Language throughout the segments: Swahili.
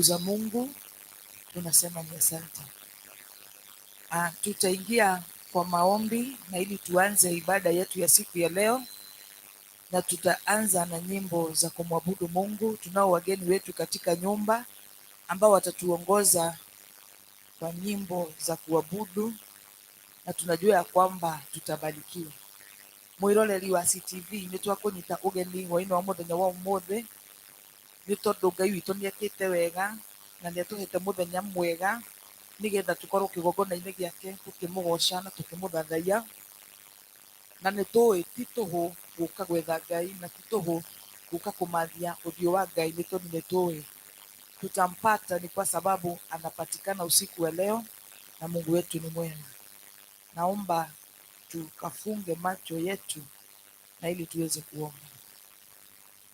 za Mungu tunasema ni asante. Tutaingia kwa maombi na ili tuanze ibada yetu ya siku ya leo, na tutaanza na nyimbo za kumwabudu Mungu. Tunao wageni wetu katika nyumba ambao watatuongoza kwa nyimbo za kuabudu, na tunajua ya kwamba tutabarikiwa. Mwiroreri wa CTV nitwakunyita ugeni wa ino muthenya wa umuthi ni tondu Ngai witũ nĩekĩte wega na nĩatũhete muthenya mwega nigetha tukorwo kĩgongona-inĩ gĩake tũkĩmũgoca na tũkĩmũthathaiya, na nĩtũĩ ti tũhũ gũka gwetha Ngai na ti tũhũ gũka kũmathia ũthiũ wa Ngai, nĩ tondũ nĩtũĩ tutampata ni kwa sababu anapatikana usiku wa leo, na Mungu wetu ni mwema. Naomba tukafunge macho yetu na ili tuweze kuomba.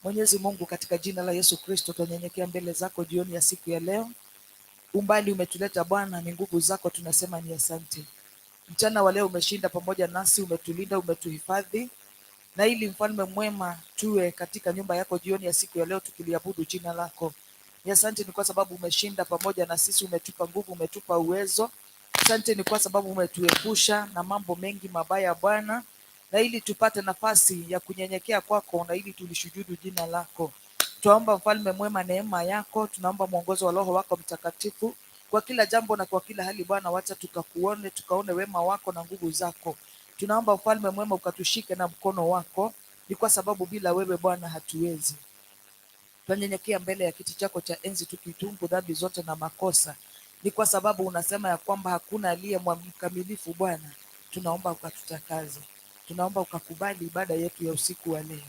Mwenyezi Mungu, katika jina la Yesu Kristo tunanyenyekea mbele zako jioni ya siku ya leo. Umbali umetuleta Bwana, ni nguvu zako, tunasema ni asante. Mchana wa leo umeshinda pamoja nasi, umetulinda, umetuhifadhi, na ili mfalme mwema tuwe katika nyumba yako jioni ya siku ya leo tukiliabudu jina lako. Ni asante ni kwa sababu umeshinda pamoja na sisi, umetupa nguvu, umetupa uwezo. Asante ni kwa sababu umetuepusha na mambo mengi mabaya Bwana, na ili tupate nafasi ya kunyenyekea kwako na ili tulishujudu jina lako. Tunaomba mfalme mwema neema yako, tunaomba mwongozo wa Roho wako Mtakatifu kwa kila jambo na kwa kila hali Bwana, wacha tukaone wema wako na nguvu zako. Tunaomba mfalme mwema ukatushike na mkono wako, ni kwa sababu bila wewe Bwana hatuwezi. Tunanyenyekea mbele ya kiti chako cha enzi tukitungu dhambi zote na makosa, ni kwa sababu unasema ya kwamba hakuna aliye mkamilifu Bwana. Tunaomba ukatutakaze, tunaomba ukakubali ibada yetu ya usiku wa leo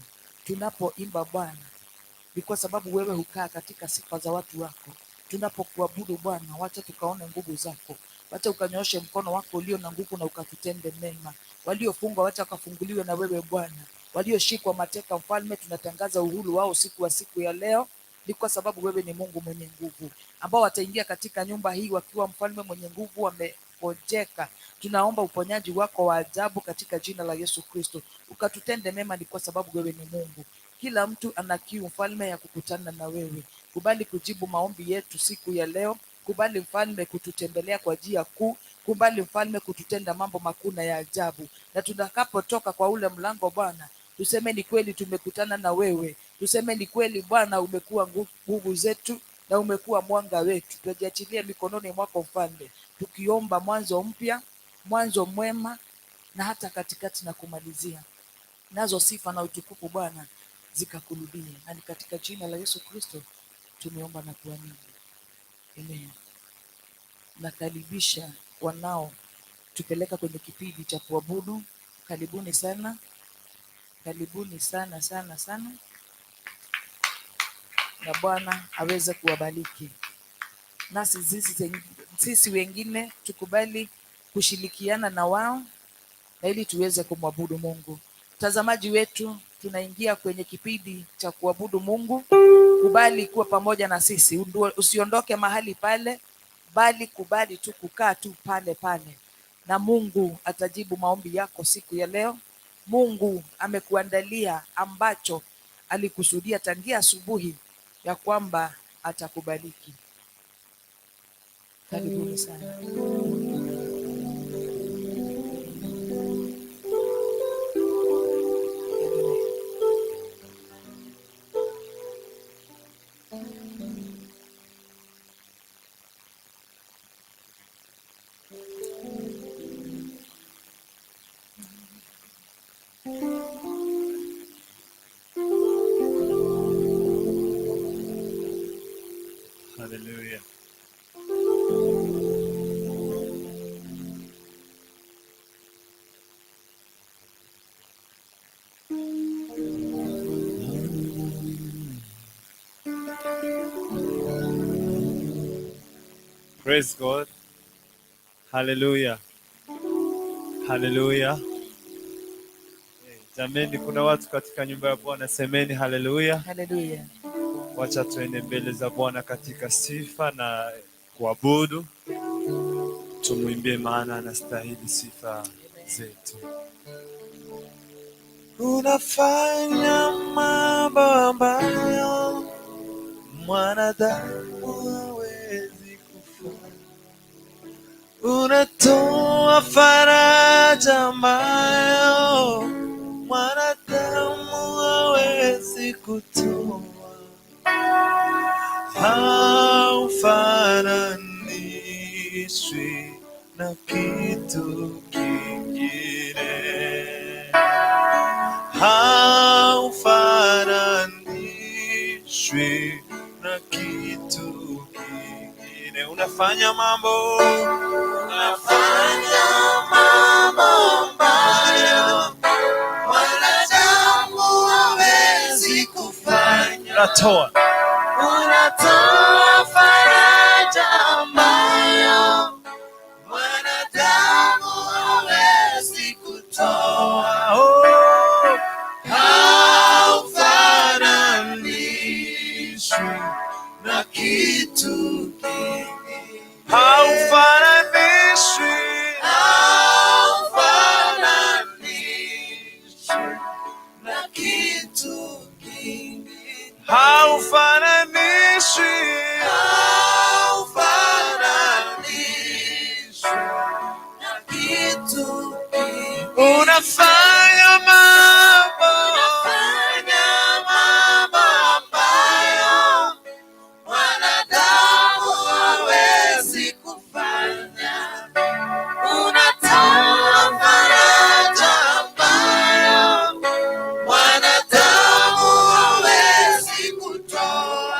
tunapoimba Bwana, ni kwa sababu wewe hukaa katika sifa za watu wako. Tunapokuabudu Bwana, wacha tukaone nguvu zako, wacha ukanyoshe mkono wako ulio na nguvu na ukatutende mema. Waliofungwa wacha wakafunguliwe na wewe Bwana, walioshikwa mateka mfalme, tunatangaza uhuru wao siku ya leo, ni kwa sababu wewe ni Mungu mwenye nguvu, ambao wataingia katika nyumba hii wakiwa mfalme mwenye nguvu, wamepojeka. Tunaomba uponyaji wako wa ajabu katika jina la Yesu Kristo, ukatutende mema, ni kwa sababu wewe ni Mungu. Kila mtu ana kiu mfalme ya kukutana na wewe. Kubali kujibu maombi yetu siku ya leo. Kubali mfalme kututembelea kwa njia kuu. Kubali mfalme kututenda mambo makuu na ya ajabu, na tunakapotoka kwa ule mlango Bwana, tuseme ni kweli tumekutana na wewe. Tuseme ni kweli Bwana, umekuwa nguvu zetu na umekuwa mwanga wetu. Tujiachilie mikononi mwako mfalme, tukiomba mwanzo mpya, mwanzo mwema, na hata katikati na kumalizia, nazo sifa na utukufu Bwana zikakurudie, na ni katika jina la Yesu Kristo tumeomba na kuamini, amen. Nakaribisha wanao tupeleka kwenye kipindi cha kuabudu. Karibuni sana, karibuni sana sana sana, na Bwana aweze kuwabariki. Nasi sisi wengine tukubali kushirikiana na wao na ili tuweze kumwabudu Mungu. Mtazamaji wetu, tunaingia kwenye kipindi cha kuabudu Mungu. Kubali kuwa pamoja na sisi, usiondoke mahali pale, bali kubali tu kukaa tu pale pale, na Mungu atajibu maombi yako siku ya leo. Mungu amekuandalia ambacho alikusudia tangia asubuhi ya kwamba atakubariki. Karibuni sana. Hallelujah. Praise God. Hallelujah. Hallelujah. Jameni, kuna watu katika nyumba ya Bwana, semeni hallelujah. Hallelujah. Wacha tuende mbele za Bwana katika sifa na kuabudu. Tumuimbie, maana anastahili sifa zetu. Unafanya mambo ambayo mwanadamu unatoa faraja ambayo mwanadamu hawezi kutoa. Haufananishwi na kitu kingine, haufananishwi na kitu kingine. Unafanya mambo ambayo mwanadamu hawezi kufanya. Unatoa faraja ambayo mwanadamu hawezi kutoa. Haufananishwi na kitu kingine, haufananishwi na kitu kingine, haufananishwi na kitu kingine. Unafanya mambo ambayo mwanadamu hawezi kufanya. Unatoa faraja ambayo mwanadamu hawezi kutoa.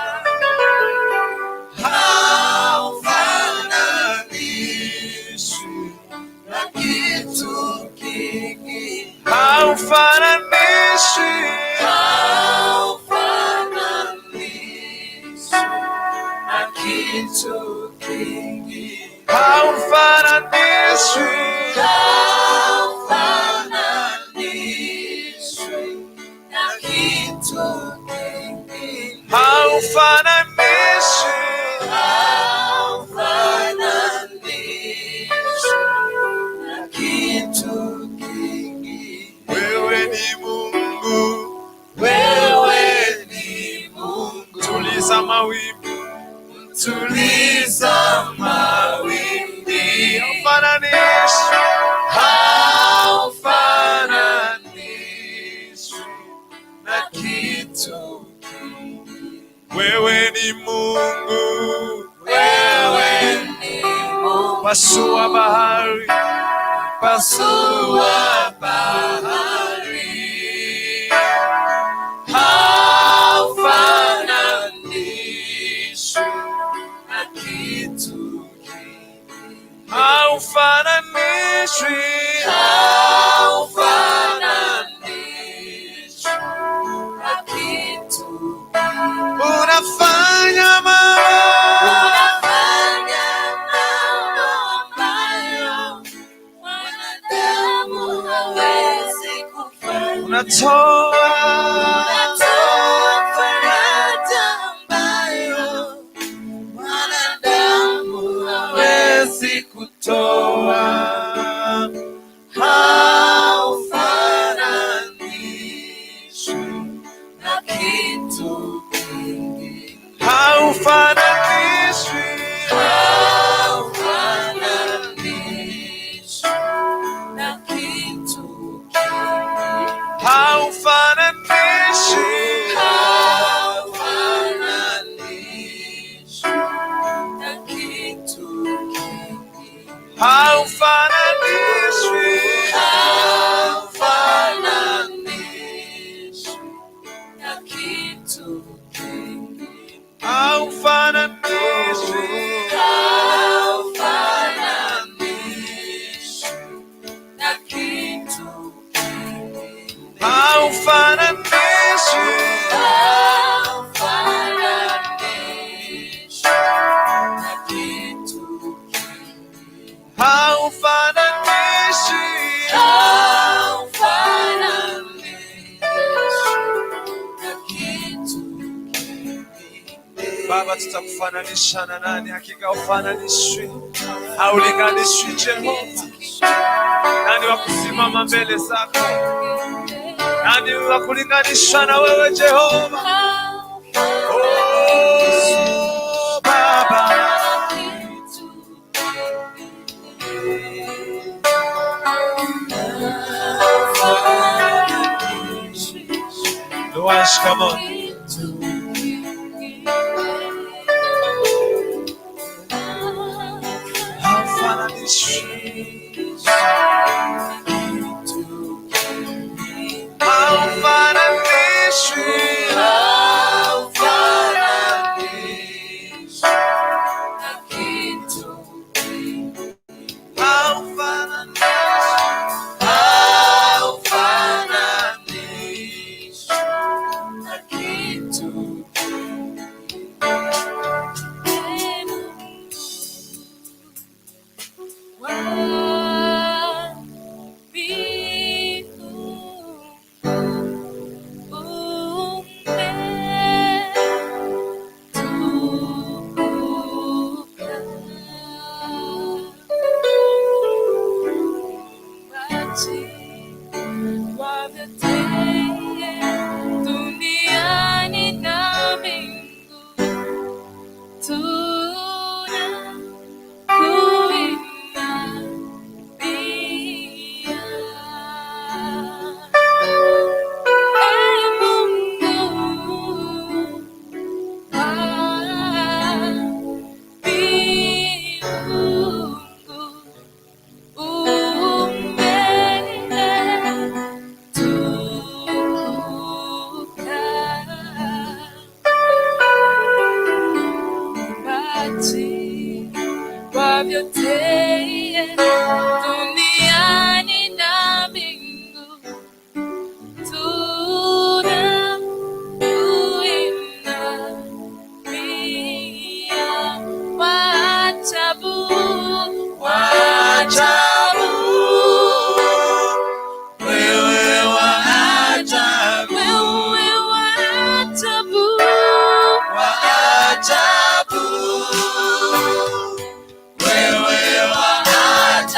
Haufananishwi na kitu kingine, haufananishwi na kitu kingine, haufananishwi na kitu kingine, haufananishwi na kitu kingine. Wewe ni Mungu, wewe ni Mungu. Tuliza mawimbi, tuliza mawimbi. Haufananishwi na kitu kingine. Wewe ni Mungu, wewe ni Mungu. Pasua bahari, pasua bahari. Haufananishwi na kitu kingine, haufananishwi na kitu kingine. Unafanya mambo ambayo mwanadamu hawezi kufanya. Unatoa faraja ambayo mwanadamu hawezi kutoa. Haufananishwi na kitu kingine, haufananishwi na kitu kingine, haufananishwi na kitu kingine, haufananishwi na kitu kingine, haufananishwi na kitu kingine, haufananishwi na kitu kingine, haufananishwi na kitu kingine. Baba, tutakufananisha na nani? Hakika ufananishwi, haulinganishwi Jehova. Nani wa kusimama mbele zako? Nani wa kulinganisha na wewe Jehova? Oh Baba, wash, come on. Haufananishwi, haufananishwi, haufananishwi na kitu, haufananishwi na kitu. Duniani na mbingu tunakuinamia. Ee Mungu wa mbingu, kwa vyote duniani na mbingu tunakuinamia. Wa ajabu, wa ajabu, Wewe wa ajabu, wewe wa ajabu, wa ajabu, wewe wa ajabu.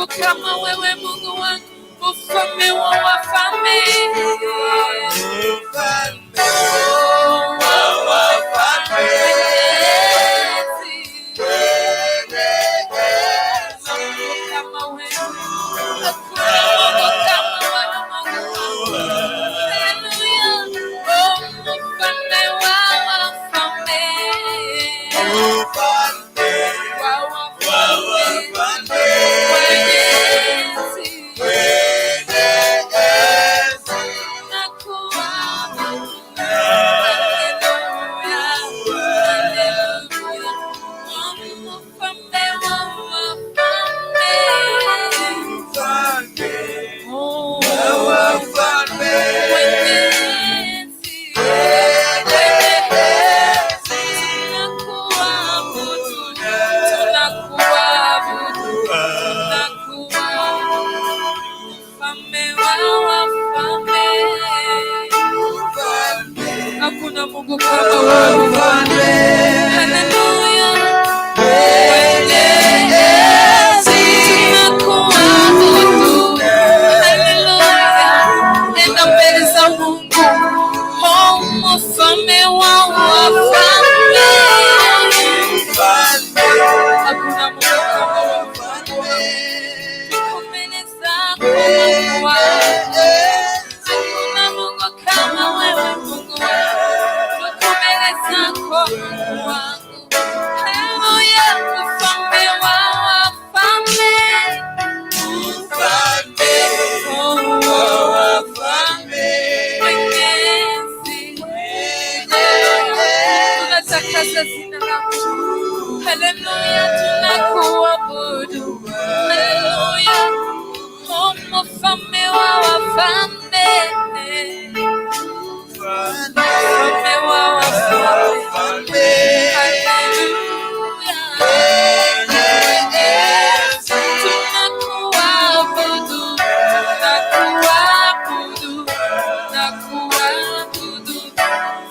Mungu kama wewe, Mungu wangu, mfalme wa wafalme, Mfalme wa wafalme, kama wewe, hakuna Mungu kama wewe, Mungu wangu. Haleluya. Oh, mfalme wa wafalme, Mfalme wa wa wafalme, wafalme, Mwenyezi, mwenye enzi, nakuabudu. Haleluya. Haleluya. Oh, mfalme wa wafalme, Mfalme oh, wa wafalme, Mwenyezi, hakuna Mungu kama wewe. Haleluya. Tunakuabudu. Haleluya. Nenda mbele za Mungu. Oh, mfalme wa wafalme. Hakuna Mungu kama wewe. Tuko mbele zako Mungu wangu. Hakuna Mungu kama wewe, Mungu wangu. Tuko mbele zako Mungu wangu. Haleluya. Mfalme wa wafalme. Oh, Mwenyezi. Tunatakasa jina lako. Haleluya. Tunakuabudu. Haleluya. Oh, mfalme wa wafalme. Mfalme wa wafalme. Haleluya. Tunakuabudu. Tunakuabudu. Tunakuabudu.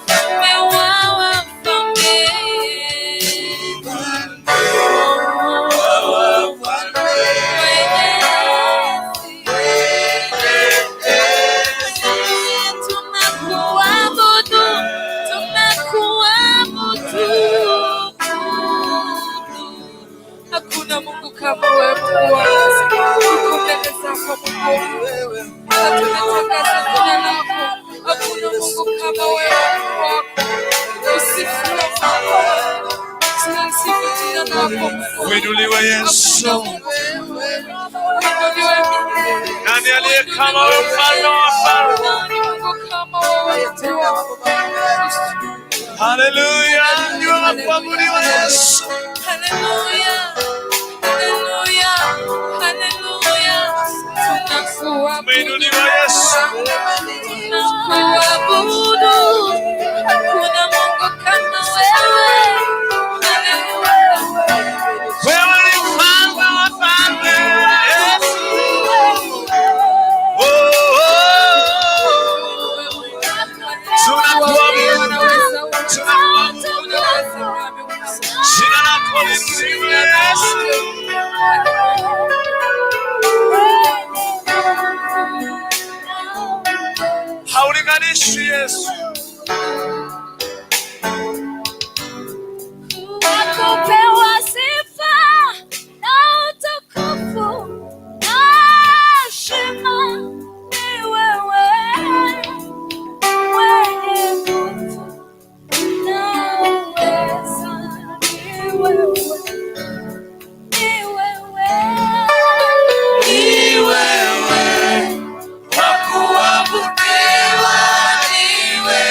Mfalme wa wafalme. Tunakuabudu, tunakuabudu. Hakuna Mungu kama wewe, Mungu wangu. Tuko mbele zako Mungu wangu. Tunatakasa jina lako. Hakuna Mungu kama wewe, Mungu wangu. Usifiwe Mungu wangu. Tunasifu jina lako Mungu wangu. Uinuliwe Yesu. Hakuna Mungu kama wewe. Uinuliwe milele. Nani aliye kama wewe, mfalme wa wafalme? Nani Mungu kama wewe, Mungu wangu. Haleluya. Ni wa kuabudiwa Yesu. Haleluya. Haleluya. Haleluya. Tunakuabudu. Uinuliwe Yesu. Tunakuabudu. Hakuna Mungu kama wewe. Haleluya. Wewe ni mfalme wa wafalme, Yesu. Oh, tunakuabudu. Jina lako lisifiwe Yesu. Haulinganishwi Yesu. Kupewa sifa na utukufu na heshima ni wewe, mwenye nguvu na uweza ni wewe, ni wewe, Ni wewe wa kuabudiwa, ni wewe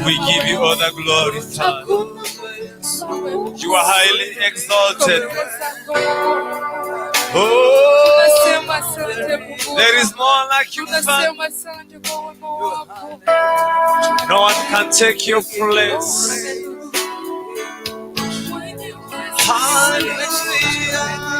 We give you all the glory, Father. You are highly exalted. Oh, there is no one like you, Father. No one can take your place. Hallelujah.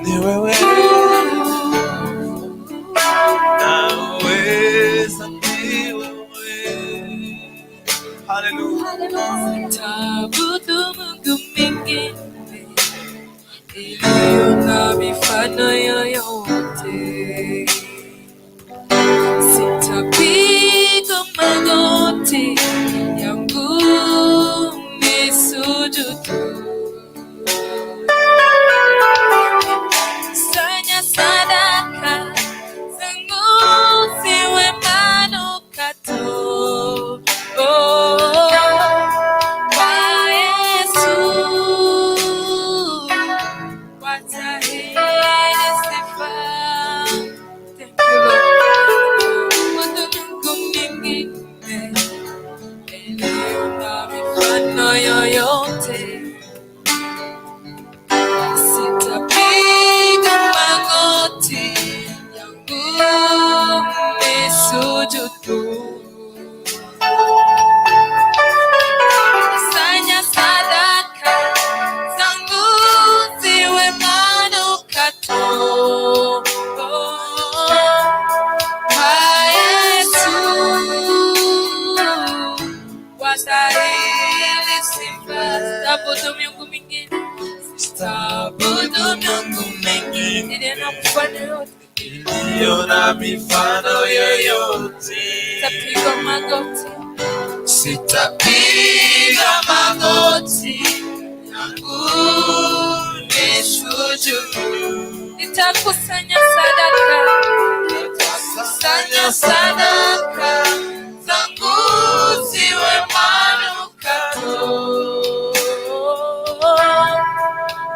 Ni wewe. Naweza ni wewe. Hallelujah. Taabudu Mungu mwingine iliyo na mifano yoyote. Sitapiga magoti yangu nisujudu. Sanya sadaka zangu ziwe manukato. Kwa Yesu watahiri sifa. Thank you, Lord. Mungu mwingine iliyo na mifano yoyote. Sitapiga magoti yangu nisujudu. Sanya sadaka zangu ziwe manukato. Kwa Yesu wastahili sifa. Sitabudu miungu mingine. Sitabudu miungu mingine iliyo na mifano yoyote. Sitapiga magoti. Sitapiga magoti yangu nisujudu. Nitakusanya sadaka. Nitakusanya sadaka zangu ziwe manukato.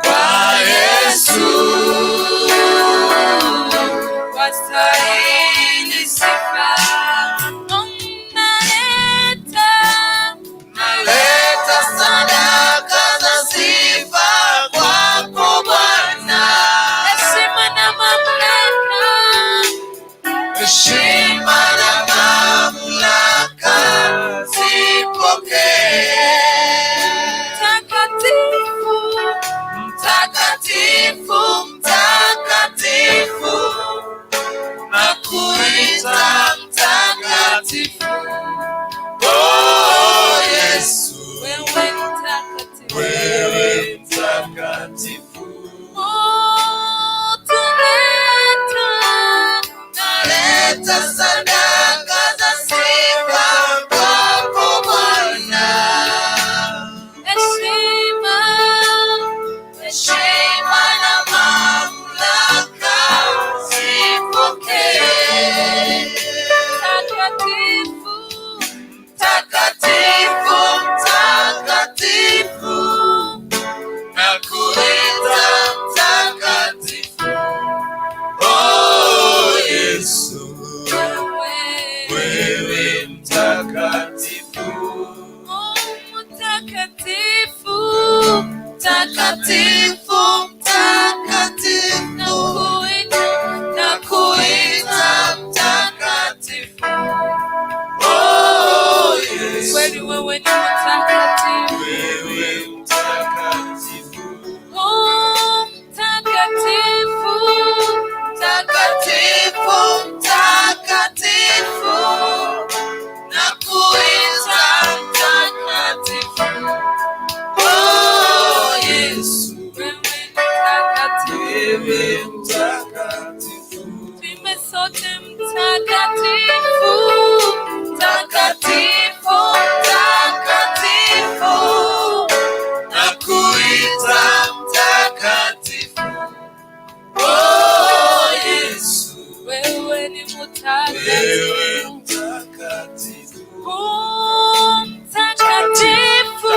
Kwa Yesu wastahili sifa. Naleta sadaka za sifa kwako Bwana. Heshima na mamlaka. Heshima na mamlaka zipokee. Mtakatifu, mtakatifu, mtakatifu, nakuita mtakatifu. Oh Yesu, wewe mtakatifu. Wewe mtakatifu. Oh, naleta sadaka za sifa kwako Bwana. Heshima, heshima na mamlaka zipokee. Mtakatifu, mtakatifu, mtakatifu, nakuita mtakatifu. Oh Yesu, wewe mtakatifu. Oh mtakatifu, mtakatifu, mtakatifu, nakuita mtakatifu. Oh Yesu, kweli wewe ni mtakatifu. Wewe mtakatifu. Oh mtakatifu, mtakatifu, mtakatifu, nakuita mtakatifu. Oh Yesu, wewe mtakatifu. Wewe mtakatifu. Tuimbe sote mtakatifu, mtakatifu, mtakatifu, nakuita mtakatifu. Oh Yesu, wewe ni mtakatifu. Wewe mtakatifu. Oh mtakatifu,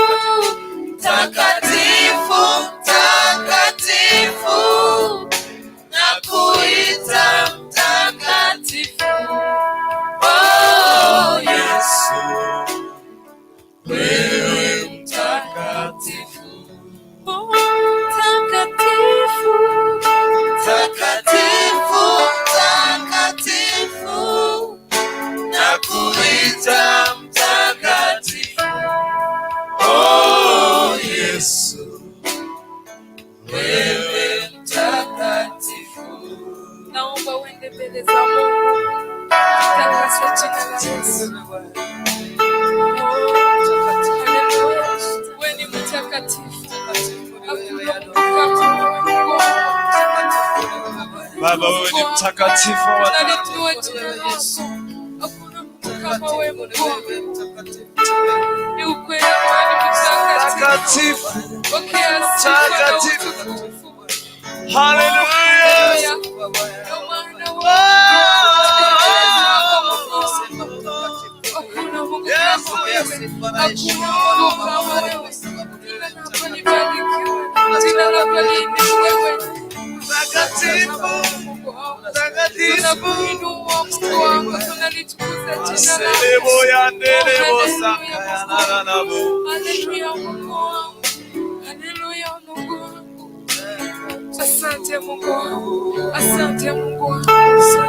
Baba, wewe ni mtakatifu wa Tunaliinua jina lako. Hakuna Mungu kama wewe Mungu wangu. Ni ukweli wewe ni mtakatifu. Pokea sifa na utukufu. Hallelujah. Hakuna Mungu kama wewe. Hakuna Mungu kama wewe. Jina lako libarikiwe. Jina lako liinuliwe wewe. Tunakuinua Mungu wangu, tunalitukuza jina lako. Haleluya Mungu wangu. Haleluya Mungu wangu. Asante Mungu wangu. Asante Mungu wangu.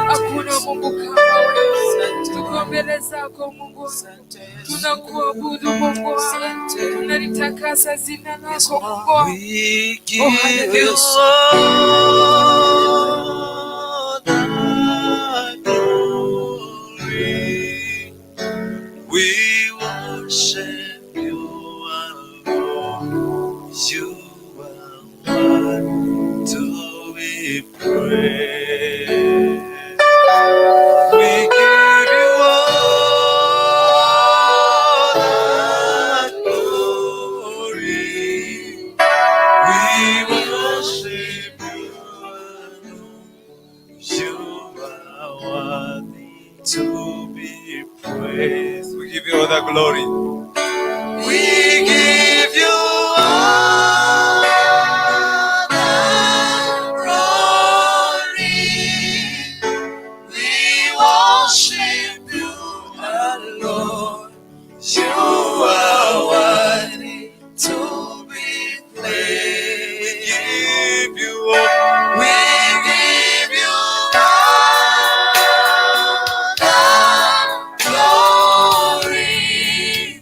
Hakuna Mungu kama wewe. Tuko mbele zako Mungu wangu. Tunakuabudu Mungu wangu. Tunalitakasa jina lako Mungu wangu. We give you all the glory. We worship you alone. You are worthy to be praised. We give you all the glory. We worship you alone. You are worthy to be praised. We give you all the glory. We give you all the glory. We worship you alone. You are worthy to be praised. We give you all. We give you all the glory.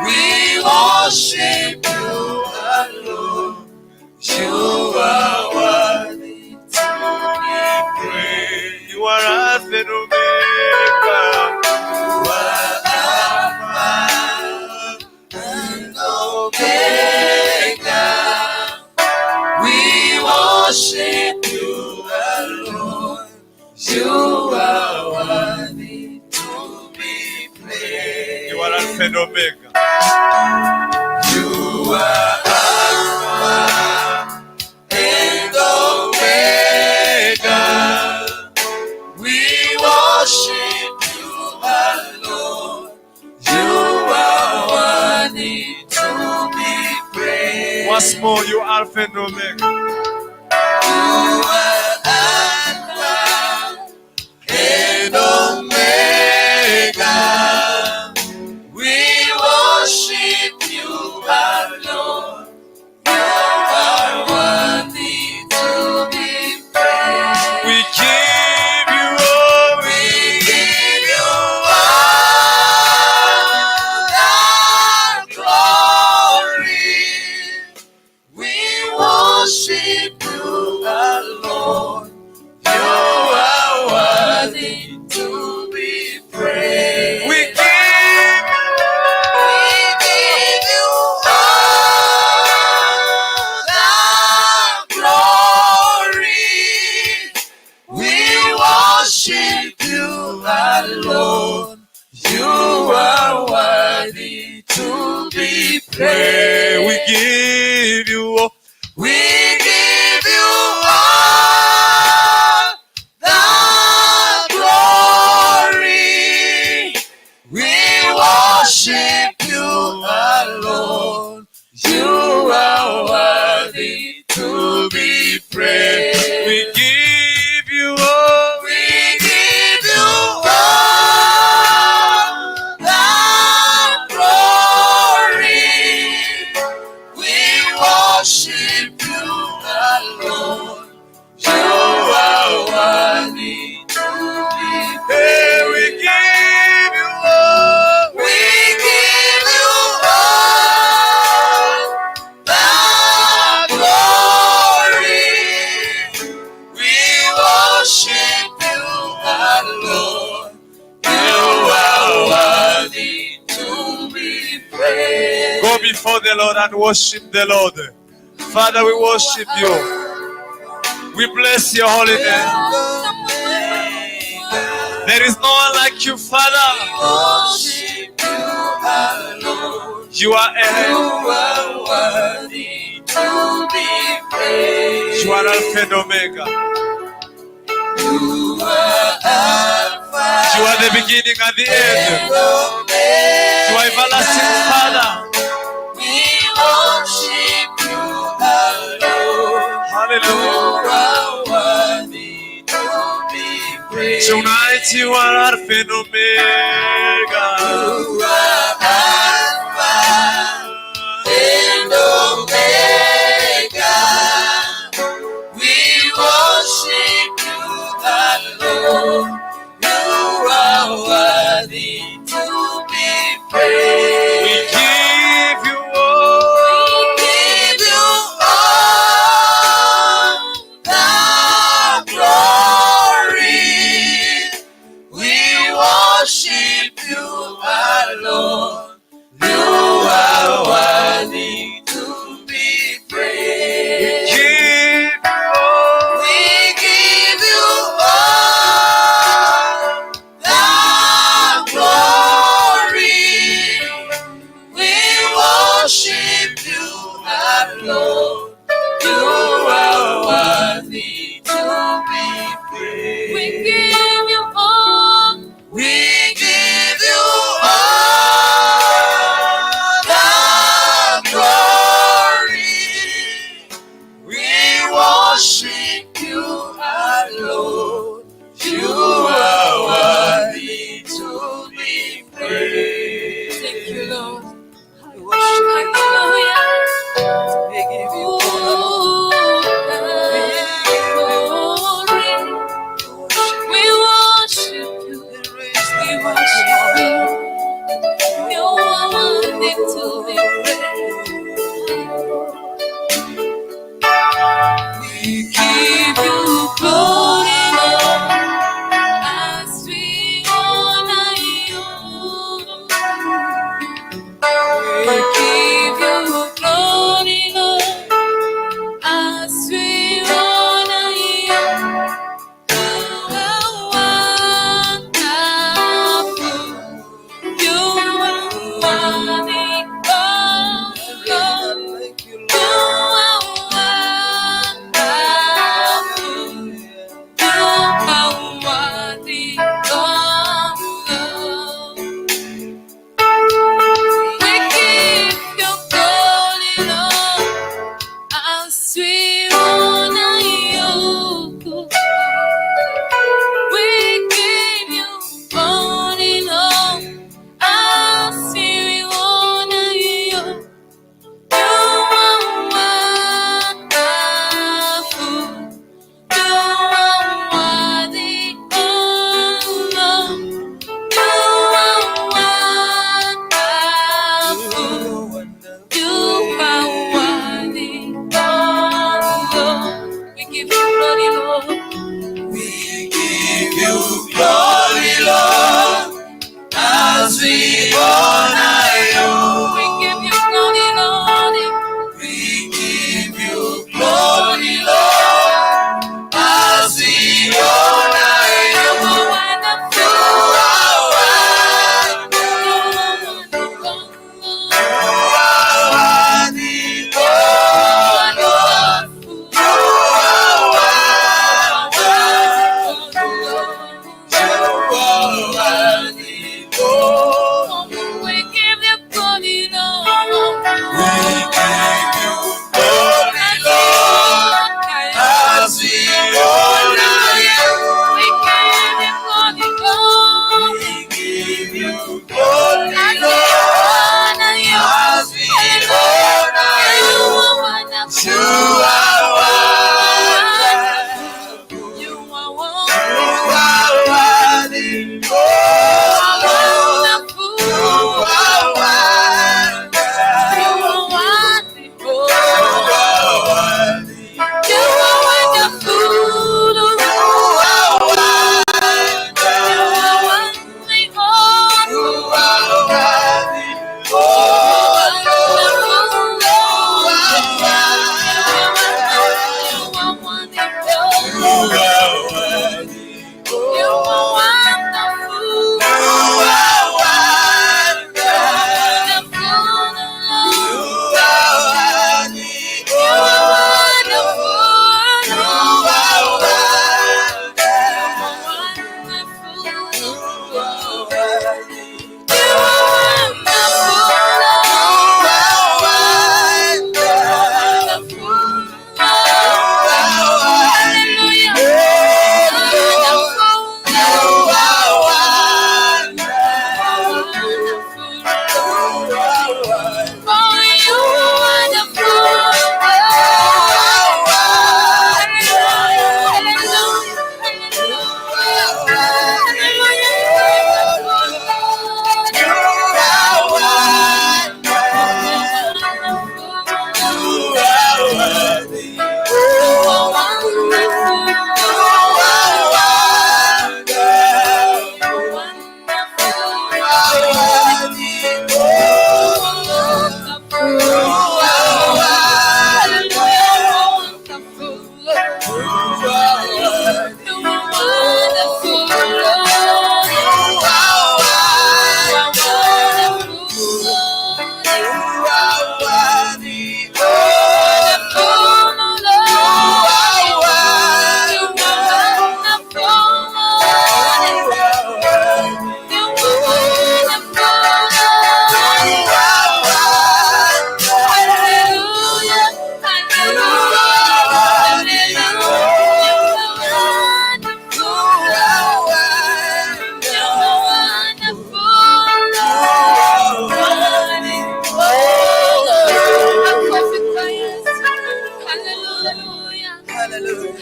We worship you alone. You are worthy to be praised. You are Alpha and Omega. You are Alpha and Omega. We worship you alone. You are worthy to be praised. You are Alpha and Omega. You are Alpha and Omega. We worship you alone. You are worthy to be praised. Once more, you are Alpha and Omega. You are Alpha and Omega. We worship you alone. You are worthy to be praised. We give you all. We give you all the glory. We worship you alone. You are worthy to be praised. We give you all the glory. We worship you alone. You are worthy to be praised. We give you all. We give you all the glory. We worship you alone. You are worthy to be praised. We give you all. We give you all the glory. We worship you alone. You are worthy to be praised. We give you all. We give you all before the Lord and worship the Lord. Father, we worship you. We bless your holy name. There is no one like you, Father. You are worthy to be praised. You are Alpha and Omega. You are the beginning and the end. You are everlasting Father. We worship you, Lord. Hallelujah. You are worthy to be praised. Tonight you are Alpha and Omega. You are Alpha and Omega. We worship you, Lord. You are worthy to be praised. We give you all. We give you all the glory. We worship you, Lord. You are worthy to be praised. We give you all the glory. We worship you, Lord. You are worthy to be praised. We give you all. We give you all the glory. We worship you, Lord. You are worthy to be praised. Thank you, Lord. We worship you. Hallelujah.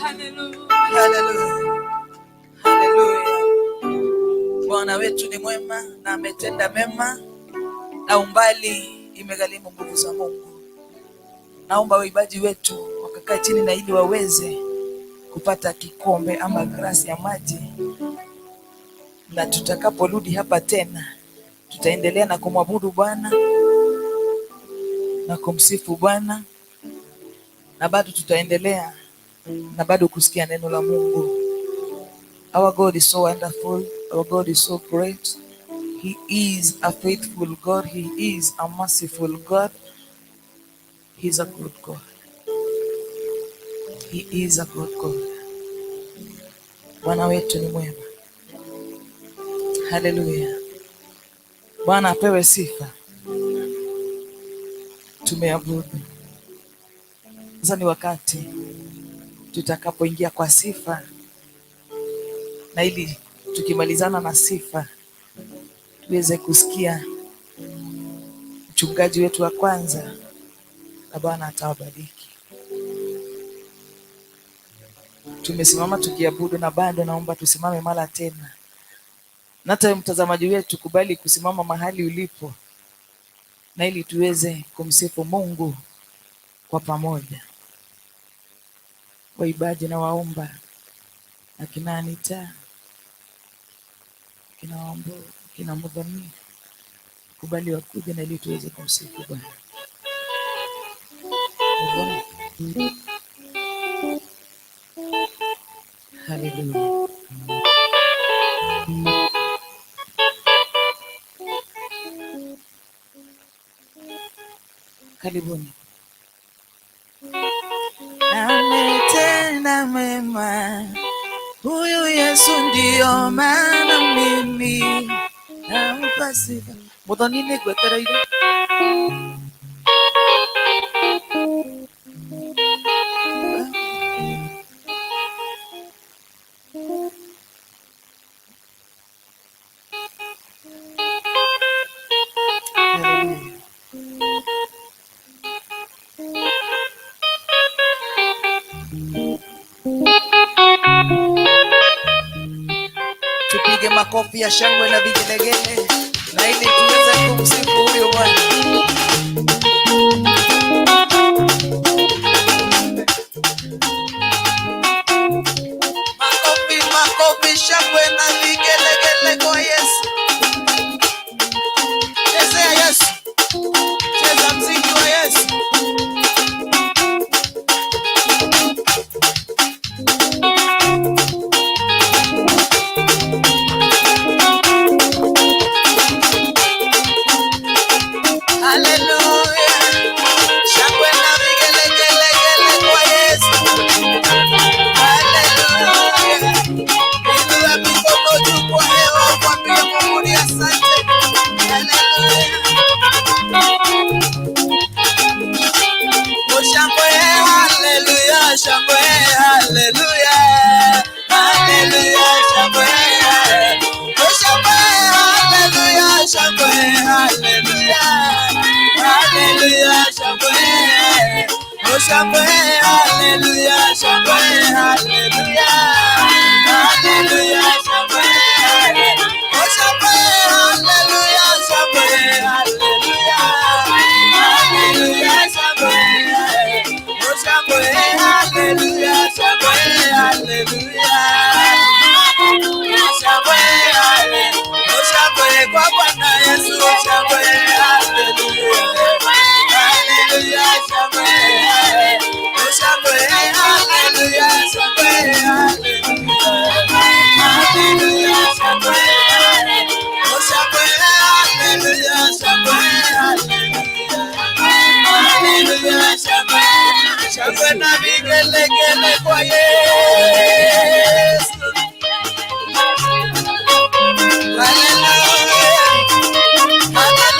Hallelujah. Haleluya. Haleluya. Bwana wetu ni mwema na ametenda mema, na umbali imegharimu nguvu za Mungu. Naomba waimbaji wetu wakakaa chini na ili waweze kupata kikombe ama glasi ya maji, na tutakaporudi hapa tena tutaendelea na kumwabudu Bwana na kumsifu Bwana, na bado tutaendelea na bado kusikia neno la Mungu. Our God is so wonderful. Our God is so great. He is a faithful God. He is a merciful God. He is a good God. He is a good God. Bwana wetu ni mwema. Haleluya. Bwana apewe sifa. Tumeabudu. Sasa ni wakati tutakapoingia kwa sifa, na ili tukimalizana na sifa tuweze kusikia mchungaji wetu wa kwanza, na Bwana atawabariki. Tumesimama tukiabudu, na bado naomba tusimame mara tena, na hata mtazamaji wetu kubali kusimama mahali ulipo, na ili tuweze kumsifu Mungu kwa pamoja. Waibaji na waomba akina Anita, akina Wambo, akina Mudhami, kubali wakuja na ili tuweze kumsifu Bwana. Haleluya. Karibuni. Ametenda mema huyu Yesu, ndio maana mimi nampa sifa. Mudhonini gwetera ile tupige makofi ya shangwe na vigelegele, na ili tuweze kumsifu huyo Bwana. Makofi, makofi, shangwe na vigelegele kwa Yesu. Chezea Yesu, cheza mziki wa Yesu. Shangwe, hallelujah, shangwe, hallelujah, hallelujah, shangwe, oh shangwe, hallelujah, shangwe, hallelujah, hallelujah, shangwe, oh shangwe, hallelujah, shangwe, hallelujah, shangwe, oh shangwe kwa Bwana Yesu, shangwe, hallelujah, hallelujah, shangwe. Hallelujah, shangwe, hallelujah, shangwe, oh shangwe, hallelujah, shangwe, hallelujah, shangwe, shangwe na vigelegele kwa Yesu. Hallelujah, hallelujah.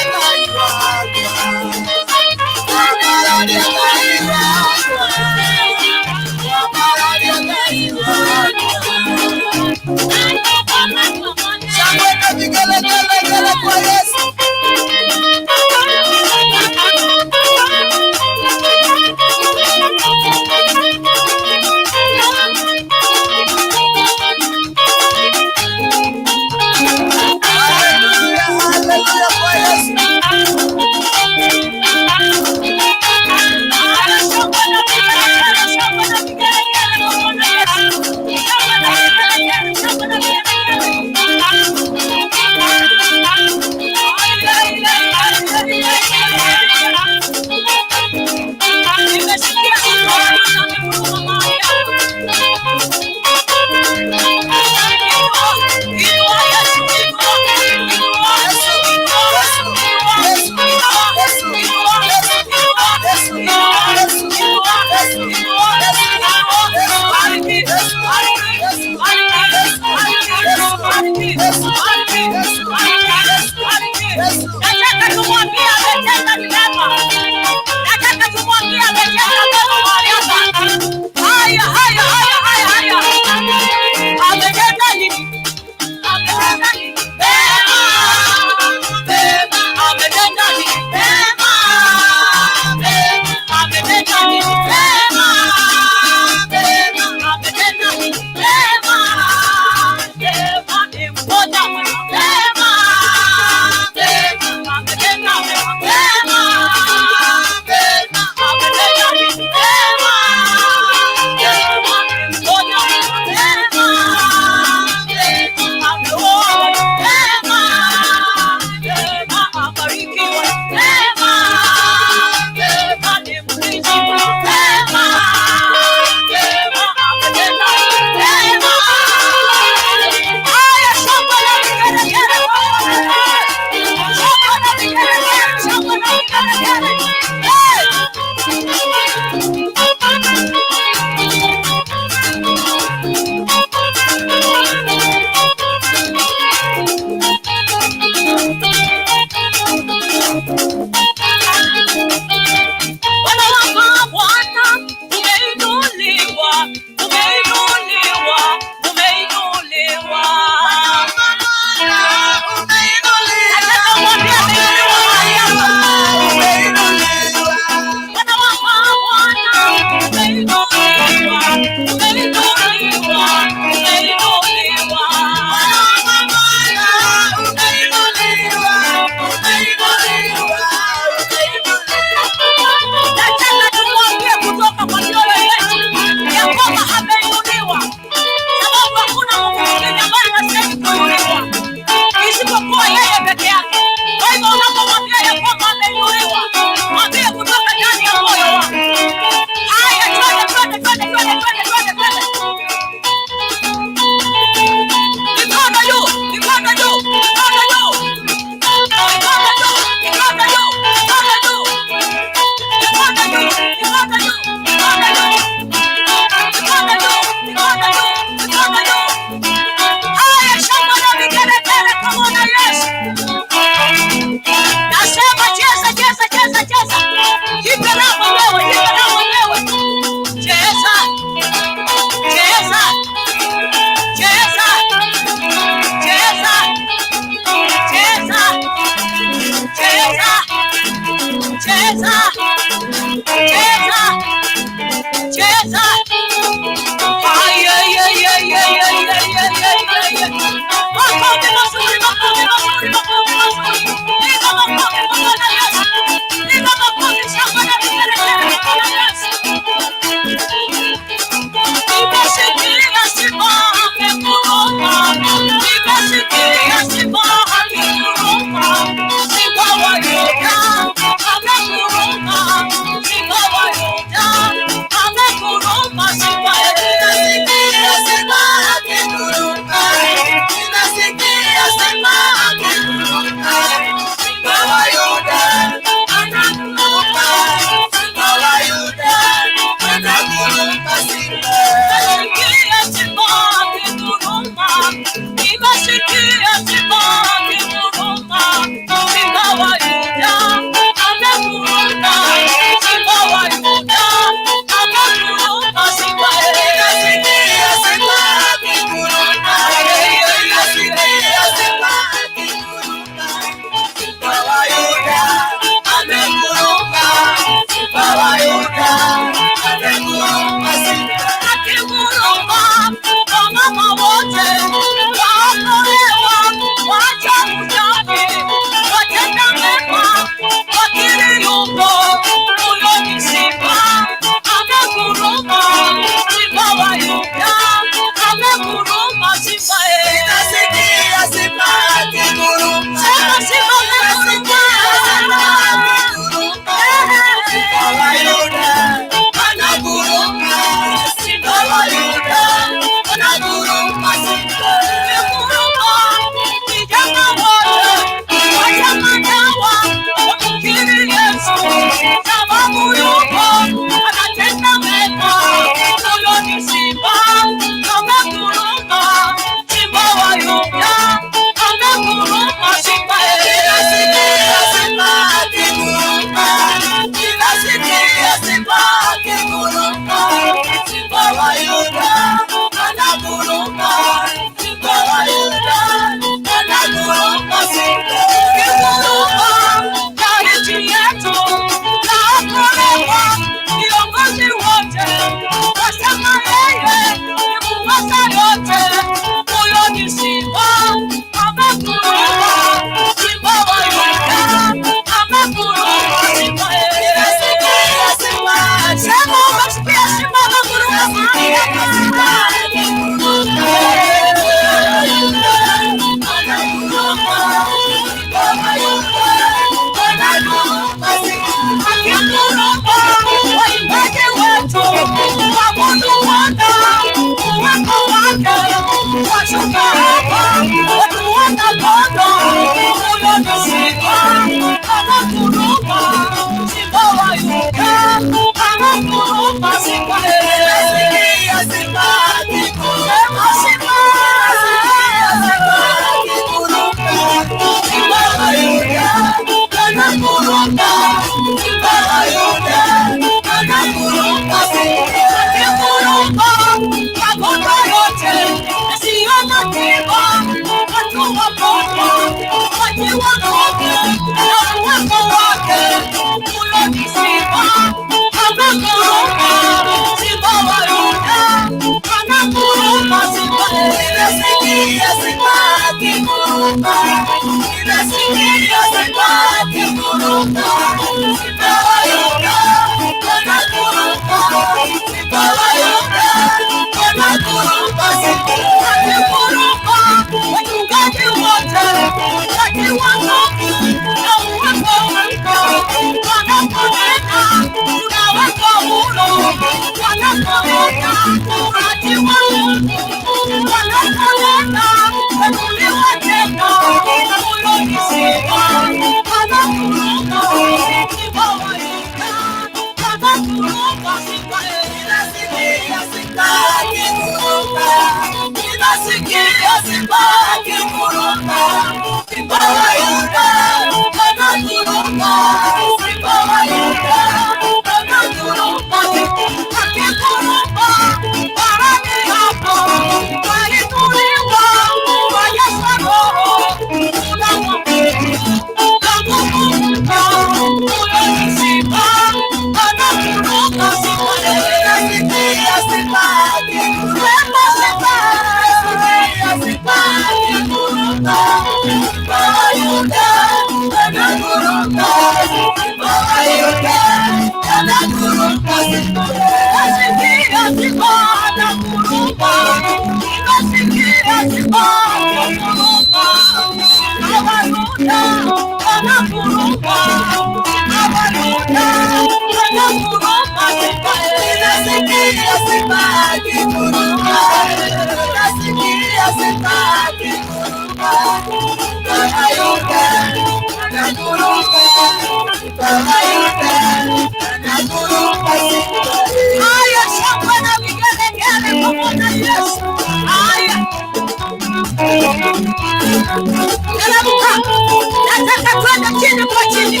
Nataka twende chini kwa chini.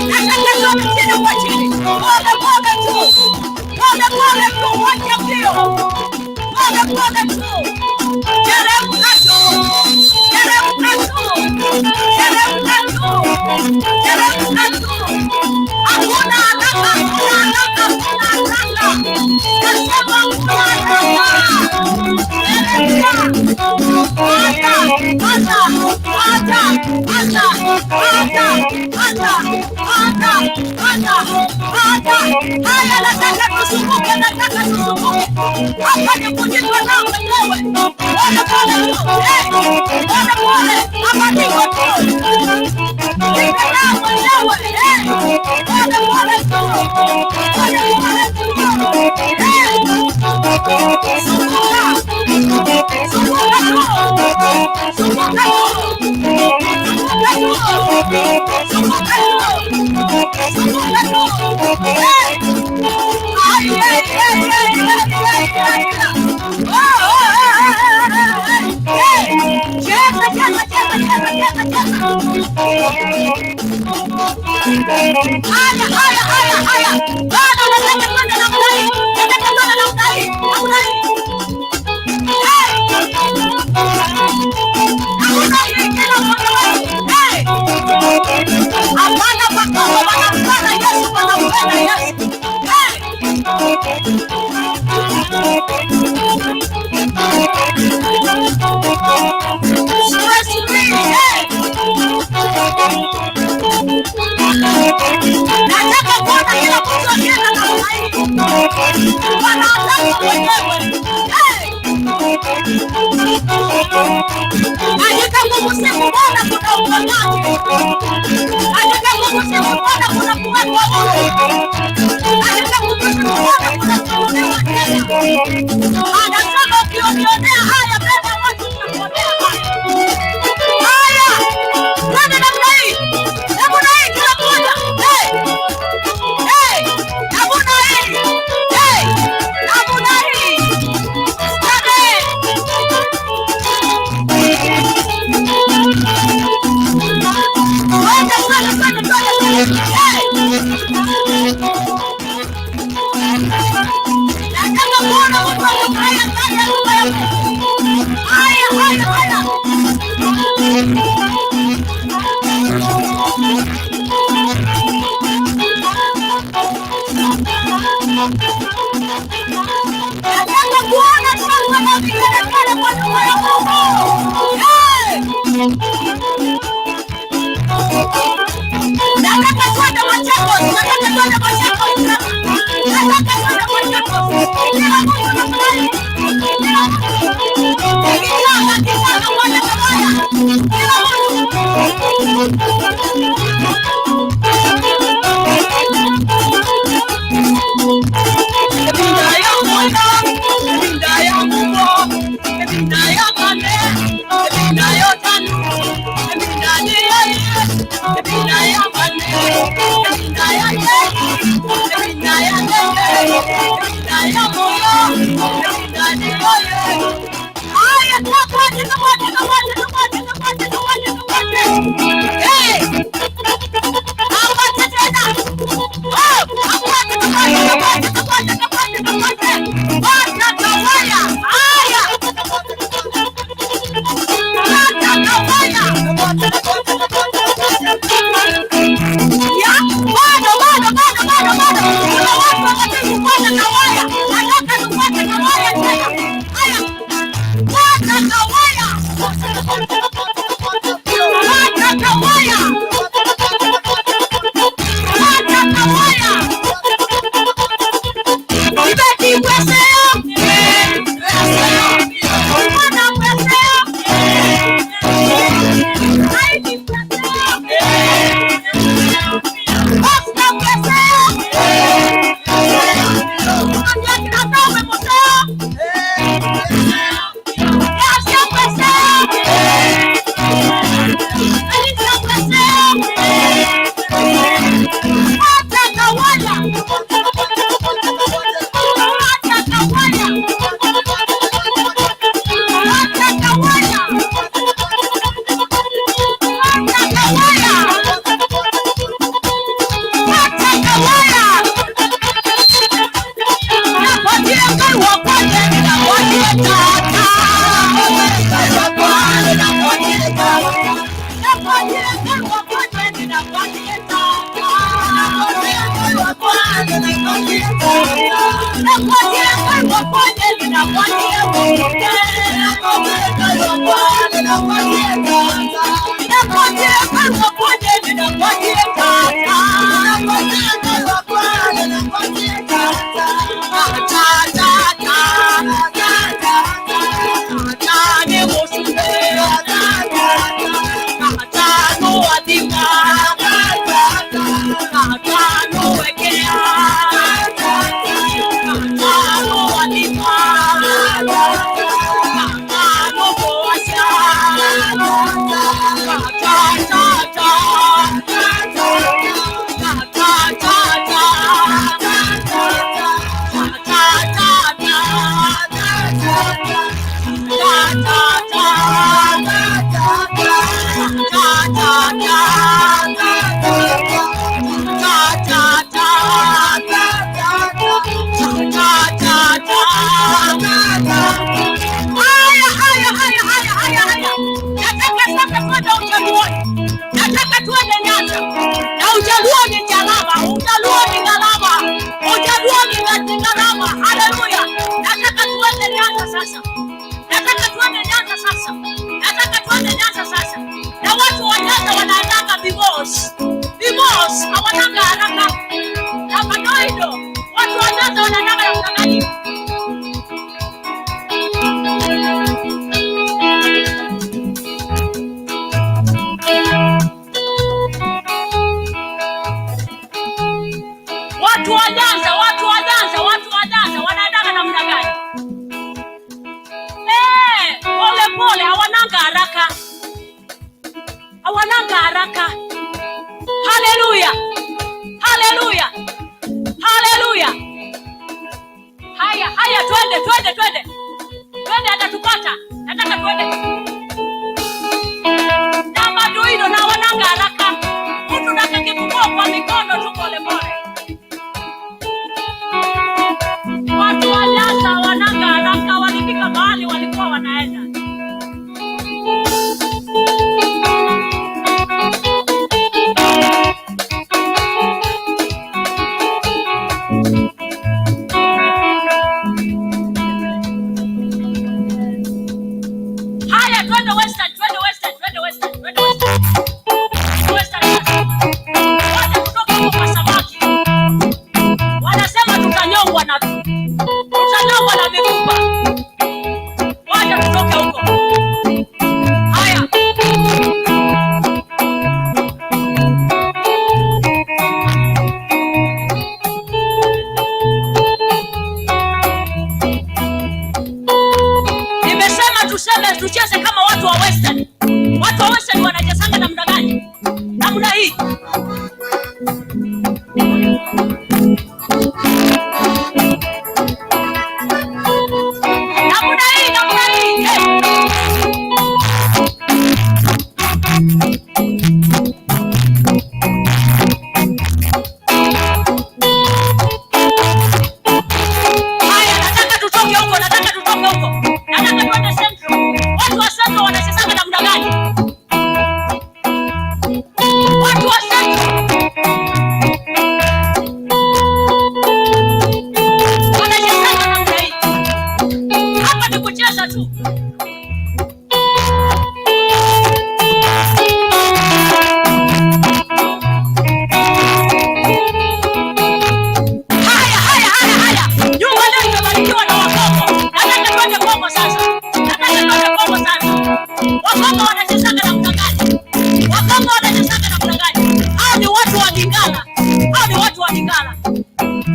Nataka twende chini kwa chini. Pole pole tu. Pole pole tu. Wacha mbio. Pole pole tu. Teremka tu. Teremka tu. Teremka tu. Teremka tu. Hakuna haraka. Hakuna haraka. Hakuna haraka. Nasema hakuna haraka. Haya, nataka tusumbuke, nataka tusumbuke. Hapa ni kujitwa nao wenyewe. Pole pole tu. Pole pole. Hapa ni kujitwa nao wenyewe. Pole pole tu. Pole pole tu. Sumbuka. Sumbuka tu. Sumbuka tu. Sumbuka tu. Sumbuka tu. Every night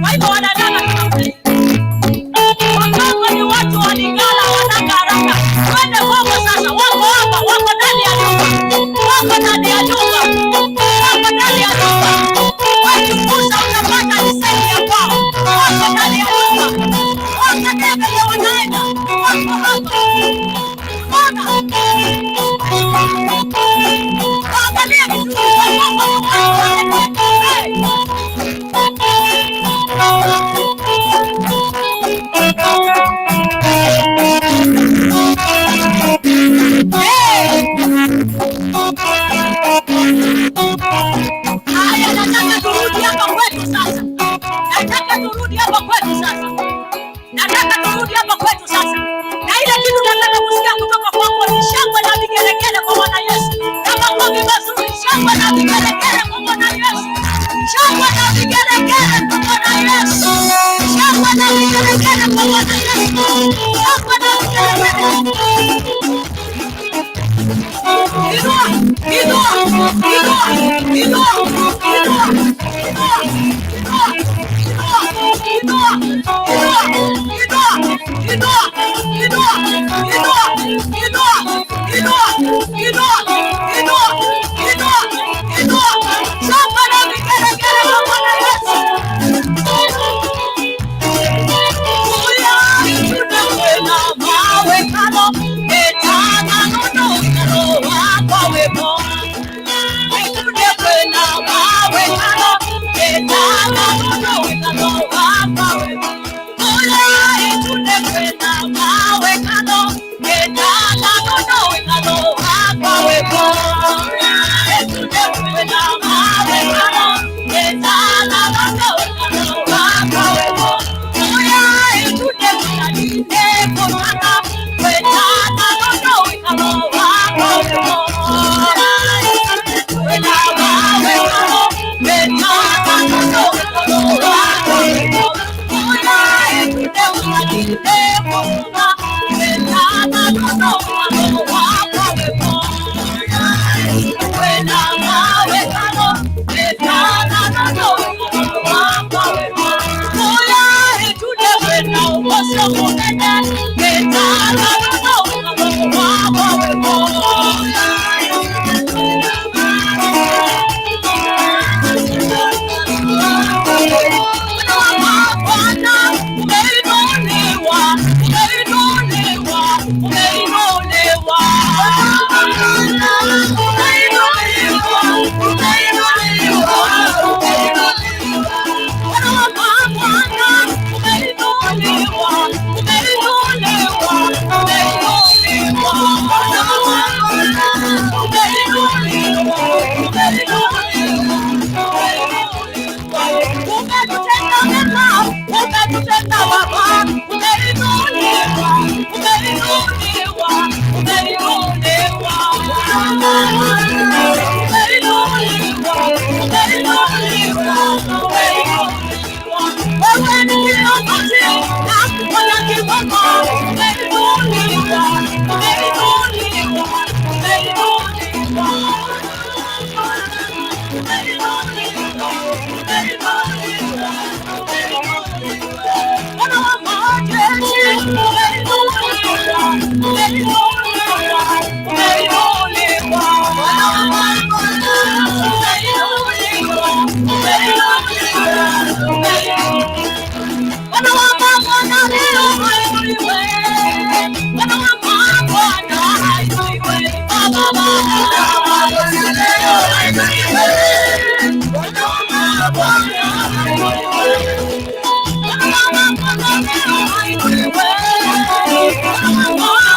Kwa hivyo wanadada tunamlinda. Watoto ni watu walingala, wanaka haraka. Twende Kongo sasa, wako hapa, wako ndani ya nyumba. Wako ndani ya nyumba. Wako ndani ya nyumba. Wakikuza utapata liseni ya kwao. Wako ndani ya nyumba. Wako ndani ya wanaenda. Wako hapa. Mbona? Angalia vizuri. Haya, nataka turudi hapa kwetu sasa. Nataka turudi hapa kwetu sasa. Nataka turudi hapa kwetu sasa. Na ile kitu nataka kusikia kutoka kwako ni shangwe na vigelegele kwa Bwana Yesu. Kama ngome mazuri, shangwe na vigelegele kwa Bwana Yesu. Shangwe na vigelegele kwa Bwana Yesu. Shangwe na vigelegele kwa Bwana Yesu. Shangwe na vigelegele. Inua, inua, inua, inua, inua,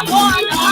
Bwana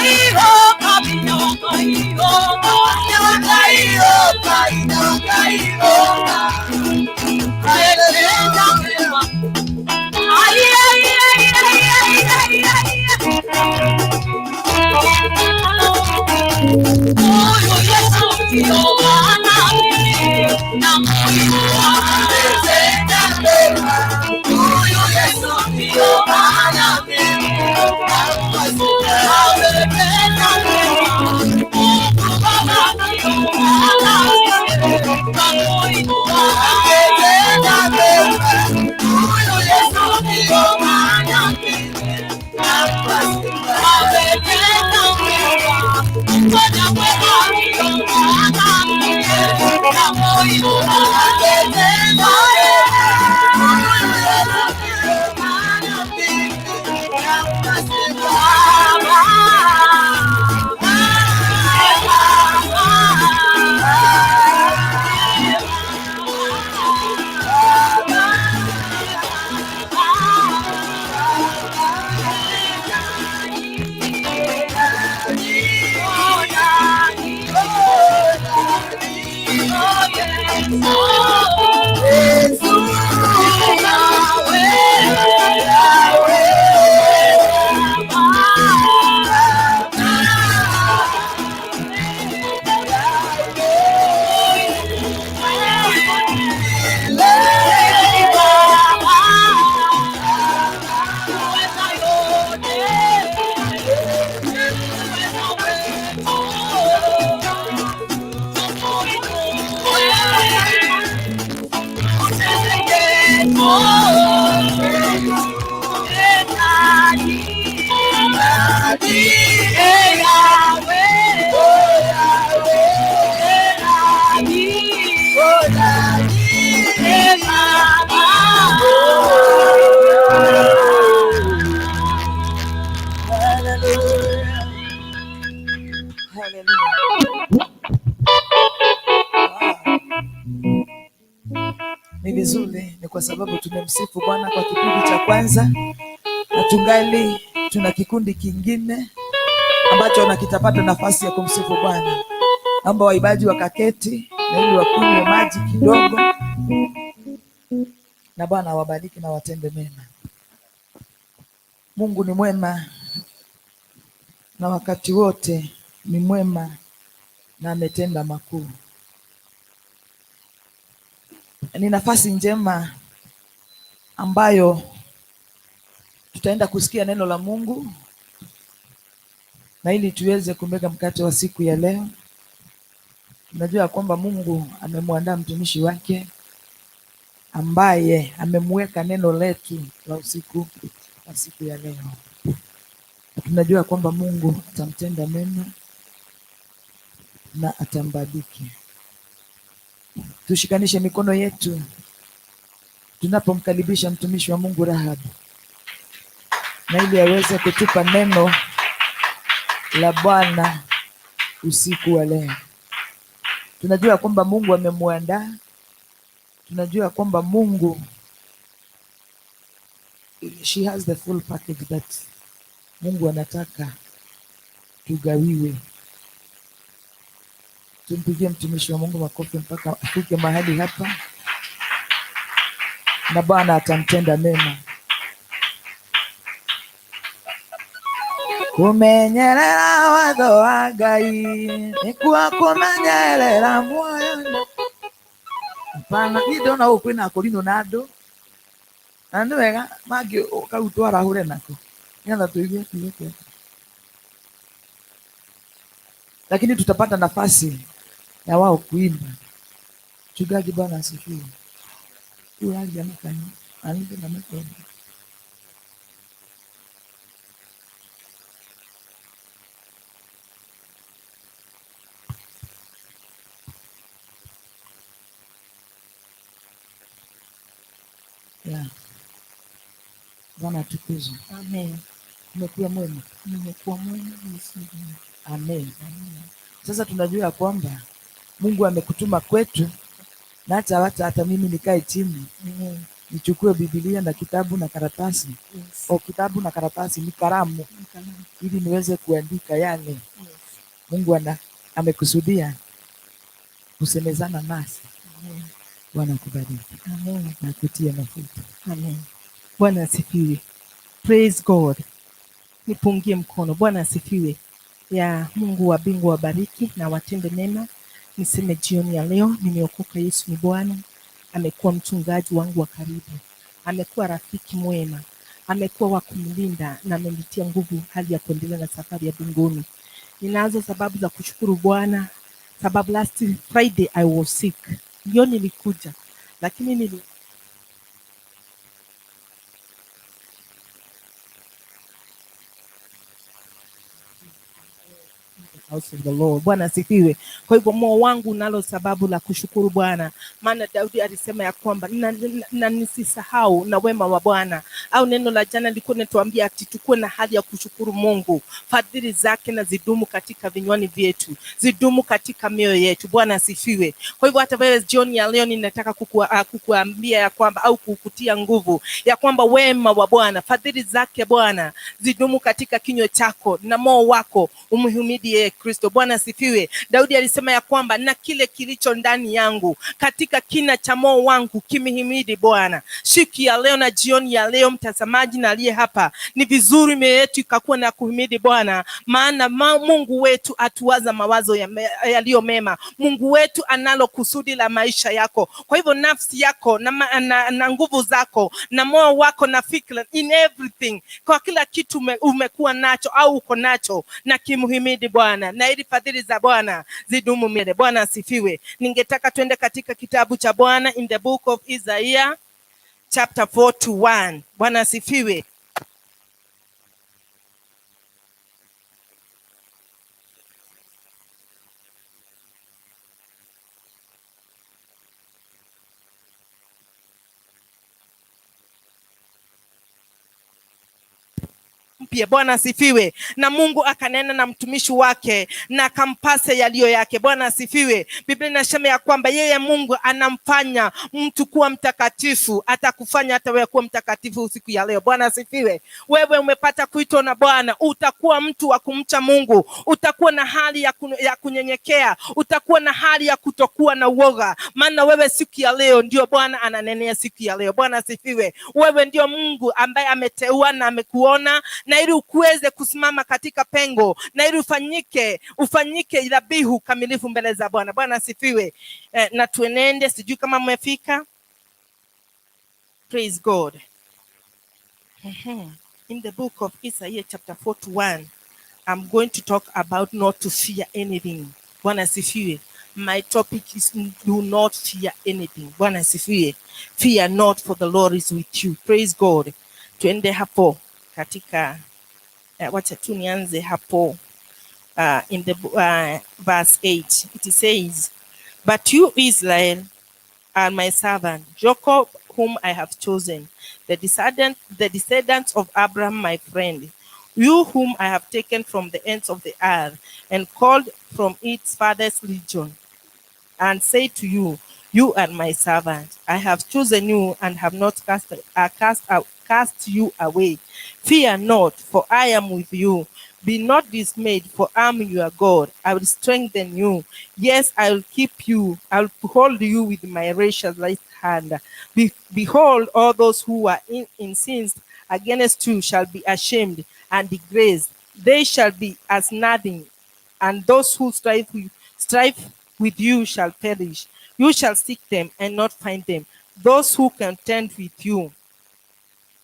Ina Ni vizuri, ni kwa sababu tumemsifu Bwana kwa kipindi cha kwanza, na tungali tuna kikundi kingine ambacho kitapata nafasi ya kumsifu Bwana. Naomba waibaji wakaketi na ili wakunywe maji kidogo, na Bwana awabariki na watende mema. Mungu ni mwema na wakati wote ni mwema na ametenda makuu. Ni nafasi njema ambayo tutaenda kusikia neno la Mungu, na ili tuweze kumega mkate wa siku ya leo. Tunajua kwamba Mungu amemwandaa mtumishi wake ambaye amemweka neno letu la usiku wa siku ya leo. Tunajua kwamba Mungu atamtenda mema na atambariki. Tushikanishe mikono yetu tunapomkaribisha mtumishi wa Mungu Rahab, na ili aweze kutupa neno la Bwana usiku wa leo. Tunajua kwamba Mungu amemwandaa. Tunajua kwamba Mungu, she has the full package that Mungu anataka tugawiwe. Tumpigie mtumishi wa Mungu makofi mpaka afike mahali hapa, na Bwana atamtenda mema. Kumenyerera watho wa Ngai nikuo kumenyerera muoyo. Pana indo na ukwina akorino na andu, na nĩ wega mangi ukautwara hure nako nĩgetha tuigue kiugo kĩake. Lakini tutapata nafasi ya wao kuimba. Mchungaji, Bwana asifiwe. Uyaje makani alinde na mkono. Yeah. Bwana atukuzwe. Amen. Umekuwa mwema. Nimekuwa mwema. Amen. Sasa tunajua kwamba Mungu amekutuma kwetu, na hata mimi nikae chini nichukue Biblia na kitabu na karatasi. Yes. Kitabu na karatasi ni kalamu, ili niweze kuandika yale Mungu amekusudia kusemezana nasi. Amen. Bwana akubariki. Amen. Na kutia mafuta. Amen. Bwana asifiwe. Praise God. Nipungie mkono. Bwana asifiwe. Ya Mungu wa mbingu wabariki na watende mema. Niseme jioni ya leo nimeokoka. Yesu ni Bwana. Amekuwa mchungaji wangu wa karibu, amekuwa rafiki mwema, amekuwa wa kumlinda na amenitia nguvu hali ya kuendelea na safari ya mbinguni. Ninazo sababu za kushukuru Bwana, sababu last Friday I was sick. Ndio nilikuja, lakini house of the Lord. Bwana asifiwe. Kwa hivyo moyo wangu nalo sababu la kushukuru Bwana, maana Daudi alisema ya kwamba na nisisahau na wema wa Bwana. Au neno la jana liko linatuambia ati tukue na hali ya kushukuru Mungu. Fadhili zake na zidumu katika vinywani vyetu, zidumu katika mioyo yetu. Bwana asifiwe. Kwa hivyo hata wewe jioni ya leo ninataka kukuambia ya kwamba au kukutia nguvu ya kwamba wema wa Bwana, fadhili zake Bwana zidumu katika kinywa chako na moyo wako umhimidi Kristo. Bwana asifiwe. Daudi alisema ya kwamba na kile kilicho ndani yangu katika kina cha moyo wangu kimhimidi Bwana. Siku ya leo na jioni ya leo, mtazamaji na aliye hapa, ni vizuri mioyo yetu ikakuwa na kuhimidi Bwana, maana Mungu wetu atuwaza mawazo yaliyo mema. Mungu wetu analo kusudi la maisha yako. Kwa hivyo nafsi yako na nguvu zako na moyo wako na fikra, in everything, kwa kila kitu umekuwa nacho au uko nacho, na kimhimidi Bwana, na ili fadhili za Bwana zidumu milele. Bwana asifiwe. Ningetaka tuende katika kitabu cha Bwana, in the book of Isaiah chapter 41. Bwana asifiwe. Mpya. Bwana asifiwe. Na Mungu akanena na mtumishi wake na akampase yaliyo yake. Bwana asifiwe. Biblia inasema ya kwamba yeye Mungu anamfanya mtu kuwa mtakatifu, atakufanya hata wewe kuwa mtakatifu usiku ya leo. Bwana asifiwe. Wewe umepata kuitwa na Bwana, utakuwa mtu wa kumcha Mungu, utakuwa na hali ya kunyenyekea, utakuwa na hali ya kutokuwa na uoga, maana wewe siku ya leo ndio Bwana ananenea siku ya leo. Bwana asifiwe. Wewe ndio Mungu ambaye ameteua na amekuona, na ili ukuweze kusimama katika pengo, na ili ufanyike dhabihu kamilifu mbele za Bwana. Bwana asifiwe. Na tuenende, sijui kama mmefika. Praise God. In the book of Isaiah chapter 41, I'm going to talk about not to fear anything. Bwana asifiwe. My topic is do not fear anything. Bwana asifiwe. Fear not, for the Lord is with you. Praise God. Tuende hapo katika wacha tu nianze hapo in the verse 8. It says, but you Israel are my servant, Jacob whom I have chosen, the descendants of Abraham my friend, you whom I have taken from the ends of the earth and called from its farthest region, and say to you, you are my servant. I have chosen you and have not cast you away. Fear not, for I am with you. Be not dismayed, for I am your God. I will strengthen you. Yes, I will keep you. I will hold you with my righteous right hand. Behold, all those who are incensed against you shall be ashamed and disgraced. They shall be as nothing, and those who strive with you shall perish. You shall seek them and not find them. Those who contend with you,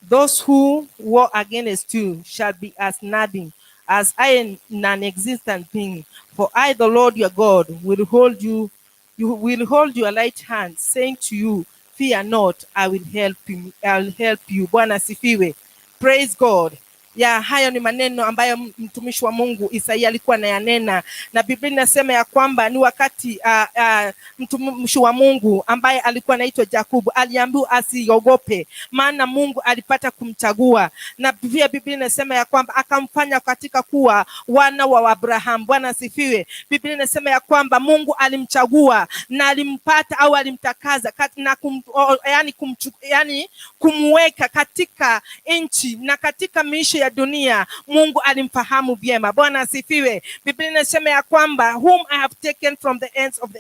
those who war against you, shall be as nothing, as I am non-existent thing. For I, the Lord your God, will hold you. You will hold your right hand, saying to you, fear not, I will help you. I will help you. Bwana asifiwe. Praise God. Ya hayo ni maneno ambayo mtumishi wa Mungu Isaiah alikuwa anayanena, na Biblia inasema ya kwamba ni wakati mtumishi wa Mungu ambaye alikuwa anaitwa Jacob aliambiwa asiogope, maana Mungu alipata kumchagua, na pia Biblia inasema ya kwamba akamfanya katika kuwa wana wa Abraham. Bwana asifiwe. Biblia inasema ya kwamba Mungu alimchagua na alimpata au alimtakaza na kumweka katika nchi na katika maisha ya dunia. Mungu alimfahamu vyema. Bwana asifiwe. Biblia inasema ya kwamba whom I have taken from the ends of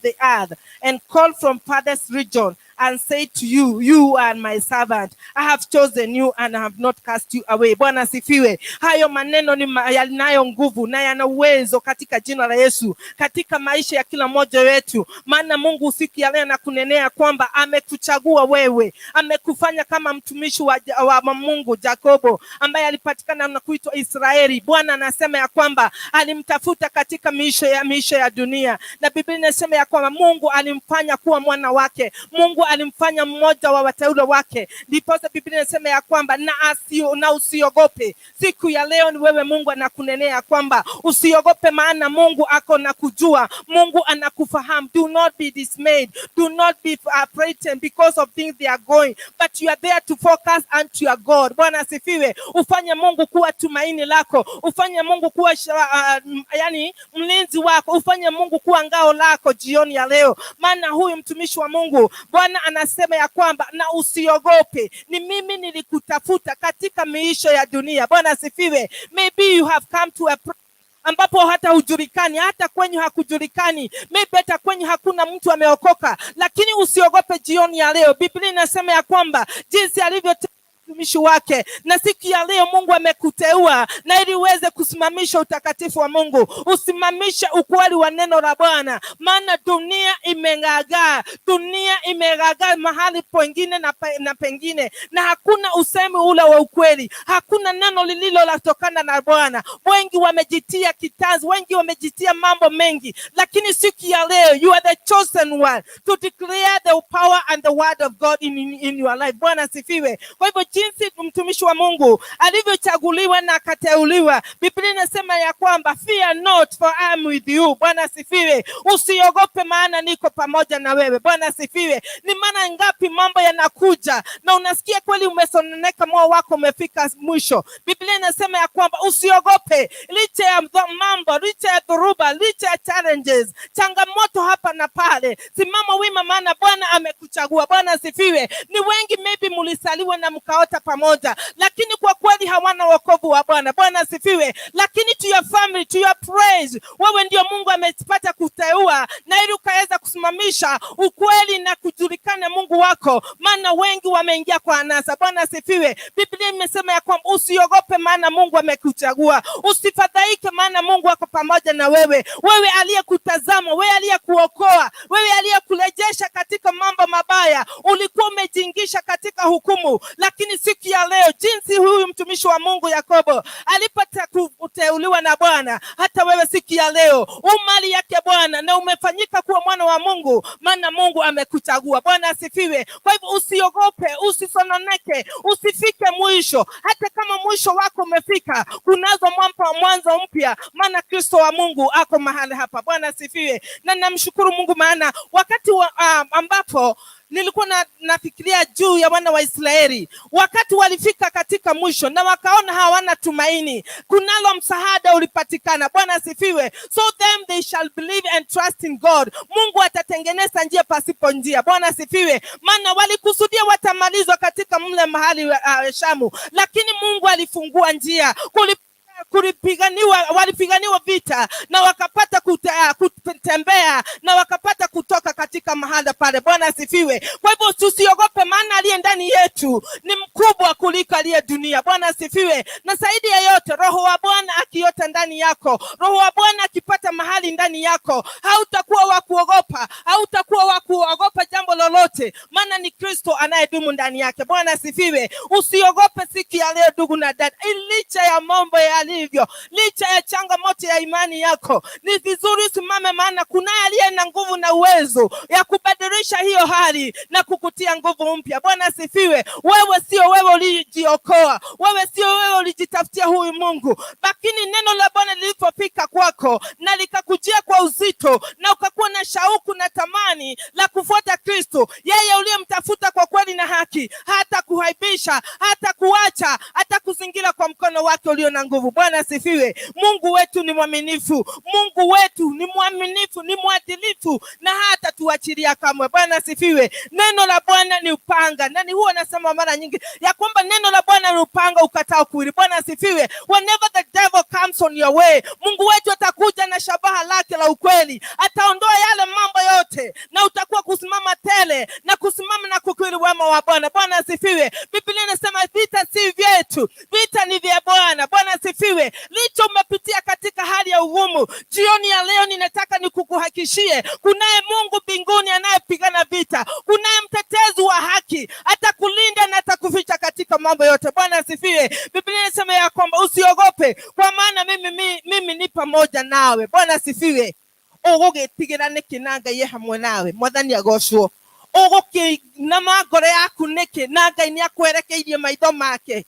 the earth and called from farthest region and say to you, you are my servant. I have chosen you and I have not cast you away. Bwana asifiwe. Hayo maneno ni yanayo nguvu na yana uwezo katika jina la Yesu, katika maisha ya kila mmoja wetu. Maana Mungu siku ya leo anakunenea kwamba amekuchagua wewe, amekufanya kama mtumishi wa Mungu Yakobo ambaye alipatikana na kuitwa Israeli. Bwana anasema ya kwamba alimtafuta katika miisho ya dunia, na Biblia inasema ya kwamba Mungu alimfanya kuwa mwana wake. Mungu alimfanya mmoja wa wateule wake. Ndipo Biblia inasema ya kwamba na usiogope. Siku ya leo ni wewe Mungu anakunenea kwamba usiogope, maana Mungu ako na kujua. Mungu anakufahamu. Do not be dismayed. Do not be frightened because of things they are going, but you are there to focus unto your God. Bwana asifiwe. Ufanye Mungu kuwa tumaini lako. Ufanye Mungu kuwa mlinzi wako. Ufanye Mungu kuwa ngao lako jioni ya leo. Maana huyu mtumishi wa Mungu, Bwana anasema ya kwamba na usiogope. Ni mimi nilikutafuta katika miisho ya dunia. Bwana asifiwe. Maybe you have come to a ambapo hata hujulikani, hata kwenye hakujulikani, maybe hata kwenye hakuna mtu ameokoka, lakini usiogope jioni ya leo. Biblia inasema ya kwamba jinsi alivyo mtumishi wake, na siku ya leo Mungu amekuteua na ili uweze kusimamisha utakatifu wa Mungu, usimamisha ukweli wa neno la Bwana. Maana dunia imegagaa, mahali pengine na pengine, na hakuna usemi ule wa ukweli, hakuna neno lililo latokana na Bwana. Wengi wamejitia kitazi, wengi wamejitia mambo mengi, lakini siku ya leo you are the chosen one to declare the power and the word of God in your life. Bwana asifiwe. Kwa hivyo jinsi mtumishi wa Mungu alivyochaguliwa na akateuliwa, Biblia inasema ya kwamba fear not for I am with you. Bwana asifiwe. Usiogope maana niko pamoja na wewe. Bwana asifiwe. Ni maana ngapi mambo yanakuja na unasikia kweli umesononeka, moyo wako umefika mwisho. Biblia inasema ya kwamba usiogope licha ya mambo, licha ya dhoruba, licha ya challenges, changamoto hapa na pale. Simama wima maana Bwana amekuchagua. Bwana asifiwe. Ni wengi maybe mulisaliwa na mkaota pamoja, lakini kwa kweli hawana wokovu wa Bwana. Bwana asifiwe. Lakini to your family, to your praise, wewe ndio Mungu amepata kuteua na ili ukaweza kusimamisha ukweli na kujulikana Mungu wako, maana wengi wameingia kwa anasa. Bwana asifiwe. Biblia imesema ya kwamba usiogope maana Mungu amekuchagua. Usifadhaike maana Mungu wako pamoja na wewe. Wewe aliyekutazama, wewe aliyekuokoa, wewe aliyekurejesha katika mambo mabaya, ulikuwa umejiingisha katika hukumu, lakini siku ya leo jinsi huyu mtumishi wa Mungu Yakobo alipata kuteuliwa na Bwana, hata wewe siku ya leo umali yake Bwana na umefanyika kuwa mwana wa Mungu, maana Mungu amekuchagua. Bwana asifiwe. Kwa hivyo usiogope, usisononeke, usifike mwisho. Hata kama mwisho wako umefika, kunazo mwanzo mpya, maana Kristo wa Mungu ako mahali hapa. Bwana asifiwe. Na namshukuru Mungu maana wakati ambapo nilikuwa nafikiria juu ya wana wa Israeli, wakati walifika katika mwisho na wakaona hawana tumaini, kunalo msaada ulipatikana. Bwana asifiwe. So them they shall believe and trust in God. Mungu atatengeneza njia pasipo njia. Bwana asifiwe. Maana walikusudia watamalizwa katika mle mahali Shamu, lakini Mungu alifungua njia. Walipiganiwa vita na wakapata kutembea na wakapata kutoka katika mahali pale. Bwana asifiwe. Kwa hivyo tusiogope maana aliye ndani yetu ni mkubwa kuliko aliye dunia. Bwana asifiwe. Na zaidi ya yote, Roho wa Bwana akiota ndani yako, Roho wa Bwana akipata mahali ndani yako, hautakuwa wa kuogopa jambo lolote, maana ni Kristo anayedumu ndani yake. Bwana asifiwe. Usiogope siku ya leo ndugu na dada, licha ya mambo yalivyo, licha ya changamoto ya imani yako, ni vizuri usimame, maana kuna aliye na nguvu na uwezo ya kubadilisha hiyo hali na kukutia nguvu mpya. Bwana asifiwe. Wewe sio wewe ulijiokoa, wewe sio wewe ulijitafutia huyu Mungu, lakini neno la Bwana lilipofika kwako na likakujia kwa uzito na ukakuwa na shauku na tamani la kufuata Kristo, yeye uliyemtafuta kwa kweli na haki, hata kuhaibisha, hata kuacha, hata kuzingira kwa mkono wake ulio na nguvu. Bwana asifiwe. Mungu wetu ni mwaminifu, Mungu wetu ni mwaminifu, ni mwadilifu, na hata tuachilia kamwe. Bwana asifiwe. Neno la Bwana ni upanga, na ni huwa nasema mara nyingi ya kwamba neno la Bwana ni upanga ukatao kuwili. Bwana asifiwe. Whenever the devil comes on your way, Mungu wetu atakuja na shabaha lake la ukweli, ataondoa yale mambo yote na utakuwa kusimama tele na kusimama wema wa Bwana. Bwana asifiwe. Biblia inasema vita si vyetu, vita ni vya Bwana. Bwana asifiwe. Licho umepitia katika hali ya ugumu, jioni ya leo ninataka nikukuhakishie kunaye Mungu mbinguni anayepigana vita. Kunaye mtetezi wa haki, atakulinda na atakuficha katika mambo yote. Bwana asifiwe. Biblia inasema ya kwamba usiogope, kwa maana mimi ni pamoja nawe. Bwana asifiwe. Ugugitigirane kinanga ye hamwe nawe. Mwathani agocwo. Na magoro yaku niki na Ngai ni akwerekeirie maitho make.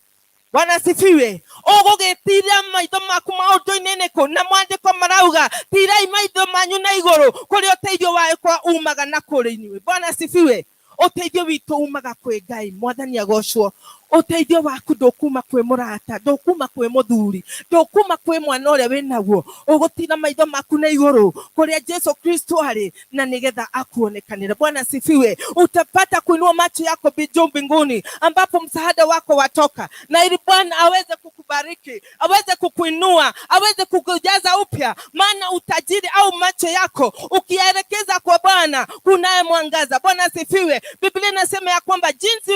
Bwana asifiwe. Ugugitiria maitho maku maundu-ini niku, na mwandiko marauga tirai maitho manyu na iguru kuria uteithio wakwa umaga na kuri inyuĩ. Bwana asifiwe. Uteithio witũ umaga kwĩ Ngai. Mwathani agocwo. Uteithio waku ndũkuma kwĩ mũrata, ndũkuma kwĩ mũthuri, ndũkuma kwĩ mwana ũrĩa wĩnaguo. Ũgũtira maitho maku na igũrũ kũrĩa Yesu Kristo arĩ, na nigetha akuonekanĩre. Bwana asifiwe. Utapata kuinua macho yako juu mbinguni ambapo msaada wako watoka, na ili Bwana aweze kukubariki, aweze kukuinua, aweze kukujaza upya. Maana utajiri au macho yako ukielekeza kwa Bwana kunaye mwangaza. Bwana asifiwe. Biblia inasema ya kwamba jinsi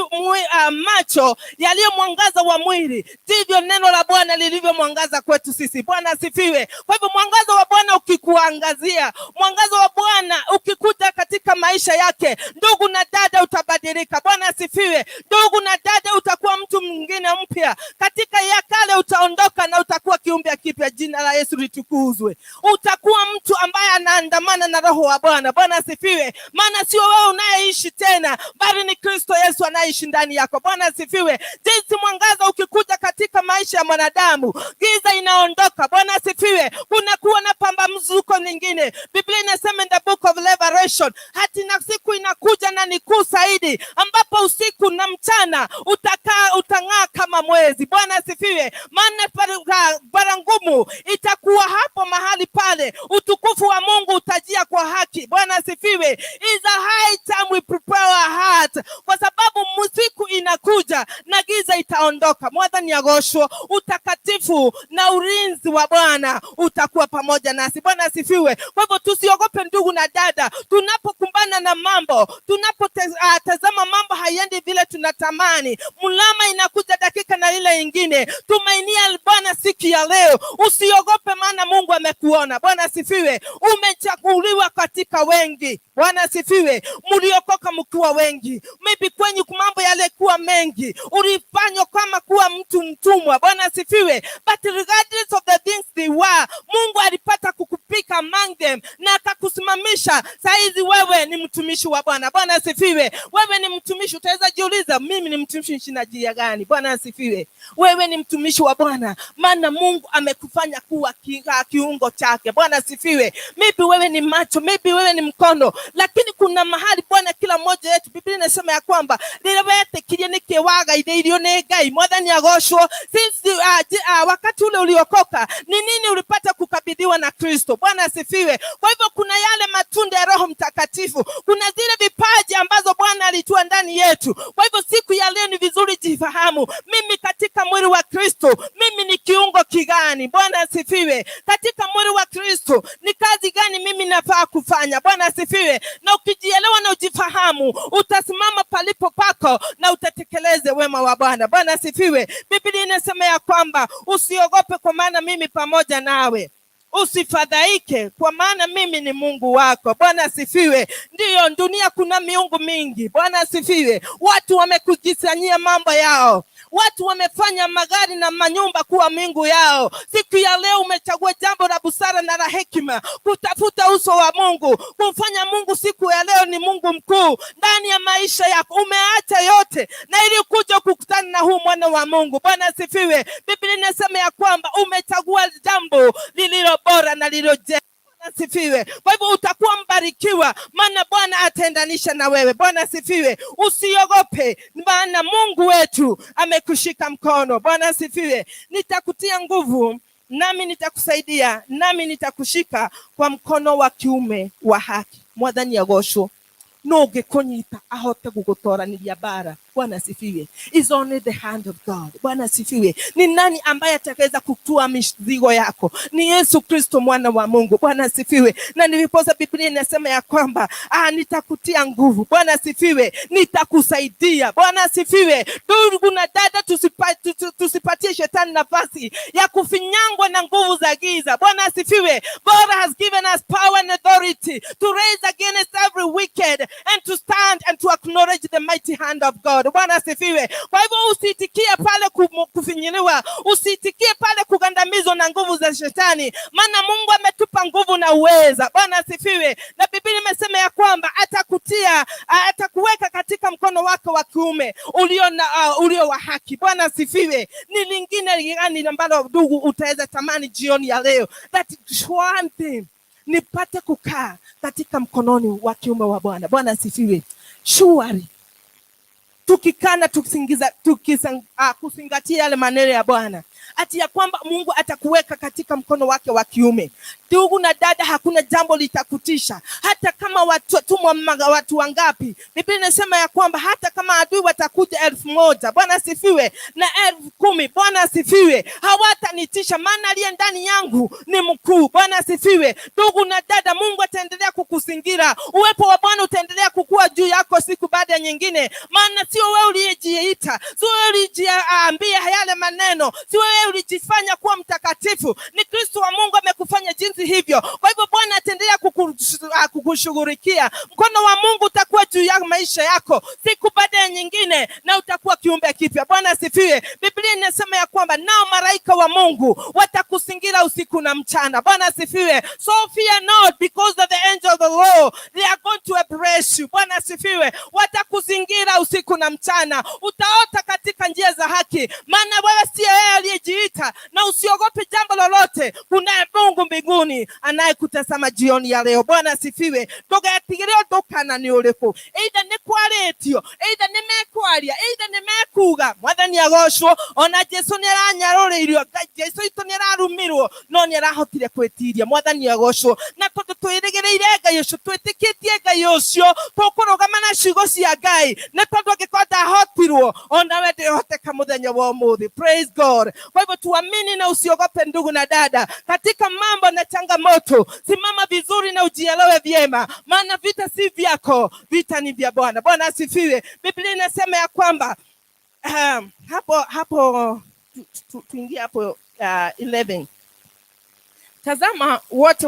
macho yaliyo mwangaza wa mwili, ndivyo neno la Bwana lilivyo mwangaza kwetu sisi. Bwana asifiwe. Kwa hivyo mwangaza wa Bwana ukikuangazia, mwangaza wa Bwana ukikuja katika maisha yake, ndugu na dada, utabadilika. Bwana asifiwe. Ndugu na dada, utakuwa mtu mwingine mpya. Katika ya kale utaondoka na utakuwa kiumbe kipya. Jina la Yesu litukuzwe. Utakuwa mtu ambaye anaandamana na roho wa Bwana. Bwana asifiwe. Maana sio wewe unayeishi tena, bali ni Kristo Yesu anaishi ndani yako. Bwana asifiwe. Jinsi mwangaza ukikuja katika maisha ya mwanadamu, giza inaondoka. Bwana asifiwe. Kuna kuwa na pambazuko nyingine. Biblia inasema in the book of Revelation, hati na siku inakuja na ni kuu zaidi, ambapo usiku na mchana utang'aa kama mwezi. Bwana asifiwe. Maana bara ngumu itakuwa hapo mahali pale. Utukufu wa Mungu utajia kwa haki. Bwana asifiwe. Is a high time we prepare our heart, kwa sababu usiku inakuja na giza itaondoka. Mwathani agocwo. Utakatifu na ulinzi wa Bwana utakuwa pamoja nasi. Bwana asifiwe. Kwa hivyo tusiogope ndugu na dada, tunapokumbana na mambo, tunapotazama mambo haiendi vile tunatamani, mulama inakuja dakika na ile nyingine, tumainia Bwana siku ya leo. Usiogope, maana Mungu amekuona. Bwana asifiwe. Umechaguliwa katika wengi. Bwana asifiwe. Mliokoka mkiwa wengi. Maybe kwenye mambo yalikuwa mengi, ulifanywa kama kuwa mtu mtumwa. Bwana asifiwe. But regardless of the things they were, Mungu alipata kukupika among them na akakusimamisha. Saizi wewe ni mtumishi wa Bwana. Bwana asifiwe. Wewe ni mtumishi. Utaweza jiuliza, mimi ni mtumishi na jia gani? Bwana asifiwe. Wewe ni mtumishi wa Bwana, maana Mungu amekufanya kuwa kiungo chake. Bwana asifiwe. Maybe wewe ni macho, maybe wewe ni mkono, lakini kuna mahali Bwana kila mmoja wetu, Biblia inasema ya kwamba lilewete kijenike waga itherio ne Ngai. Mwathani agocwo. Since wakati ule uliokoka, ni nini ulipata kukabidhiwa na Kristo? Bwana asifiwe. Kwa hivyo kuna yale matunda ya Roho Mtakatifu, kuna zile vipaji ambazo Bwana alitua ndani yetu. Kwa hivyo siku ya leo ni vizuri jifahamu, mimi katika mwili wa Kristo, mimi ni kiungo kigani? Bwana asifiwe. Katika mwili wa Kristo ni kazi gani mimi nafaa kufanya? Bwana asifiwe. Na ukijielewa na ujifahamu, utasimama palipo pako na utatekeleze wema wa Bwana. Bwana asifiwe. Biblia inasema ya kwamba usiogope, kwa maana mimi pamoja nawe. Usifadhaike, kwa maana mimi ni Mungu wako. Bwana asifiwe. Ndiyo, dunia kuna miungu mingi. Bwana asifiwe. Watu wamekujisanyia mambo yao. Watu wamefanya magari na manyumba kuwa miungu yao. Siku ya leo umechagua jambo la busara na la hekima, kutafuta uso wa Mungu, kumfanya Mungu siku ya leo ni Mungu mkuu ndani ya maisha yako. Umeacha yote na ili kuja kukutana na huu mwana wa Mungu. Bwana asifiwe. Biblia inasema ya kwamba umechagua jambo lililo bora na lililo jema. Asifiwe. Kwa hivyo utakuwa mbarikiwa, maana Bwana ataendanisha na wewe. Bwana asifiwe. Usiogope, maana Mungu wetu amekushika mkono. Bwana asifiwe. Nitakutia nguvu, nami nitakusaidia, nami nitakushika kwa mkono wa kiume wa haki. Mwathani agocwo. No ngikunyita ahote gugutoraniria bara. Bwana asifiwe. Is only the hand of God. Bwana asifiwe. Ni nani ambaye atakaweza kutua mizigo yako? Ni Yesu Kristo mwana wa Mungu. Bwana asifiwe. Na nilipoza Biblia inasema ya kwamba nitakutia nguvu. Bwana asifiwe. Nitakusaidia. Bwana asifiwe. Ndugu na dada, tusipatie shetani nafasi ya kufinyangwa na nguvu za giza. Bwana asifiwe. God has given us power and authority to raise against every wicked and to stand and to acknowledge the mighty hand of God. Bwana asifiwe. Kwa hivyo usitikie pale kufinyiliwa, usitikie pale kugandamizwa na nguvu za shetani, maana Mungu ametupa nguvu na uweza. Bwana asifiwe. Na Biblia imesema ya kwamba atakuweka katika mkono wake wa kuume ulio wa haki. Bwana asifiwe. Ni lingine gani ambalo ndugu utaweza tamani jioni ya leo? That one thing, nipate kukaa katika mkononi wa kiume wa Bwana. Bwana asifiwe. Surely tukikana kuzingatia yale maneno ya Bwana, ati ya kwamba Mungu atakuweka katika mkono wake wa kiume. Ndugu na dada, hakuna jambo litakutisha. Hata kama watu wangapi, Biblia inasema ya kwamba hata kama adui watakuja 1,000, Bwana asifiwe, na 10,000, Bwana asifiwe, hawatanitisha, maana aliye ndani yangu ni mkuu. Bwana asifiwe. Ndugu na dada, Mungu ataendelea kukuzingira. Uwepo wa Bwana utaendelea kukua juu yako siku baada ya nyingine, maana sio wewe uliyejiita, sio wewe ulijiambia yale maneno, sio wewe ulijifanya kuwa mtakatifu. Ni Kristo wa Mungu amekufanya jinsi hivyo. Kwa hivyo Bwana ataendelea kukushughulikia. Mkono wa Mungu utakuwa juu ya maisha yako siku baada ya nyingine, na utakuwa kiumbe kipya. Bwana asifiwe. Biblia inasema ya kwamba nao malaika wa Mungu watakuzingira usiku na mchana. Bwana asifiwe. So fear not, because of the angel of the Lord, they are going to embrace you. Bwana asifiwe. Watakuzingira usiku na mchana. Utaota katika njia za haki, maana wewe si yeye aliyejiita, na usiogope jambo lolote. Kuna Mungu mbinguni anayekutazama jioni ya leo. Bwana asifiwe. Ndogatigire ndokana ni uliku, either ni kwaretio, either ni mekwaria, either ni mekuga. Mwathani agoshwo. Ona Jesu ni aranyaroreirio, Jesu itu ni ararumirwo, no ni arahotire kwetiria. Mwathani agoshwo. Na tondu twirigireire Ngai ucio, twitikitie Ngai ucio, tukurugama na ciugo cia Ngai, na tondu angikorwo ndahotirwo, ona we ndihoteka muthenya wa umuthi. Praise God. Kwa hivyo tuamini na usiogope ndugu na dada. Katika mambo na changamoto, simama vizuri na ujielewe vyema, maana vita si vyako, vita ni vya Bwana. Bwana asifiwe. Biblia inasema ya kwamba hapo tuingie hapo 11. Tazama, wote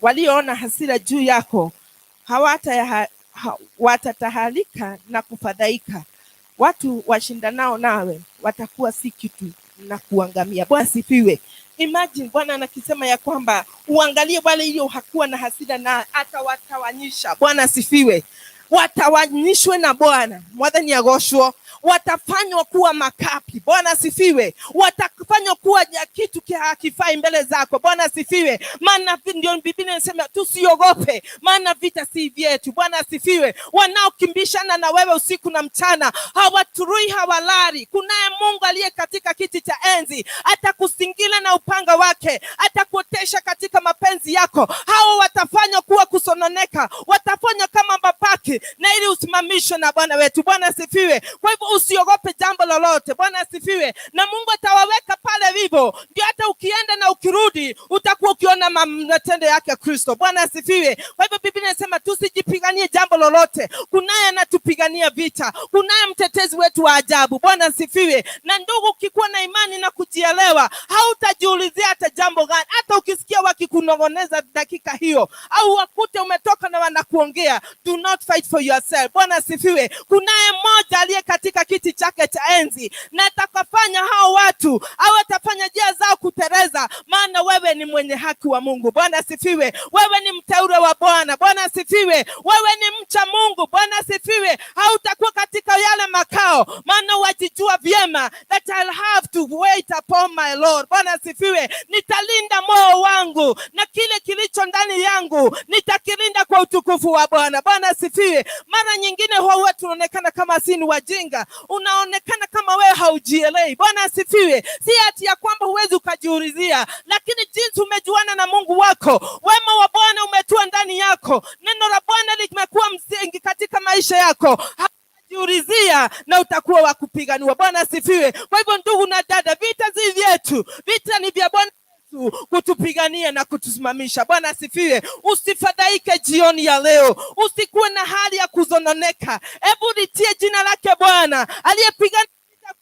walioona hasira juu yako watatahalika na kufadhaika. Watu washindanao nawe watakuwa si kitu na kuangamia. Bwana asifiwe. Imagine Bwana anakisema ya kwamba uangalie wale ilio hakuwa na hasira na atawatawanyisha. Bwana asifiwe. Watawanyishwe na Bwana. Mwathani agoshwo. Watafanywa kuwa makapi. Bwana asifiwe. Watafanywa kuwa kitu hakifai mbele zako. Bwana asifiwe. Maana ndio Biblia inasema tusiogope, maana vita si vyetu. Bwana asifiwe. Wanaokimbishana na wewe usiku na mchana hawaturui, hawalari. Kunaye Mungu aliye katika kiti cha enzi, atakusingira na upanga wake, atakuotesha katika mapenzi yako. Hao watafanywa kuwa kusononeka, watafanywa kama mabaki, na ili usimamishwe na Bwana wetu. Bwana asifiwe. Kwa hivyo usiogope jambo lolote. Bwana asifiwe. Na Mungu atawaweka pale vivo, ndio hata ukienda na ukirudi utakuwa ukiona matendo yake Kristo. Bwana asifiwe. Kwa hivyo Biblia inasema tusijipiganie jambo lolote. Kunaye anatupigania vita. Kunaye mtetezi wetu wa ajabu. Bwana asifiwe. Na ndugu, ukikuwa na imani na kujielewa, hautajiulizia hata jambo gani. Hata ukisikia wakikunongoneza dakika hiyo, au wakute umetoka na wanakuongea, do not fight for yourself. Bwana asifiwe. Kunaye mmoja aliye katika kiti chake cha enzi, na atakafanya hao watu au atafanya njia zao kutereza, maana wewe ni mwenye haki wa Mungu. Bwana asifiwe. Wewe ni mteule wa Bwana. Bwana asifiwe. Wewe ni mcha Mungu. Bwana asifiwe. Hautakuwa katika yale makao, maana wajijua vyema that I'll have to wait upon my Lord. Bwana asifiwe. Nitalinda moyo wangu na kile kilicho ndani yangu nitakilinda kwa utukufu wa Bwana. Bwana asifiwe. Mara nyingine huwa tunaonekana kama si ni wajinga, unaonekana kama wewe haujielewi. Bwana asifiwe. Si ati ya kwamba huwezi ukajiulizia, lakini jinsi umejuana na Mungu wako, wema wa Bwana umetua ndani yako, neno la Bwana limekuwa msingi katika maisha yako, utamalizia na utakuwa wa kupiganiwa. Bwana asifiwe. Kwa hivyo ndugu na dada, vita si vyetu, vita ni vya Bwana kutupigania na kutusimamisha. Bwana asifiwe. Usifadhaike jioni ya leo, usikuwe na hali ya kuzononeka. Hebu litie jina lake Bwana aliyepigania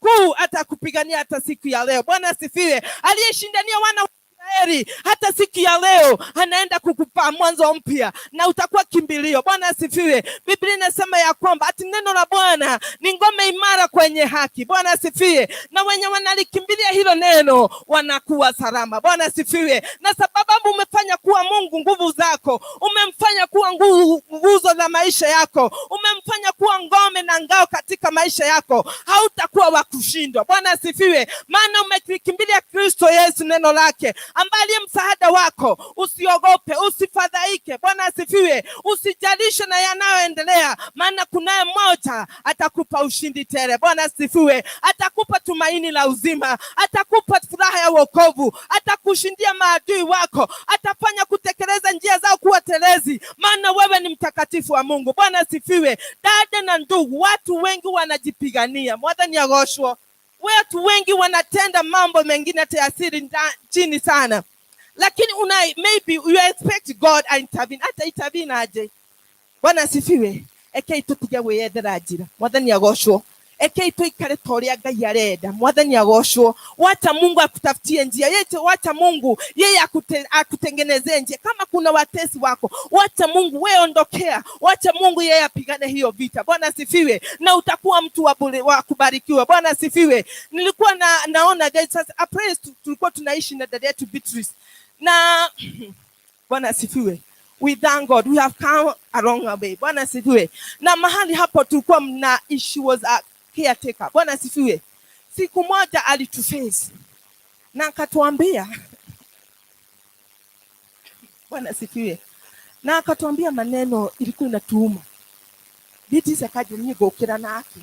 kuu, atakupigania hata siku ya leo. Bwana asifiwe. Aliyeshindania wana wa Israeli, hata siku ya leo anaenda kukupa mwanzo mpya na utakuwa kimbilio. Bwana asifiwe. Biblia inasema ya kwamba ati neno la Bwana ni ngome imara kwenye haki. Bwana asifiwe. Na wenye wanalikimbilia hilo neno wanakuwa salama. Bwana asifiwe. Na sababu umefanya kuwa Mungu nguvu zako, umemfanya kuwa nguzo za maisha yako, umemfanya kuwa ngome na ngao katika maisha yako, hautakuwa wa kushindwa. Bwana asifiwe. Maana umekimbilia Kristo Yesu, neno lake ambaye msaada wako. Usiogope, usifadhaike. Bwana asifiwe. Usijalishe na yanayoendelea, maana kunaye mmoja atakupa ushindi tele. Bwana asifiwe. Atakupa tumaini la uzima, atakupa furaha ya wokovu, atakushindia maadui wako, atafanya kutekeleza njia zao kuwa telezi, maana wewe ni mtakatifu wa Mungu. Bwana asifiwe. Dada na ndugu, watu wengi wanajipigania. Mwadhani ya goshwa. Watu wengi wanatenda mambo mengine hata ya siri chini sana. Lakini maybe you expect God to intervene. Hata intervene aje. Bwana asifiwe. Eke itutige weyethera ajira. Mwathani agoshwo. Eke ituikare toria Ngai arenda. Mwathani agoshwo. Wacha Mungu akutafutie njia. Wacha Mungu yeye akutengenezee njia. Kama kuna watesi wako, wacha Mungu wewe ondokea. Wacha Mungu yeye apigane hiyo vita. Bwana asifiwe. Na utakuwa mtu wa kubarikiwa. Bwana asifiwe. Nilikuwa naona a praise tulikuwa tunaishi na dada yetu Beatrice. Na Bwana asifiwe. We thank God. We have come a long way. Bwana asifiwe. Na mahali hapo tulikuwa na issue was a caretaker. Bwana asifiwe. Siku moja alituface na akatuambia, Bwana asifiwe, na akatuambia maneno ilikuwa inatuuma. Biti sakaje nigokira nake.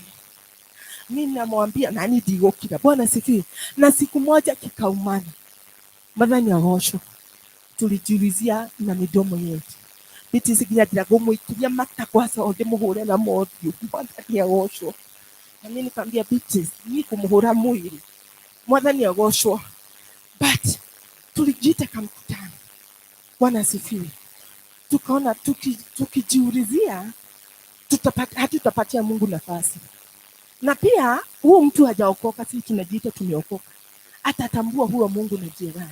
Mimi namwambia nani digokira. Bwana asifiwe. Na siku moja kikaumana. Mwathani agoshwo. Tulijiulizia na midomo yetu. Biti sikia dragomo ikiria mata kwa sababu muhura na moyo. Mwathani agoshwo. Na mimi nikamwambia Biti ni kumuhura mwili. Mwathani agoshwo. But tulijita kamkutano. Bwana asifiwe. Tukaona tukijiulizia hatutapatia Mungu nafasi. Na pia huo mtu hajaokoka, sisi tunajiita tumeokoka. Atatambua huo Mungu na jirani.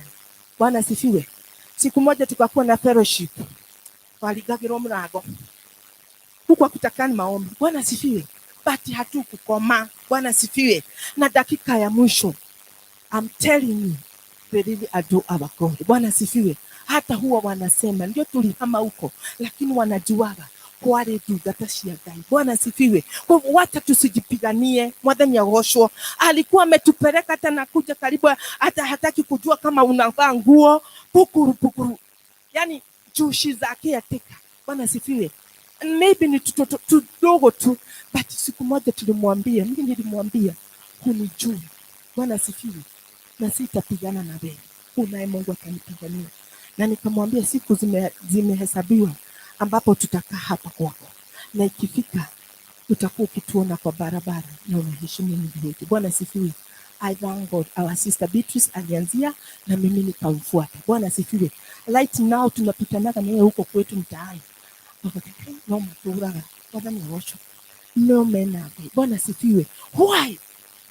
Bwana asifiwe. Siku moja tukakuwa na fellowship. Waligagirwa mrago. Huko kutakani maombi. Bwana asifiwe. But hatukukoma. Bwana asifiwe. Na dakika ya mwisho, I'm telling you, they really adore our God. Bwana asifiwe. Hata huwa wanasema ndio tulihama huko, lakini wanajuaga kwa ndugata cia Ngai. Bwana asifiwe. Kwa wacha tusijipiganie. Mwathani agoshwo. Alikuwa ametupeleka hata nakuja karibu hata hataki kujua kama unavaa nguo pukuru. Yaani jushi zake yateka. Bwana asifiwe. Maybe ni tudogo tu, but siku moja tulimwambia, mimi nilimwambia hunijui. Bwana asifiwe. Na sitapigana na wewe. Unaye Mungu atanipigania. Na nikamwambia siku zimehesabiwa ambapo tutakaa hapa kwako. Na ikifika utakuwa ukituona kwa barabara na unaheshimu Mungu wetu. Bwana asifiwe. I thank God. Our sister Beatrice alianzia na mimi nikamfuata. Bwana asifiwe. Right now tunapitanaga naye huko kwetu mtaani. No maturaga. Bwana ni roho. No mena. Bwana asifiwe. Why?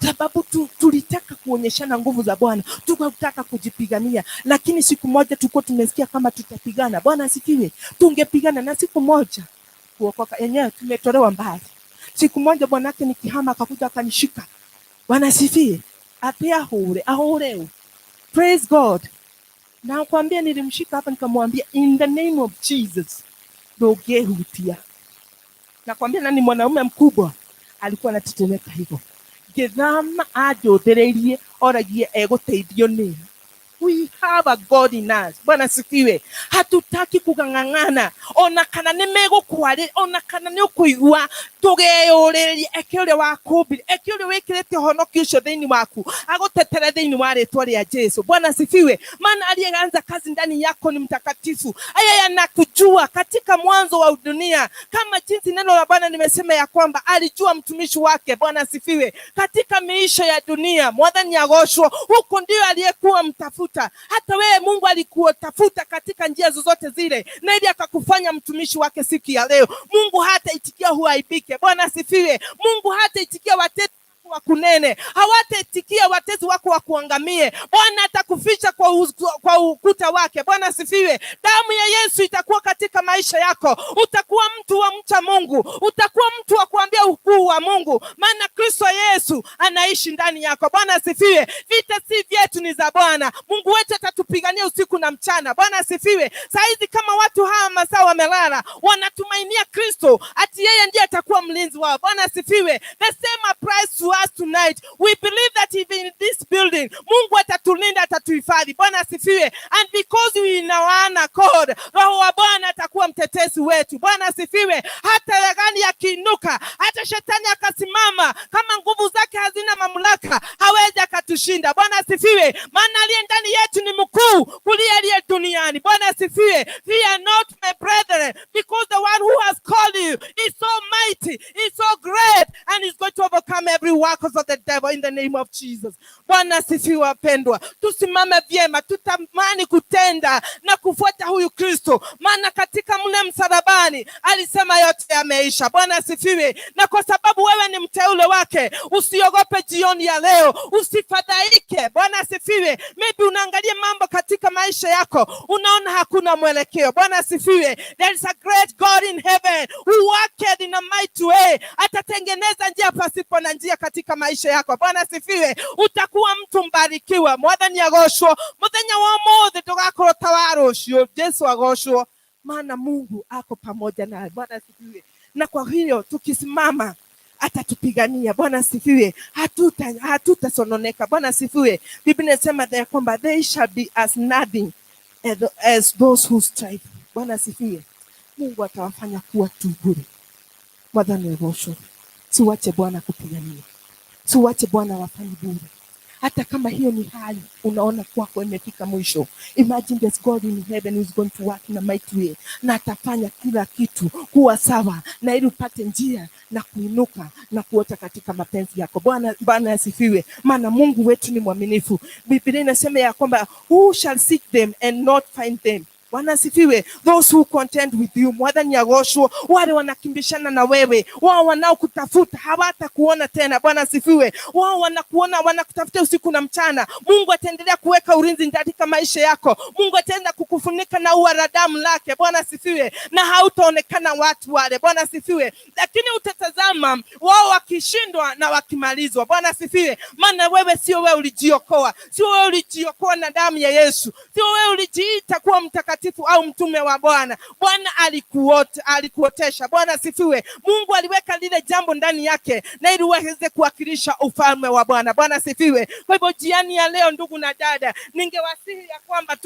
Sababu tulitaka kuonyeshana nguvu za Bwana, tukataka kujipigania, lakini siku moja tulikuwa tumesikia kama tutapigana. Bwana asifiwe. Tungepigana na siku moja kuokoka yenyewe tumetolewa mbali. Siku moja bwanake nikihama akakuja akanishika. Bwana asifiwe. Apea ahore. Praise God. Na nakwambia nilimshika hapa nikamwambia in the name of Jesus. Doge hutia. Nakwambia nani mwanaume mkubwa alikuwa anatetemeka hivyo. Githama ajothereirie oragie eguteithio ni We have a God in us. Bwana sifiwe. Hatutaki kugang'ang'ana. Ona kana nimego kwale, ona kana ni ukuigua tugeyorerie ekyo wakubiri, ekyo wekirete honokio cio thiini waku, agotetere thiini wa ritwa ria Jesu. Bwana sifiwe. Maana aliyeanza kazi ndani yako ni mtakatifu. Yeye anakujua katika mwanzo wa dunia, kama jinsi neno la Bwana nimesema ya kwamba alijua mtumishi wake. Bwana sifiwe. Katika miisho ya dunia, mwathani agoshwo, huko ndio aliyekuwa mtafuta. Hata wewe Mungu alikuotafuta katika njia zozote zile, na ili akakufanya mtumishi wake siku ya leo. Mungu hata itikia huaibike. Bwana sifiwe. Mungu hata itikia watesi wakunene, hawataitikia watesi wako wakuangamie. Bwana atakuficha kwa ukuta wake. Bwana sifiwe. Damu ya Yesu itakuwa katika maisha yako. Utakuwa mtu wa mcha Mungu, utakuwa mtu wa kuambia ukuu wa Mungu, maana Kristo Yesu anaishi ndani yako. Bwana sifiwe. Vita si vyetu, ni za Bwana. Mungu wetu atatupigania usiku na mchana. Bwana sifiwe. Saizi kama watu hawa masaa wamelala, wanatumainia Kristo, ati yeye ndiye atakuwa mlinzi wao. Bwana sifiwe. The same applies to us tonight. We believe that even in this building, Mungu atatulinda, atatuhifadhi. Bwana sifiwe. And because we in our accord, Roho wa Bwana atakuwa mtetezi wetu. Bwana sifiwe. Hata lagani yakiinuka, hata shetani akasimama, kama nguvu zake hazina mamlaka, hawezi akatushinda. Bwana sifiwe. Maana aliye ndani yetu ni mkuu kuliko aliye duniani. Bwana sifiwe. Fear not, my brethren, because the one who has called you is so mighty, is so great, and is going to overcome every workers of the devil in the name of Jesus. Bwana sifiwe wapendwa. Tusimame vyema, tutamani kutenda na kufuata huyu Kristo, maana katika mle msalabani alisema yote yameisha. Bwana sifiwe. Na kwa sababu wewe ni mteule wake, usiogope jioni ya leo, usifadhaike. Bwana sifiwe. Maybe unaangalia mambo katika maisha yako, unaona hakuna mwelekeo. Bwana sifiwe. There is a great God in heaven who worketh in a mighty way. Atatengeneza njia pasipo na njia katika maisha yako. Bwana sifiwe. Utakuwa mtu mbarikiwa. Mwathani agoshwo. Muthenya wa mothe tugakorwo tawarucio. Jesu agoshwo. Maana Mungu ako pamoja naye. Bwana sifiwe. Na kwa hiyo tukisimama atatupigania. Bwana sifiwe. Hatutasononeka. Bwana sifiwe. Biblia inasema ya kwamba they shall be as nothing as those who strive. Bwana sifiwe. Mungu atawafanya kuwa tu bure. Mwathani agoshwo. Siwache Bwana kupigania. Siwache Bwana wafanye bure. Hata kama hiyo ni hali unaona kwako imefika mwisho. Imagine there's God in heaven who is going to work in a mighty way. Na atafanya kila kitu kuwa sawa, na ili upate njia na kuinuka na kuota katika mapenzi yako. Bwana asifiwe. Maana Mungu wetu ni mwaminifu. Biblia inasema ya kwamba who shall seek them and not find them. Bwana sifiwe. Those who contend with you. Mwathani agoshwo. Wale wanakimbishana na wewe, wao wanaokutafuta hawatakuona tena. Bwana sifiwe. Wao wanakuona, wanakutafuta usiku na mchana. Mungu ataendelea kuweka ulinzi katika maisha yako. Mungu ataenda kukufunika na ua la damu lake. Bwana sifiwe. Na hautaonekana watu wale. Bwana sifiwe. Lakini utatazama wao wakishindwa na wakimalizwa. Bwana sifiwe. Maana wewe sio wewe ulijiokoa. Sio wewe ulijiokoa na damu ya Yesu. Sio wewe ulijiita kuwa mtakatifu au mtume wa Bwana. Bwana alikuotesha. Bwana sifiwe. Mungu aliweka lile jambo ndani yake na ili uweze kuwakilisha ufalme wa Bwana. Bwana sifiwe. Kwa hivyo jiani ya leo, ndugu na dada, ningewasihi ya kwamba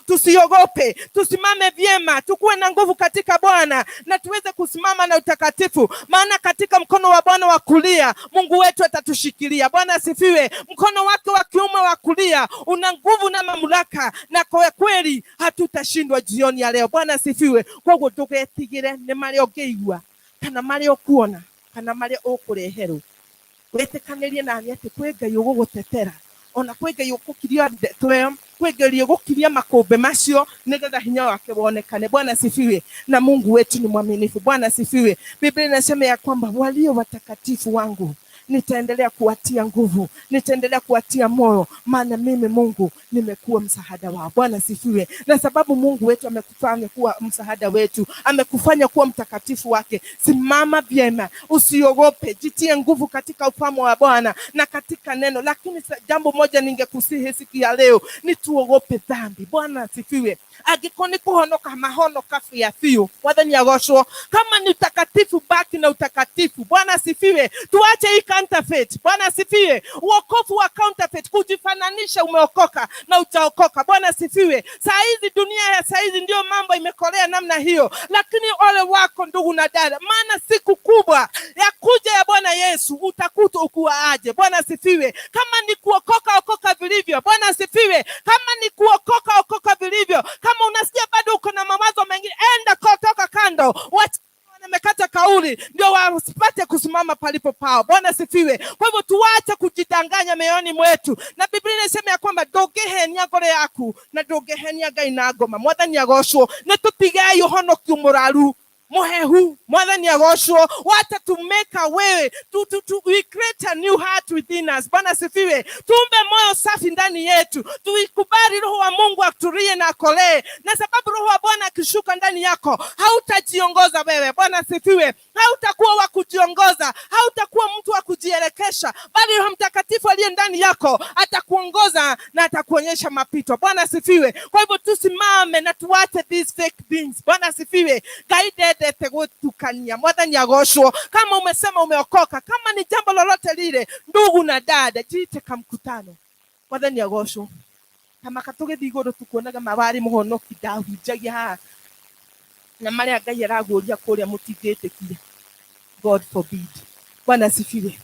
tusiogope, tusimame vyema, tukuwe na nguvu katika Bwana na tuweze kusimama na utakatifu, maana katika mkono wa Bwana wa kulia Mungu wetu atatushikilia. Bwana sifiwe. Mkono wake wa kiume wa kulia una nguvu na mamlaka, na kwa kweli hatutashindwa jioni ya leo. Bwana sifiwe. Kwa hiyo tugetigire ne mari ogeigwa kana mari okuona kana mari okureherwo, wetekanirie na ati kwega yugugutetera, ona kwega yugukiria tweyo, kwega yugukiria makombe macio nigetha hinya wake wonekane. Bwana sifiwe. Na Mungu wetu ni mwaminifu. Bwana sifiwe. Biblia inasema ya kwamba walio watakatifu wangu nitaendelea kuwatia nguvu, nitaendelea kuwatia moyo, maana mimi Mungu nimekuwa msaada wao. Bwana sifiwe. Na sababu Mungu wetu amekufanya kuwa msaada wetu, amekufanya kuwa mtakatifu wake, simama vyema, usiogope, jitie nguvu katika ufalme wa Bwana na katika neno. Lakini jambo moja ningekusihi siku ya leo, ni tuogope dhambi. Bwana sifiwe. Agikoni kuhonoka mahono kafu ya fiu. Mwathani agoshwo. Kama ni utakatifu, baki na utakatifu. Bwana sifiwe. Tuache counterfeit. Bwana asifiwe. Wokovu wa counterfeit, kujifananisha umeokoka na utaokoka. Bwana asifiwe. Saa hizi dunia ya saa hizi ndio mambo imekolea namna hiyo, lakini ole wako ndugu na dada, maana siku kubwa ya kuja ya Bwana Yesu utakuta ukuwa aje. Bwana asifiwe. Kama ni kuokoka, okoka vilivyo. Bwana asifiwe. Kama ni kuokoka, okoka vilivyo. Kama unasikia bado uko na mawazo mengine, enda kutoka kando. Wamekata kauli ndio wasipate kusimama palipo pao. Bwana asifiwe. Kwa hivyo tuache kujidanganya mioyoni mwetu, na Biblia inasema ya kwamba ndũngĩhenia ngoro yaku na ndũngĩhenia Ngai na ngoma. Mwathani agocwo. Nĩtũtige ũhonokio mũraru muhehu. Mwathani agocwo. Wacha to make a way we create a new heart within us. Bwana asifiwe. Tuumbe moyo safi ndani yetu, tuikubali Roho wa Mungu atulie na akolee, na sababu Roho wa Bwana akishuka ndani yako hautajiongoza wewe. Bwana asifiwe. Hautakuwa wa kujiongoza, hautakuwa mtu wa kujielekesha, bali Roho Mtakatifu aliye ndani yako atakuongoza na atakuonyesha mapito. Bwana asifiwe. Kwa hivyo tusimame na tuache these fake things. Bwana asifiwe. Guide tukania. Mwathani agocwo. Kama umesema umeokoka, kama ni jambo lolote lile, ndugu na dada, jiite kamkutano. Mwathani agocwo. Kama katugethi iguru tukuonaga mabari muhonoki ndahujagia ha na maria Ngai araguria kuria mutigĩtĩkia. God forbid. Bwana asifiwe.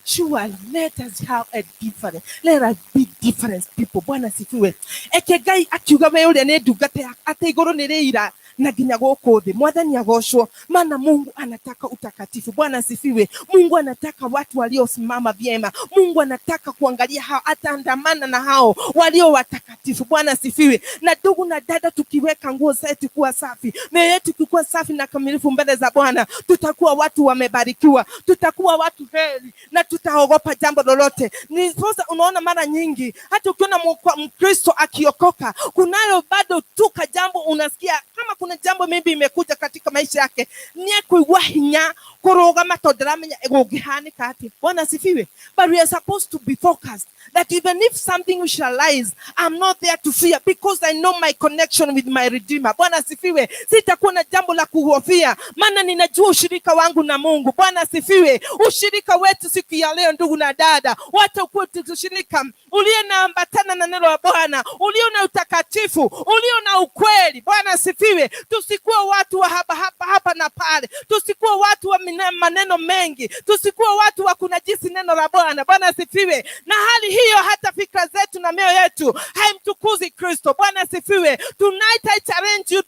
Surely let us have a different, let us be different people. Bwana asifiwe. Eke Ngai akiuga we uria nĩ ndungata ate iguru nĩ rĩira na nginya gũkũ thĩ. Mwathani agocwo. Maana Mungu anataka utakatifu. Bwana asifiwe. Mungu anataka watu waliosimama vyema. Mungu anataka kuangalia hao, ataandamana na hao walio watakatifu. Bwana asifiwe. Na ndugu na dada, tukiweka nguo zetu kuwa safi, mioyo yetu kuwa safi na kamilifu mbele za Bwana, tutakuwa watu wamebarikiwa, tutakuwa watu heri, na tutaogopa jambo lolote. Ni sasa unaona mara nyingi hata ukiona Mkristo akiokoka, kunayo bado tuka jambo unasikia kama kuna jambo maybe imekuja katika maisha yake, ni kuigua hinya kurugama tondramenya egũngĩhanĩka atĩ. Bwana asifiwe. But we are supposed to be focused that even if something shall rise, I'm not there to fear because I know my connection with my Redeemer. Bwana asifiwe. Sitakuwa na jambo la kuhofia, maana ninajua ushirika wangu na Mungu. Bwana asifiwe. Ushirika wetu siku ya leo ndugu na dada, wacha ukuwe ushirika ulio na ambatana na neno la Bwana, ulio na utakatifu, ulio na ukweli. Bwana asifiwe. Tusikuwe watu wa hapa na pale, tusikuwe watu wa maneno mengi, tusikuwe watu wa kunajisi neno la Bwana. Bwana asifiwe. Na hali hiyo hata fikra zetu na mioyo yetu haimtukuzi Kristo. Bwana asifiwe. Tonight I challenge you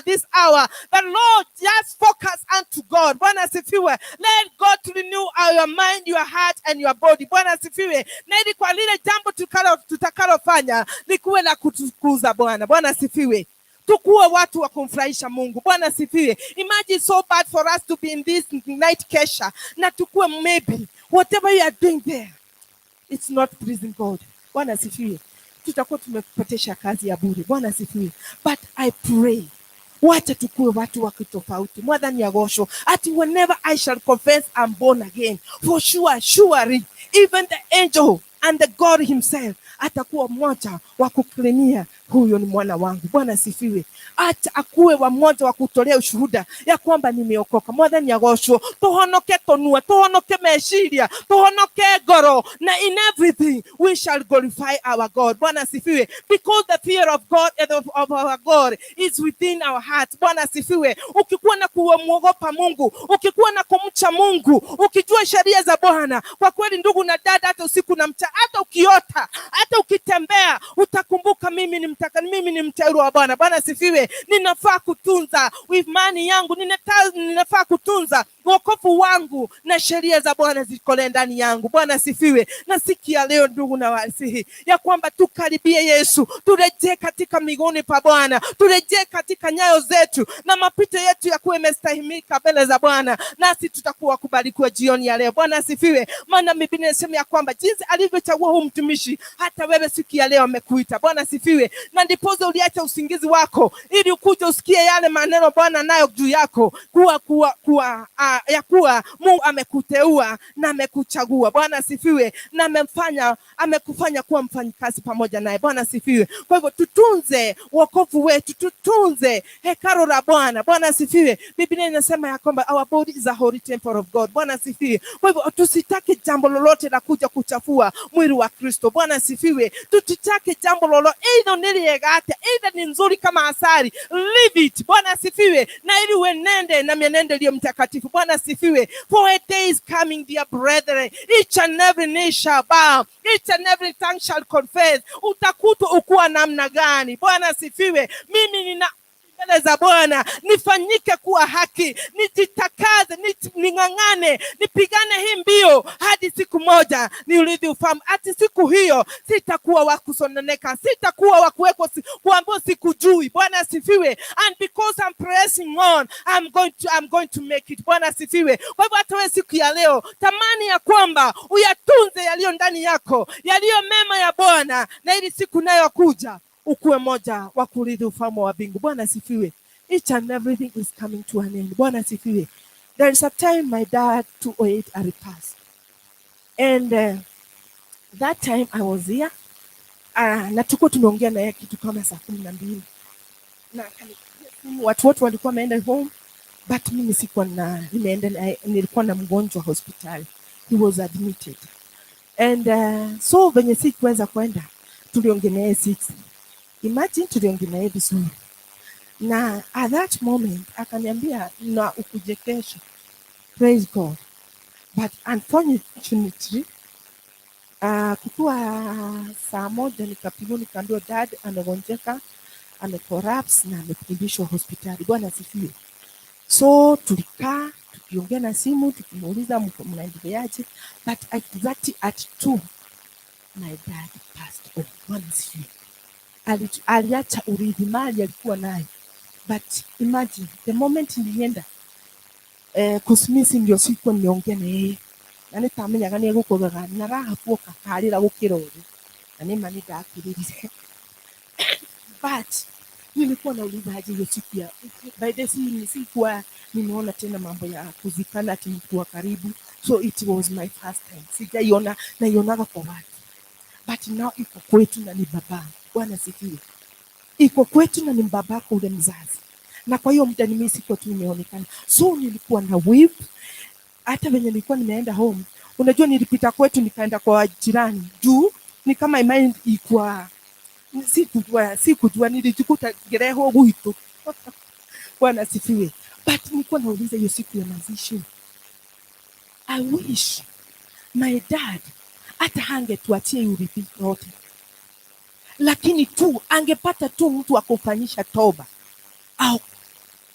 this hour that Lord, just focus unto God. Bwana asifiwe. Let God renew your mind, your heart and your body. Bwana asifiwe. Na ili kwa lile jambo tutakalofanya likuwe la kutukuza Bwana. Bwana asifiwe. Tukuwe watu wa kumfurahisha Mungu. Bwana asifiwe. Imagine so bad for us to be in this night kesha na tukuwe maybe whatever you are doing there, it's not pleasing God. Bwana asifiwe. Tutakuwa tumepotesha kazi ya bure. Bwana asifiwe. But I pray, wacha tukuwe watu wa kitofauti. Mwathani agocwo. Ati whenever I shall confess I'm born again, for sure, surely, even the angel and the God himself atakuwa mmoja wa kuklinia huyo ni mwana wangu. Bwana asifiwe. Acha akuwe wa mmoja wa kutolea ushuhuda ya kwamba nimeokoka. Mwathani agocwo. Tuhonoke tonua, tuhonoke meciria, tuhonoke ngoro, na in everything we shall glorify our God. Bwana asifiwe. Because the fear of God and of our God is within our hearts. Bwana asifiwe. Ukikuwa na kumwogopa Mungu, ukikuwa na kumcha Mungu, ukijua sheria za Bwana, kwa kweli ndugu na dada, hata usiku na mchana, hata ukiota, hata ukitembea, utakumbuka mimi ni mteule wa Bwana. Bwana asifiwe. Ninafaa kutunza imani yangu, ninafaa kutunza wokovu wangu, na sheria za Bwana zikole ndani yangu. Bwana asifiwe. Na sikia leo ndugu na wasihi ya kwamba tukaribie Yesu, turejee katika miguuni pa Bwana, turejee katika nyayo zetu, na mapito yetu yakuwe yamestahimika mbele za Bwana, nasi tutakuwa kubarikiwa jioni ya leo. Bwana asifiwe. Maana Biblia inasema ya kwamba jinsi alivyochagua huyu mtumishi, hata wewe siku ya leo amekuita. Bwana asifiwe. Na ndipozo uliacha usingizi wako ili ukuje usikie yale maneno Bwana nayo juu yako, kuwa ya kuwa Mungu amekuteua na amekuchagua. Bwana asifiwe. Na amekufanya kuwa mfanyikazi pamoja naye. Bwana asifiwe. Kwa hivyo tutunze wokovu wetu, tutunze hekalu la Bwana. Bwana asifiwe. Biblia inasema ya kwamba our body is a holy temple of God. Bwana asifiwe. Kwa hivyo tusitake jambo lolote la kuja kuchafua mwili wa Kristo. Bwana asifiwe. Tusitake jambo lolote either ni nzuri kama asali, leave it. Bwana asifiwe. Na ili uenende na mienendo iliyo mtakatifu. Bwana asifiwe. For a day is coming, dear brethren, each and every knee shall bow, each and every tongue shall confess. Utakutwa ukuwa namna gani? Bwana asifiwe. Mimi nina mbele za Bwana nifanyike kuwa haki, nijitakaze, ning'ang'ane, nipigane hii mbio hadi siku moja niurithi ufalme. Ati siku hiyo sitakuwa wa kusononeka, sitakuwa wa kuambiwa sikujui. Bwana asifiwe. And because I'm pressing on, I'm going to make it. Bwana asifiwe. Kwa hivyo hata wewe siku ya leo tamani ya kwamba uyatunze yaliyo ndani yako, yaliyo mema ya Bwana, na ili siku nayo kuja ukuwe moja wa kurithi ufalme wa mbingu. Bwana asifiwe. Each and everything is coming to an end. Bwana asifiwe. There is a time my dad 208 a repast. And that time I was here. Na tuko tunaongea na yeye kitu kama saa 12. Na watu wote walikuwa wameenda home, but mimi sikuwa nilikuwa na mgonjwa hospitali. He was admitted. And so venye sikuweza kwenda, tuliongea naye 6. Imagine tuliongelea vizuri. Na at that moment akaniambia na ukuje kesho. Praise God. But unfortunately kukua saa moja nikapigwa nikaambiwa dad amegonjeka, amecollapse na amekimbishwa hospitali. Bwana asifiwe. So tulikaa tukiongea na simu tukimuuliza mnaendeleaje, but at 2 my dad passed on. Bwana asifiwe. Aliacha urithi mali alikuwa nayo. But imagine the moment nilienda kusmisi ndio siku niongea na yeye. Na nitamenya gani gukogaga na raha poka kalira gukirori. Na ni mani dakirire. But nilikuwa nauliza haje hiyo siku ya by the way sikuwa nimeona tena mambo ya kuzikana ati mtu wa karibu. So it was my first time. Sijaiona na ionaga kwa watu. But now iko kwetu na ni baba. Bwana asifiwe. Iko kwetu na ni babako ule mzazi. Na kwa hiyo muda mimi sikuwa tu nimeonekana. So nilikuwa na weep. Hata venye nilikuwa nimeenda home, unajua nilipita kwetu nikaenda kwa jirani. Juu ni kama mind ikwa sikujua nilijikuta gereho huito. Bwana asifiwe. But nilikuwa nauliza hiyo siku ya mazishi. I wish my dad hata hangetuachie urithi wote. Lakini tu angepata tu mtu wa kufanyisha toba au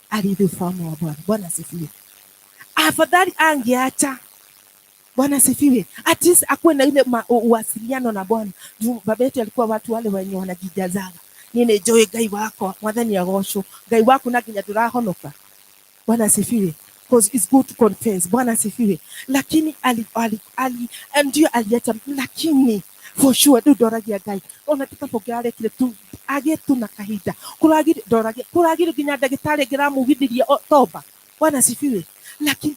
alithi ufalme wa Bwana. Bwana asifiwe. Afadhali angeacha. Bwana asifiwe. At least akuwe na ile uwasiliano na Bwana. Baba yetu alikuwa watu wale wenye wanajijazaga. Nine joy gai wako mwathani agocwo. Gai wako na nginya ndurahonoka. Bwana asifiwe. Because it's good to confess. Bwana asifiwe. Lakini ndio aliacha, lakini for sure ndoragia Ngai. Ona tikapokea kile tu age tu na kahida. Kuragire ginya ndagitari ngiramugithiria toba. Bwana asifiwe. Lakini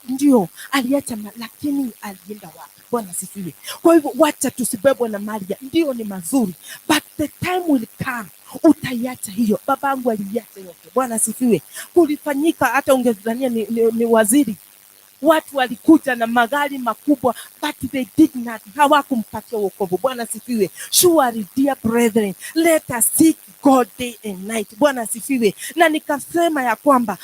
ndio aliacha, lakini alienda wapi? Bwana asifiwe. Kwa hivyo wacha tusibebwe na mali, ndio ni mazuri, but the time will come utaiacha hiyo. Babangu aliacha yote. Bwana asifiwe. Kulifanyika hata ungedhania ni waziri. Watu walikuja na magari makubwa, but they did not. Hawakumpatia wokovu. Bwana asifiwe. Surely, dear brethren, let us seek God day and night. Bwana asifiwe. Na nikasema ya kwamba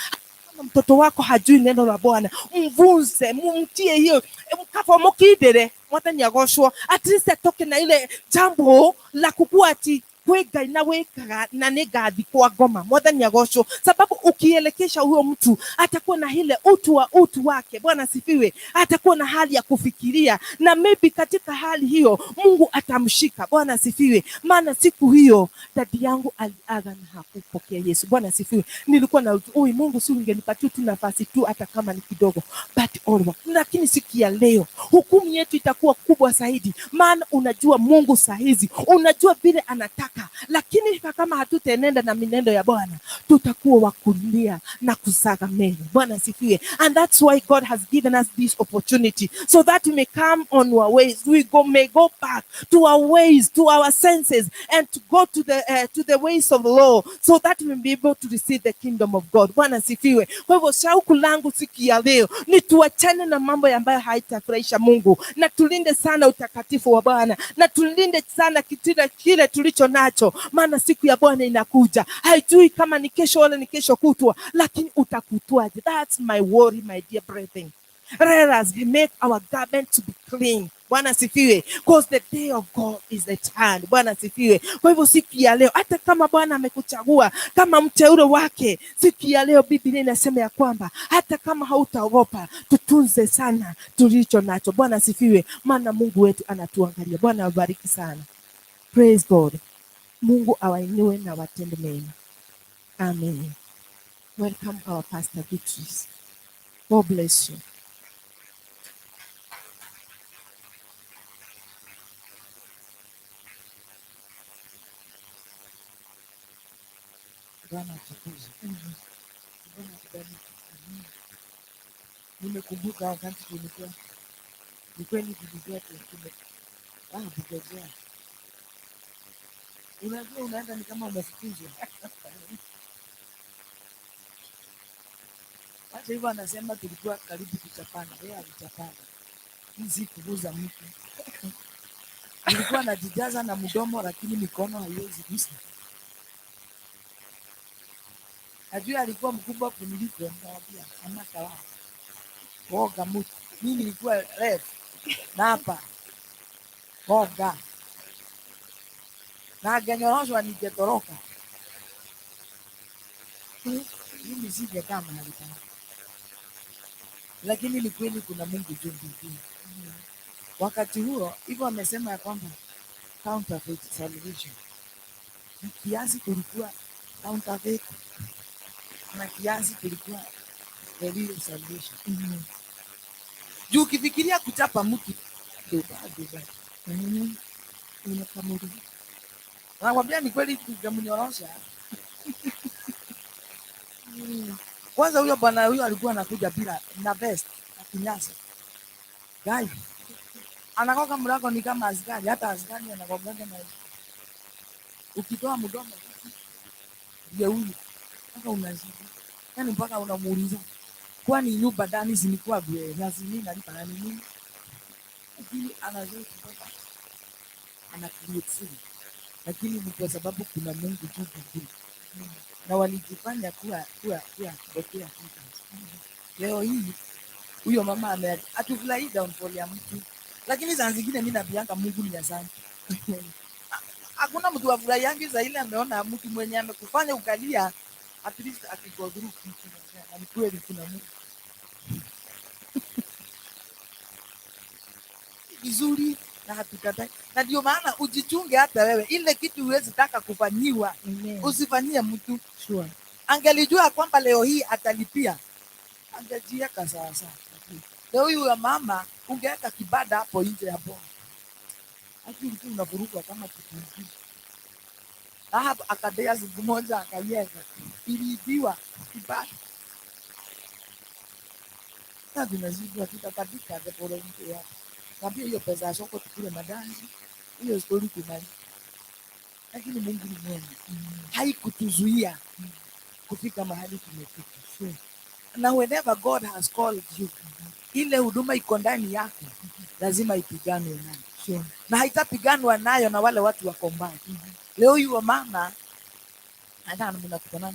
mtoto wako hajui neno la Bwana, mvunze, mumtie hiyo mkafomokidere mwathani agocwo, at least atoke na ile jambo la kukua ati kwega inaweka na negathi kwa ngoma. Mwathani agocwo, sababu ukielekesha huyo mtu atakuwa na ile utu wake. Bwana asifiwe. Atakuwa na hali ya kufikiria, na maybe katika hali hiyo Mungu atamshika. Bwana asifiwe. Maana siku hiyo dadi yangu aliaga na hakupokea Yesu. Bwana asifiwe. Nilikuwa na Mungu si ungenipatia tu nafasi tu hata kama ni kidogo, but all. Lakini siku ya leo hukumu yetu itakuwa kubwa zaidi, maana unajua Mungu saa hizi, unajua vile anataka baraka, lakini kama hatutaenenda na minendo ya Bwana, tutakuwa wakulia na kusaga meno. Bwana asifiwe. And that's why God has given us this opportunity, so that we may come on our ways. May go back to our ways, to our senses, and to go to the ways of the law, so that we may be able to receive the kingdom of God. Bwana asifiwe. Kwa hivyo shauku langu siku ya leo ni tuachane na mambo ambayo haitafurahisha Mungu, na tulinde sana utakatifu wa Bwana, na tulinde sana kile tulicho nacho, maana siku ya Bwana inakuja. Haijui kama ni kesho wala ni kesho kutwa, lakini utakutwaje? That's my worry, my dear brethren. Let us make our garment to be clean. Bwana sifiwe. Because the day of God is at hand. Bwana sifiwe. Kwa hivyo siku ya leo, hata kama Bwana amekuchagua kama mteule wake, siku ya leo Biblia inasema ya kwamba hata kama hautaogopa, tutunze sana tulicho nacho. Bwana sifiwe. Maana Mungu wetu anatuangalia. Bwana awabariki sana. Praise God. Mungu awainue na watende mema. Amen. Welcome our Pastor Beatrice. God bless you. Bwana atukuzwe. Bwana atubariki. Nimekumbuka wakati tulikuwa ni kweli tulikuwa tukijua. Unajua unaenda ni kama umefukuzwa. Hata hivyo anasema tulikuwa karibu kuchapana. Yeye alichapana. Hizi kuguza mtu. Nilikuwa najijaza na mdomo lakini mikono haiwezi gusa. Ajua alikuwa mkubwa kuniliko, nikamwambia amaka wao. Boga mtu. Mimi nilikuwa refu. Na hapa. Boga. Na aganyoroswa ningetoroka. Mimi sije kama halitaka. Lakini ni kweli kuna Mungu juu mbinguni. Wakati huo hivyo amesema ya kwamba counterfeit salvation. Kiasi kulikuwa counterfeit na kiasi kulikuwa the real salvation. Juu ukifikiria kuchapa mtu doba. Unakamuri. Nakwambia ni kweli tungemnyorosha. Kwanza huyo bwana huyo alikuwa anakuja bila na vest na kinyasa. Guys, anakoka mlango ni kama askari, hata askari anakoga na ukitoa mdomo ndio huyu. Mpaka unazidi. Yaani mpaka unamuuliza, kwani nyumba ndani zilikuwa bure? Na zini nalipa na nini? Lakini anazoea kutoka ana create free. Lakini ni kwa sababu kuna Mungu juu mbinguni. Na walijifanya kuwa kutokea kitu. Leo hii huyo mama atufurahi downfall ya mtu. Lakini saa zingine mimi nabianga Mungu ni asante. Hakuna mtu afurahiangi za ile ameona mtu mwenye amekufanya ukalia, at least akigodhuru kitu. Na ni kweli kuna Mungu. Vizuri na hatukatai. Na ndio maana ujichunge hata wewe. Ile kitu huwezi taka kufanyiwa. Usifanyie mtu. Sure. Angelijua kwamba leo hii atalipia, angejiweka sawa sawa. Leo huyu ya mama ungeweka kibada hapo nje hapo. Lakini mtu unavurugwa kama kitu. Hapo akadea siku moja akaiweka. Iliibiwa kibada. Sasa tunazidi tutakabika hapo leo mtu ya. Kwambia hiyo pesa ya soko tukule madanzi. Hiyo story tunani. Lakini Mungu ni mwema. Haikutuzuia kufika mahali tumefika. Na whenever God has called you, ile huduma iko ndani yako, lazima ipiganwe nayo. Na haitapiganwa nayo na wale watu wako mbali. Leo huyu mama hata mnakutana.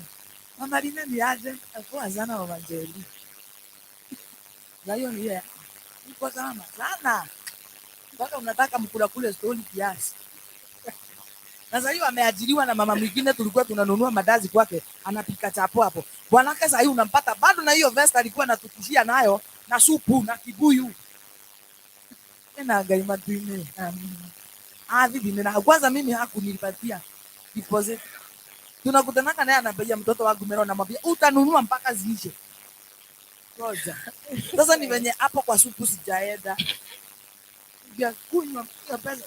Mama Lina ni aje? Alikuwa sana mama Njeri. Na hiyo ni yeye. Niko sana. Mpaka unataka mkula kule story kiasi. Na sasa hiyo ameajiriwa na mama mwingine, tulikuwa tunanunua madazi kwake, anapika chapo hapo. Bwanake sasa hiyo unampata bado na hiyo vest alikuwa anatukishia nayo na supu na kibuyu. Tena gaima tuine. Vipi na kwanza mimi hakunilipatia deposit. Tunakutanaka naye anapeja mtoto wangu mero na mwambia utanunua mpaka ziishe. Ngoja. Sasa ni venye hapo kwa supu sijaenda. Ya kunywa pesa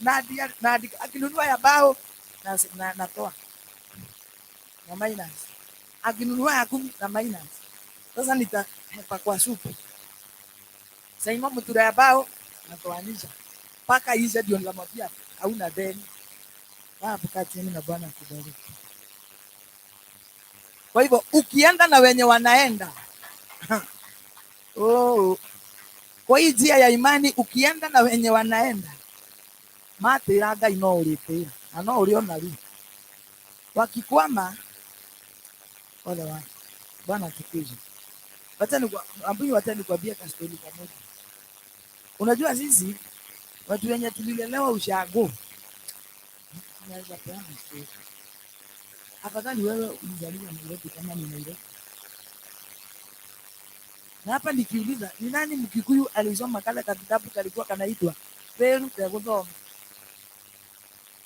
na akinunua ya bao na natoa na minus, akinunua ya 10 na minus. Sasa nitahepa kwa supu. Sasa mtura ya bao natoanisha mpaka ishe, ndio nikamwambia hauna deni. Hapo kati na Bwana akubariki. Kwa hivyo ukienda na wenye wanaenda kwa hii njia ya imani, ukienda na wenye wanaenda matira Ngai no uritira na no uriona ri wakikwama wale wa Bwana tukuje. Wacha nikwambie kastori kamoja. Unajua sisi watu wenye tulilelewa ushago, tunaweza peana story. Afadhali wewe ulizaliwa Nairobi kama ni Nairobi. Na hapa nikiuliza ni nani Mkikuyu alisoma kale kitabu kalikuwa kanaitwa Peru ya Gudhoma?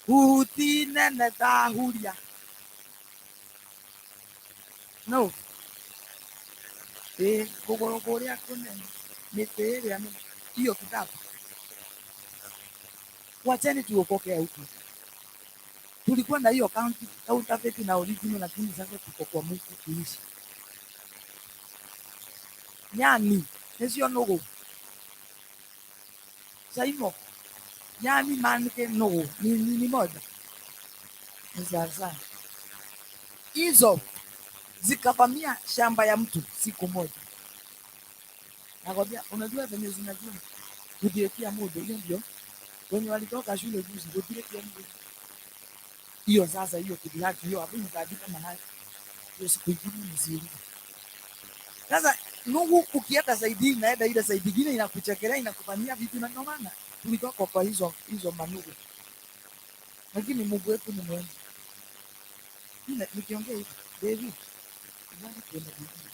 Hutine netahuria. No. Kugorogoria kunene. Niteria hiyo kitabu. Wacheni tuokoke huko. Tulikuwa na hiyo counterfeit na original, lakini sasa tuko kwa Mungu kuishi. Nyani, sio nogo. Saimo. Nyani manike nogo. Ni moja. Sasa. Hizo zikavamia shamba ya mtu siku moja. Nakwambia, unajua venye zinajua kujiwekea muda, hiyo ndio wenye walitoka shule juzi kujiwekea muda. Hiyo sasa, hiyo kidihaki hiyo hapo nitaandika mahali. Hiyo siku ingine mzuri. Sasa Mungu ukienda zaidi naenda ile zaidi nyingine inakuchekelea, inakufanyia vitu, na ndio maana tulitoka kwa hizo manugu. Lakini Mungu wetu ni mwema. Nikiongea hivi, David, nani kwenda Biblia?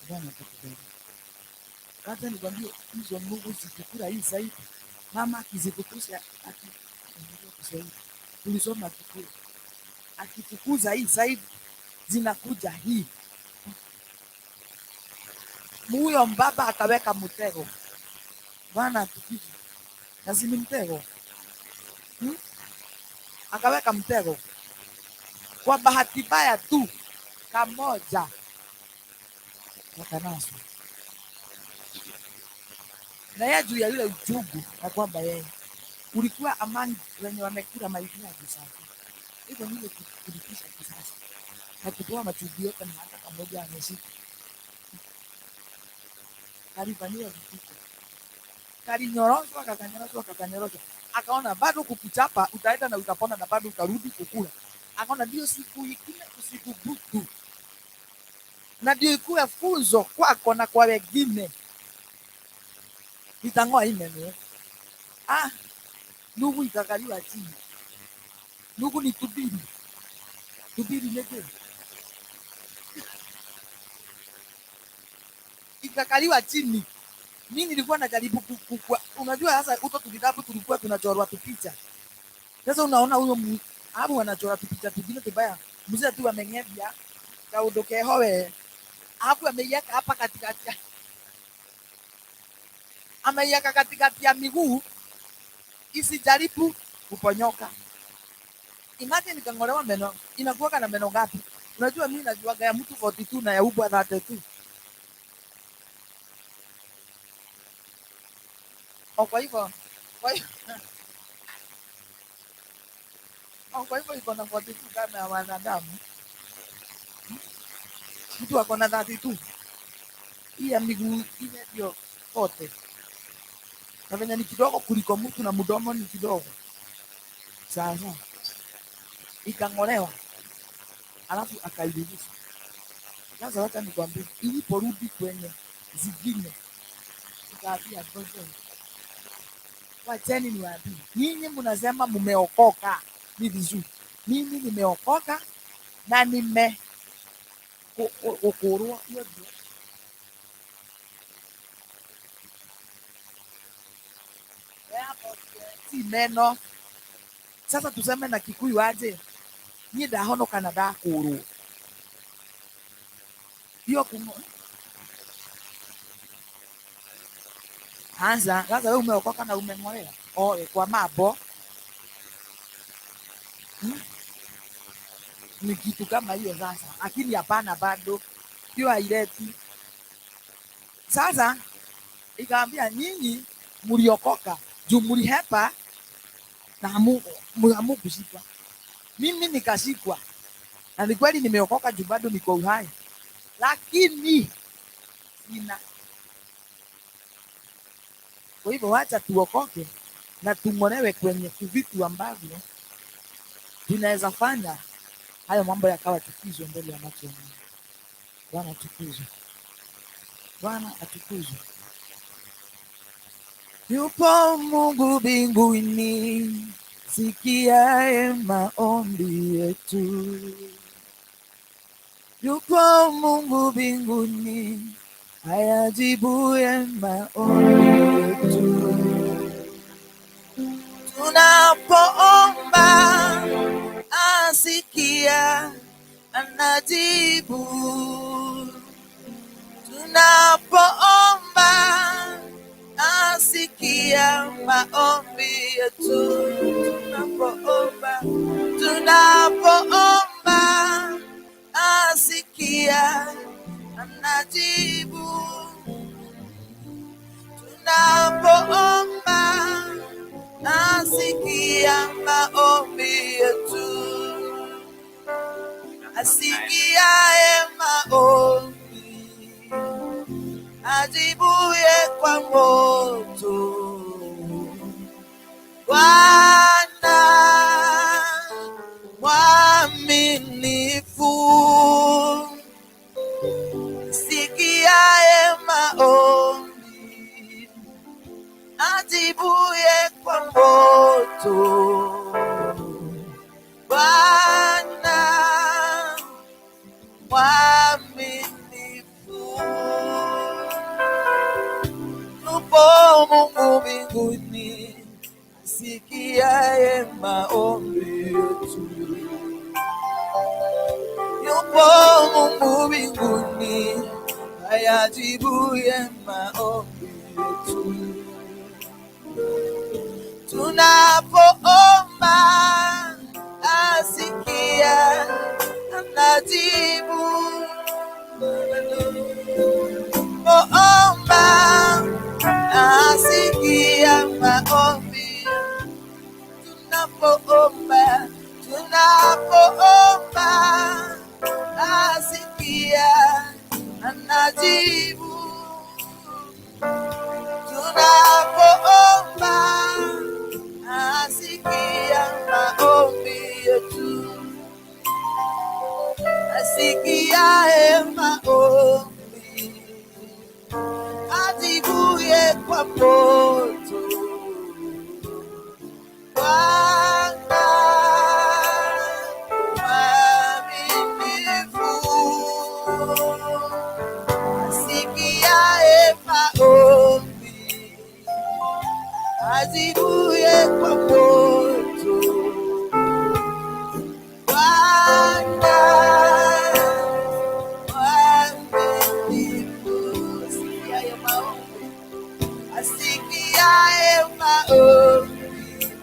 Bwana atakubariki. Hata nikwambie hizo Mungu zikikula hii zaidi, mama akizikukuza akiendelea kusaidia. Tulisoma kikuu. Akifukuza hii zaidi zinakuja hii. Huyo mbaba akaweka mtego. Bwana atukije. Lazima mtego. Akaweka mtego. Kwa bahati mbaya tu kamoja wakanasu. Na yeye juu ya yule uchungu na kwamba yeye ulikuwa amani wenye wamekula maisha ya kisasa. Hivyo nile kulipisha kisasa. Na kutoa machungu yote na hata pamoja ameshika. Kalifanyia vipicha. Kalinyoroshwa, kakanyoroshwa. Akaona bado kukichapa utaenda na utapona na bado utarudi kukula. Akaona ndio siku ingine usikubutu. Na ndio ikuwe funzo kwako na kwa wengine. Nitangoa hii neno. Nugu ikakaliwa chini. Nugu ni tubiri. Tubiri leke. Ikakaliwa chini. Mimi nilikuwa najaribu unajua sasa huko tulikapo tulikuwa tunachorwa tupicha. Sasa unaona huyo hapo anachora tupicha tugine tubaya. Mzee tu ameng'ebia kaudoke howe. Hapo ameiweka hapa katikati. Ameiweka katikati ya miguu isijaribu kuponyoka. Imagine nikang'olewa meno. Inakuwa na meno ngapi? Unajua mimi najua ya mtu 42 na ya ubwa 32. Kwa hivyo iko na 42 kama ya wanadamu. Mtu ako na 32. Hii ya miguu ile ndio kote. Na venye ni kidogo kuliko mtu na mdomo ni kidogo. Sasa ikang'olewa. Alafu akairudisha. Sasa wacha nikwambie, iliporudi kwenye zingine ikaambia ngoja. Wacheni niwaambie. Nyinyi mnasema mmeokoka. Ni vizuri. Mimi nimeokoka na kukurua hiyo ndio. Si meno. Sasa tuseme na Kikuyu aje. Ni ndahonoka na ndakurwo. Hiyo sasa wewe umeokoka na umeng'olewa. Kwa mambo. Ni kitu kama hiyo sasa, lakini hapana, bado hiyo haileti. Sasa ikaambia nyinyi mliokoka juu mlihepa na hamukushikwa. Mimi nikashikwa na ni kweli nimeokoka juu bado niko uhai, lakini sina. Kwa hivyo wacha tuokoke na tung'olewe kwenye vitu ambavyo vinaweza fanya hayo mambo yakawa chukizo mbele ya macho ya Mungu. Bwana atukuzwe. Bwana atukuzwe. Yupo Mungu mbinguni, sikiaye maombi yetu. Yupo Mungu mbinguni, ayajibuye maombi yetu. Tunapoomba asikia, anajibu. Tunapoomba asikia maombi yetu. Tunapoomba asikia, anajibu. Tunapoomba asikia maombi yetu. Asikiaye maombi, ajibuye kwa moto. Bwana mwaminifu, asikiaye maombi, ajibuye kwa moto. Bwana mwaminifu. Yupo Mungu mbinguni, asikiaye maombi yetu. Yupo Mungu mbinguni, ayajibuye maombi yetu. Tunapoomba asikia, anajibu. Tunapoomba asikia maombi. Tunapoomba asikia, anajibu. Tunapoomba asikia maombi yetu. Asikiaye maombi, ajibuye kwa moto. Bwana mwaminifu, asikiaye maombi, ajibuye kwa moto. Bwana mwaminifu, asikiaye maombi, asikiaye maombi,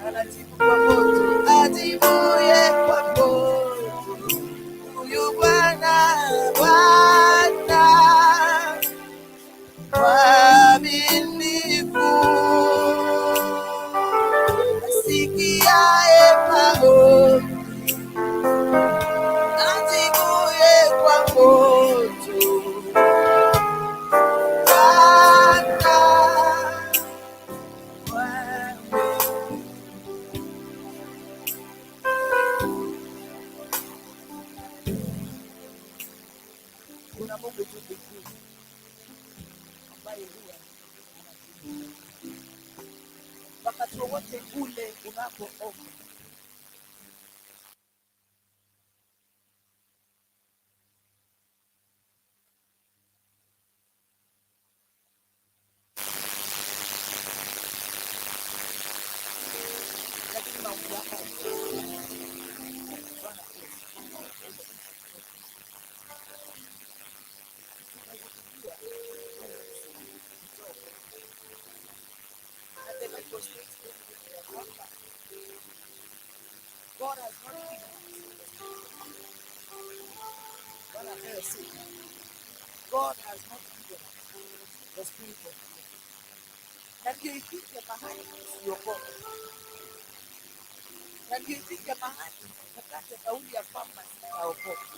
anajibu kwa moto, ajibuye kwa moto. Huyu Bwana mwaminifu, asikiaye maombi, ajibuye kwa moto. Bwana kuna Mungu tu mbinguni ambaye huwa wakati wowote ule unapoomba. Lakini maombi yako Bwana apewe sifa. God has not given us the spirit of fear. Na ndio ifike mahali usiogope. Na ndio ifike mahali ukate kauli ya kwamba sitaogopa.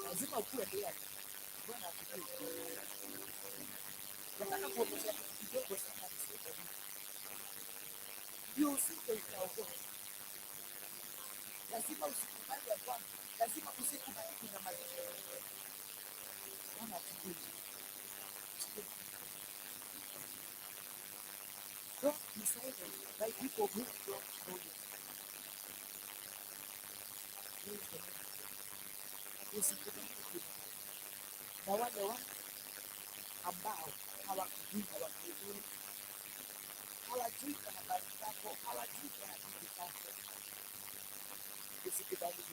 Lazima ukuwe bila. Bwana asifiwe. Nataka kuonyesha kidogo sana nisije. Ndio usije ukaogopa. Lazima usikubali ya kwamba, lazima usikubali kunyamazishwa. Bwana asifiwe. Don't be silent by people who don't know you. Usikubali na wale watu ambao hawakujui hawakujui, hawajui habari zako, hawajui hadithi zako. Usikubali.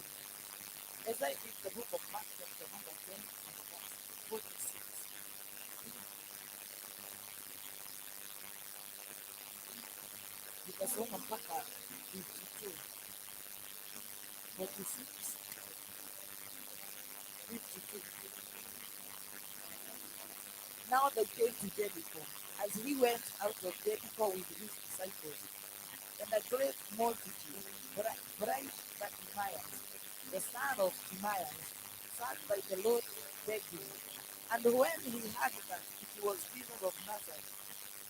As I read the book of Mark chapter number 10 and verse 46. Nikasoma mpaka 52. 46. 52. Now they came to Jericho. As he went out of Jericho with his disciples, and a great multitude, bright Bartimaeus, the son of Timaeus, sat by the Lord begging. And when he heard that it was Jesus of Nazareth,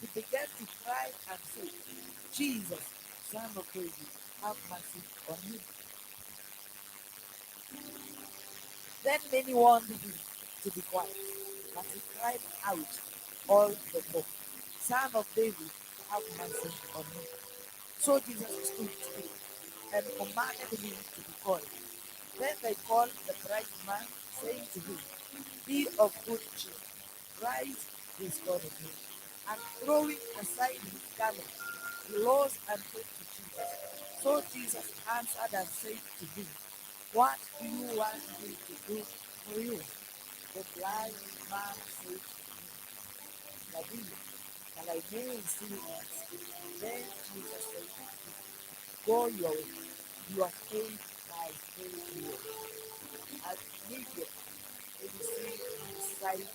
he began to cry and say, Jesus, Son of David, have mercy on me. Then many warned him to be quiet, but he cried out all the more, Son of David, have mercy on me. So Jesus stood still and commanded him to be called. Then they called the bright man, saying to him, Be of good cheer, rise, restore him. And throwing aside his garment, he rose and came to Jesus. So Jesus answered and said to him, What do you want me to do for you? The blind man said to him, Rabbi, that I may see once. Then Jesus said to him, Go your way, your faith has made you well. And immediately he received his sight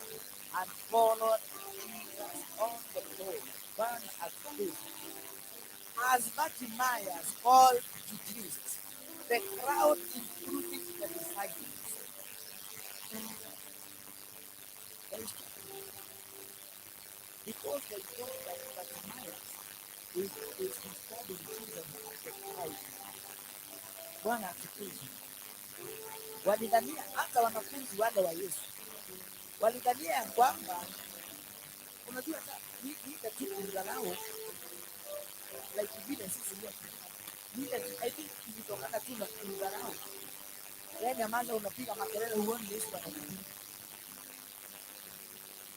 and followed Jesus on the road, one at faith. As Bartimaeus called to Jesus, the crowd, including the disciples, because they thought that Bartimaeus is disturbing Jesus at the crowd. Bwana asifiwe. Walidhania, hata wanafunzi wale wa Yesu walidhania ya kwamba, unajua hii kitu mdharau, like vile sisi leo vile, I think ilitokana tu na mdharau. Yaani amana unapiga makelele uone Yesu anakuja.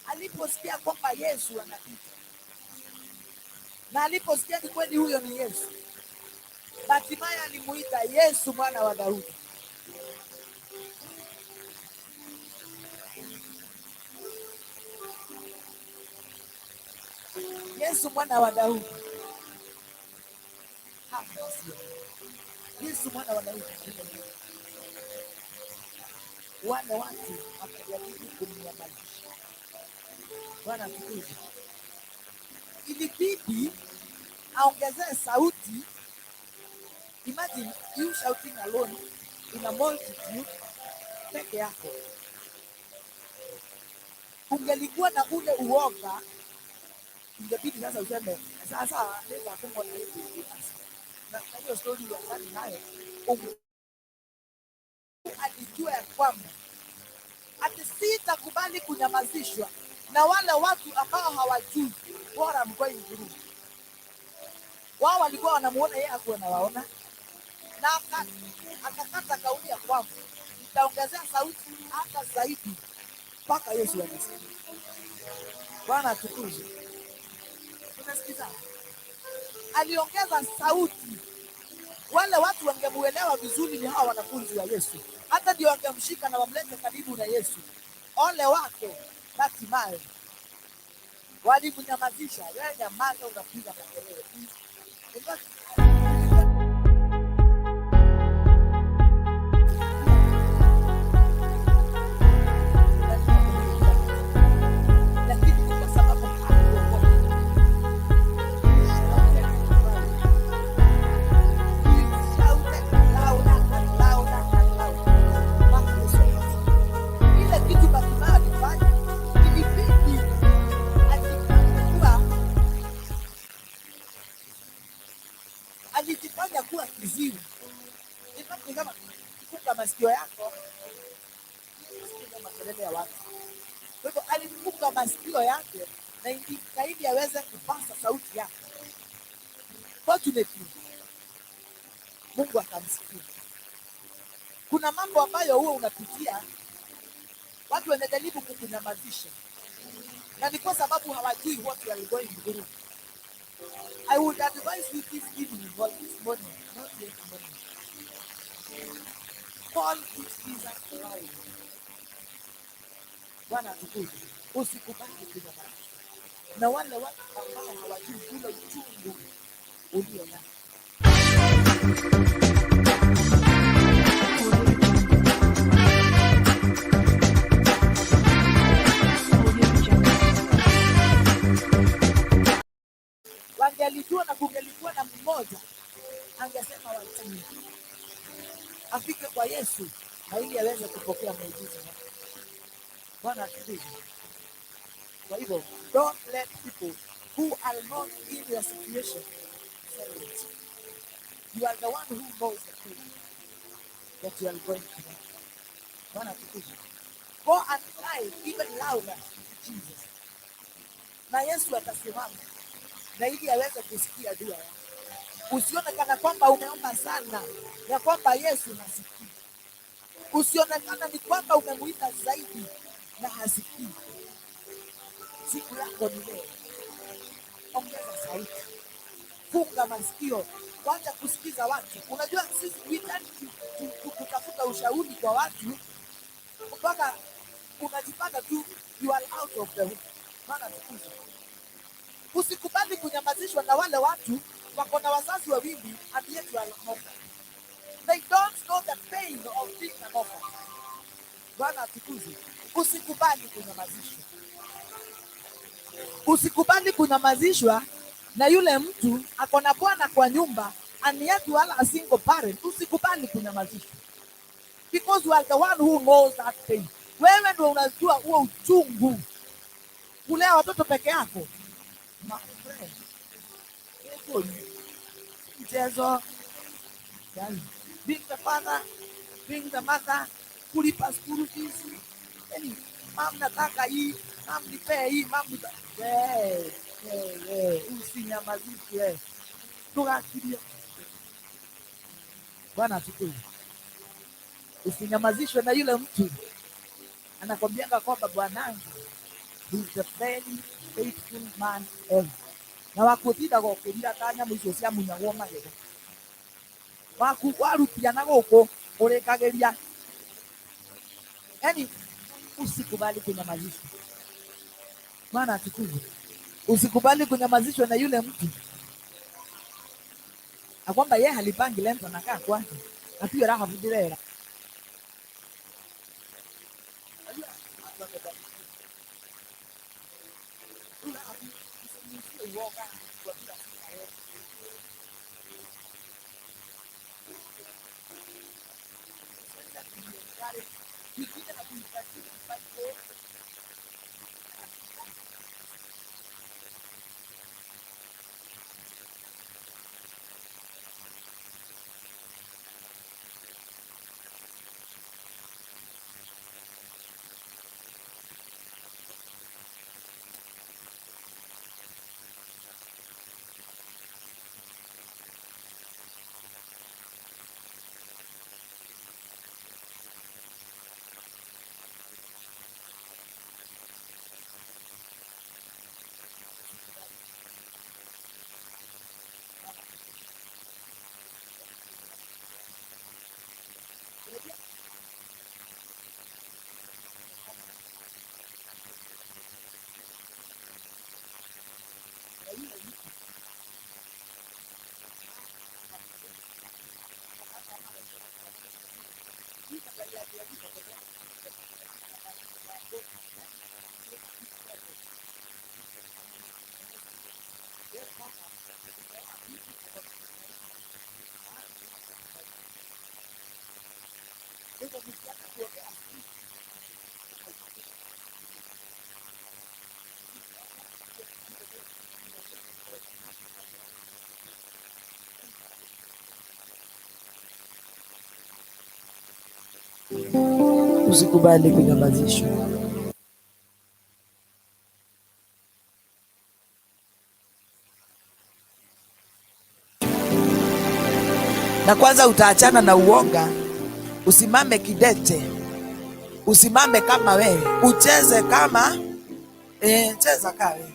Aliposikia kwamba Yesu anapita, na aliposikia ni kweli huyo ni Yesu, Bartimayo alimuita Yesu mwana wa Daudi. Yesu mwana wa Daudi. Yesu mwana wa Daudi. Wale watu wakajaribu kumnyamazisha. Bwana asifiwe. Ilibidi aongezee sauti. Imagine you shouting alone in a multitude peke yako. Ungelikuwa na ule uoga, ingebidi sasa useme sasa nenda kumwona Yesu. Na hiyo story ya ndani nayo alijua ya kwamba ati sitakubali kunyamazishwa na wale watu ambao hawajui bora mkoi nguru. Wao walikuwa wanamuona yeye hakuwa anawaona, na akakata kauli ya kwamba nitaongezea sauti hata zaidi mpaka Yesu anasikia. Bwana atukuzwe. Unasikiza? Aliongeza sauti. Wale watu wangemuelewa vizuri ni hawa wanafunzi wa Yesu. Hata ndio wangemshika na wamlete karibu na Yesu. Ole wake Bartimayo. Walimnyamazisha. Wewe nyamaza, unapiga makelele. Ni kama funga masikio yako usikie makelele ya watu. Kwa hivyo alifunga masikio yake na ili aweze kupasa sauti yake. Fortunately, Mungu akamsikia. Kuna mambo ambayo huwa unapitia, watu wanajaribu kukunyamazisha, na ni kwa sababu hawajui what you are going through. I would advise you this evening or this morning, not yet morning. Call this Jesus Christ. Bwana tukufu. Usikubali kunyamaza. Na wale watu ambao hawajui ule uchungu ulio nao. Wangelikuwa na kungelikuwa na mmoja angesema wachini afike kwa Yesu na ili aweze kupokea muujiza. Bwana asifiwe. Kwa hivyo, don't let people who are not in your situation say it. You are the one who knows the truth that you are going through. Bwana asifiwe. Go and cry even louder to Jesus. Na Yesu atasimama na ili aweze kusikia dua yako. Usione kana kwamba umeomba sana ya kwamba Yesu hasikii. Usionekana ni kwamba umemuita zaidi na hasikii. Siku yako ni leo. Ongeza sauti. Funga masikio. Wacha kusikiza watu. Unajua sisi huhitaji kutafuta ushauri kwa watu mpaka unajipata tu you are out of the way. Maana tukuza. Usikubali kunyamazishwa na wale watu wako na wazazi wawili and yet you are not. They don't know the pain of being an orphan. Bwana atukuze. Usikubali kunyamazishwa. Usikubali kunyamazishwa na yule mtu ako na bwana kwa nyumba and yet you are a single parent. Usikubali kunyamazishwa. Because you are the one who knows that pain. Wewe ndio unajua huo uchungu. Kulea watoto peke yako. Mchezo. Being the father, being the mother, kulipa school fees. Yaani, mama nataka hii, mama nipe hii, mama usinyamazishwe. Tuachilie. Bwana asifiwe. Usinyamazishwe na yule mtu anakwambianga kwamba bwanangu is the very faithful man ever. Na wakutinda gokirira kanya mwico cia munyagwo magego. Warutiana gũkũ ũrĩkagĩria. Yaani usikubali kunyamazishwa. Maana atukuze. Usikubali kunyamazishwa na yule mtu na kwamba yeye halipangi lento nakaa kwake atiyo raha vudirera. Usikubali kunyamazishwa. Na kwanza utaachana na uoga, usimame kidete, usimame kama wewe, ucheze kama cheza kama wewe.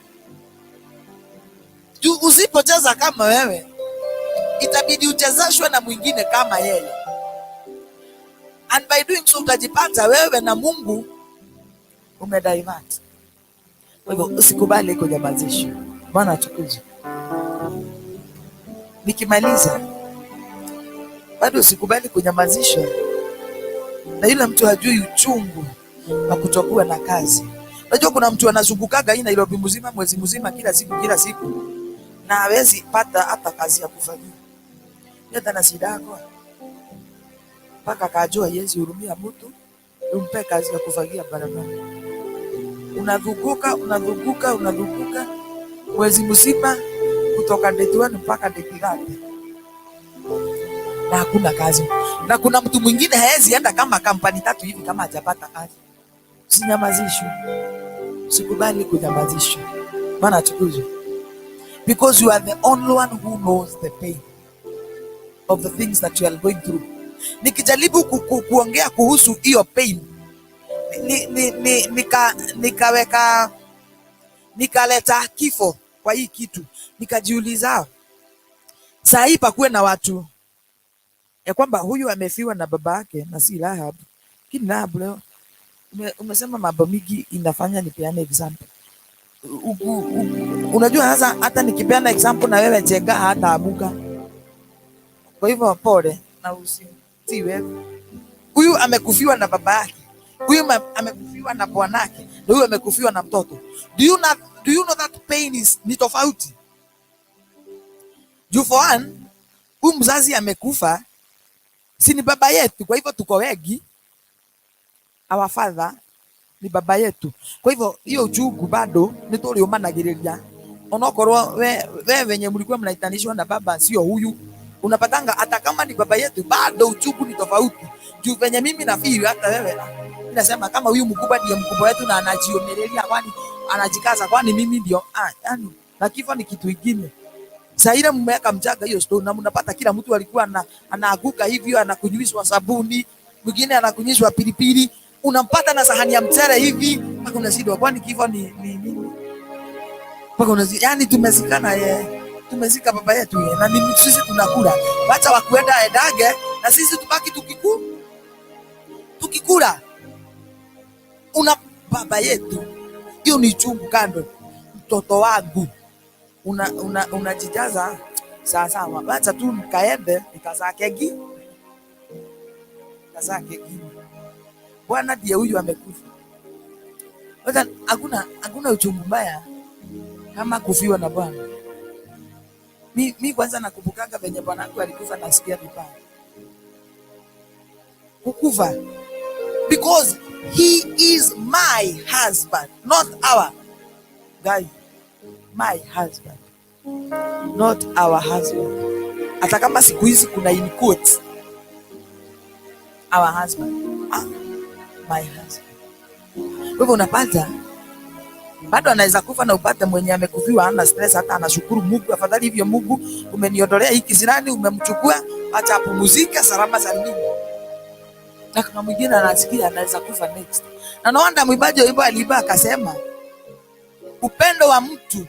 Usipocheza kama wewe, itabidi uchezeshwe na mwingine kama yeye, and by doing so utajipata wewe na Mungu umedivert. Kwa hivyo usikubali kunyamazishwa. Bwana atukuzwe. Nikimaliza, bado usikubali kunyamazishwa na yule mtu hajui uchungu wa kutokuwa na kazi. Unajua kuna mtu anazungukaga hii Nairobi mzima, mwezi mzima, kila siku na hawezi pata hata kazi ya kufanyia. Yeye ana shida yako mpaka kajua yezi hurumia mtu umpe kazi ya kufanyia barabara. Unadhukuka mwezi mzima kutoka date 1 mpaka date 3 na hakuna kazi. Na kuna mtu mwingine haezi enda kama kampani 3 hivi kama hajapata kazi. Usinyamazishwe. Usikubali kunyamazishwa. Maana atukuzwe. Because you are the only one who knows the pain of the things that you are going through. Nikijaribu kuongea kuhusu hiyo pain, nikaleta kifo kwa hii kitu. Nikajiuliza, saa hii pakuwe na watu ya kwamba huyu amefiwa na baba yake na si Rahab. Lakini Rahab leo umesema mambo mingi inafanya nipeane example. Unajua sasa hata nikipeana example na wewe jenga hata amuka. Kwa hivyo pole na si wewe. Huyu amekufiwa na baba yake. Huyu amekufiwa na bwanake. Na huyu amekufiwa na mtoto. Do you know that pain ni tofauti? Juu for one, huyu mzazi amekufa, si ni baba yetu, kwa hivyo tuko wengi. Our father ni baba yetu. Kwa hivyo hiyo uchungu bado ni tuli umanagiriria. Onokorwo wewe wenye mlikuwa mnaitanishwa na baba sio huyu, unapatanga hata kama ni baba yetu bado uchungu ni tofauti. Juu venye mimi nafikiri hata wewe ninasema kama huyu mkubwa ndiye mkubwa wetu na anajionereria, kwani anajikaza, kwani mimi ndio yani, na kifo ni kitu kingine. Sasa ile mmeweka mjaga hiyo stone na mnapata kila mtu alikuwa anaaguka hivyo, anakunywiswa sabuni, mwingine anakunywiswa pilipili, unampata na sahani ya mchele hivi mpaka unashindwa, kwani kifo ni nini? Mpaka unazidi yani tumezika baba yetu na ni sisi tunakula. Wacha wakwenda edage na sisi tubaki tukikula. Una baba yetu. Hiyo ni chungu kando. Mtoto wangu. Unajijaza sawa. Wacha tu nikaembe nikazaa kegi. Bwana ndiye huyu amekufa. Wacha hakuna uchungu mbaya kama kufiwa na Bwana. Mi kwanza nakumbukanga venye bwanangu alikufa nasikia vibaya. Kukufa. Because he is my husband, not our guy. My husband, not our husband. Hata kama siku hizi kuna in quotes our husband. My husband. Kwa hivyo unapata bado anaweza kufa na upate mwenye amekufiwa hana stress, hata anashukuru Mungu, afadhali hivyo Mungu umeniondolea hiki zirani, umemchukua, acha apumzike salama salimini. Na kama mwingine anasikia anaweza kufa next. Na naona mwimbaji wimbo aliimba akasema upendo wa mtu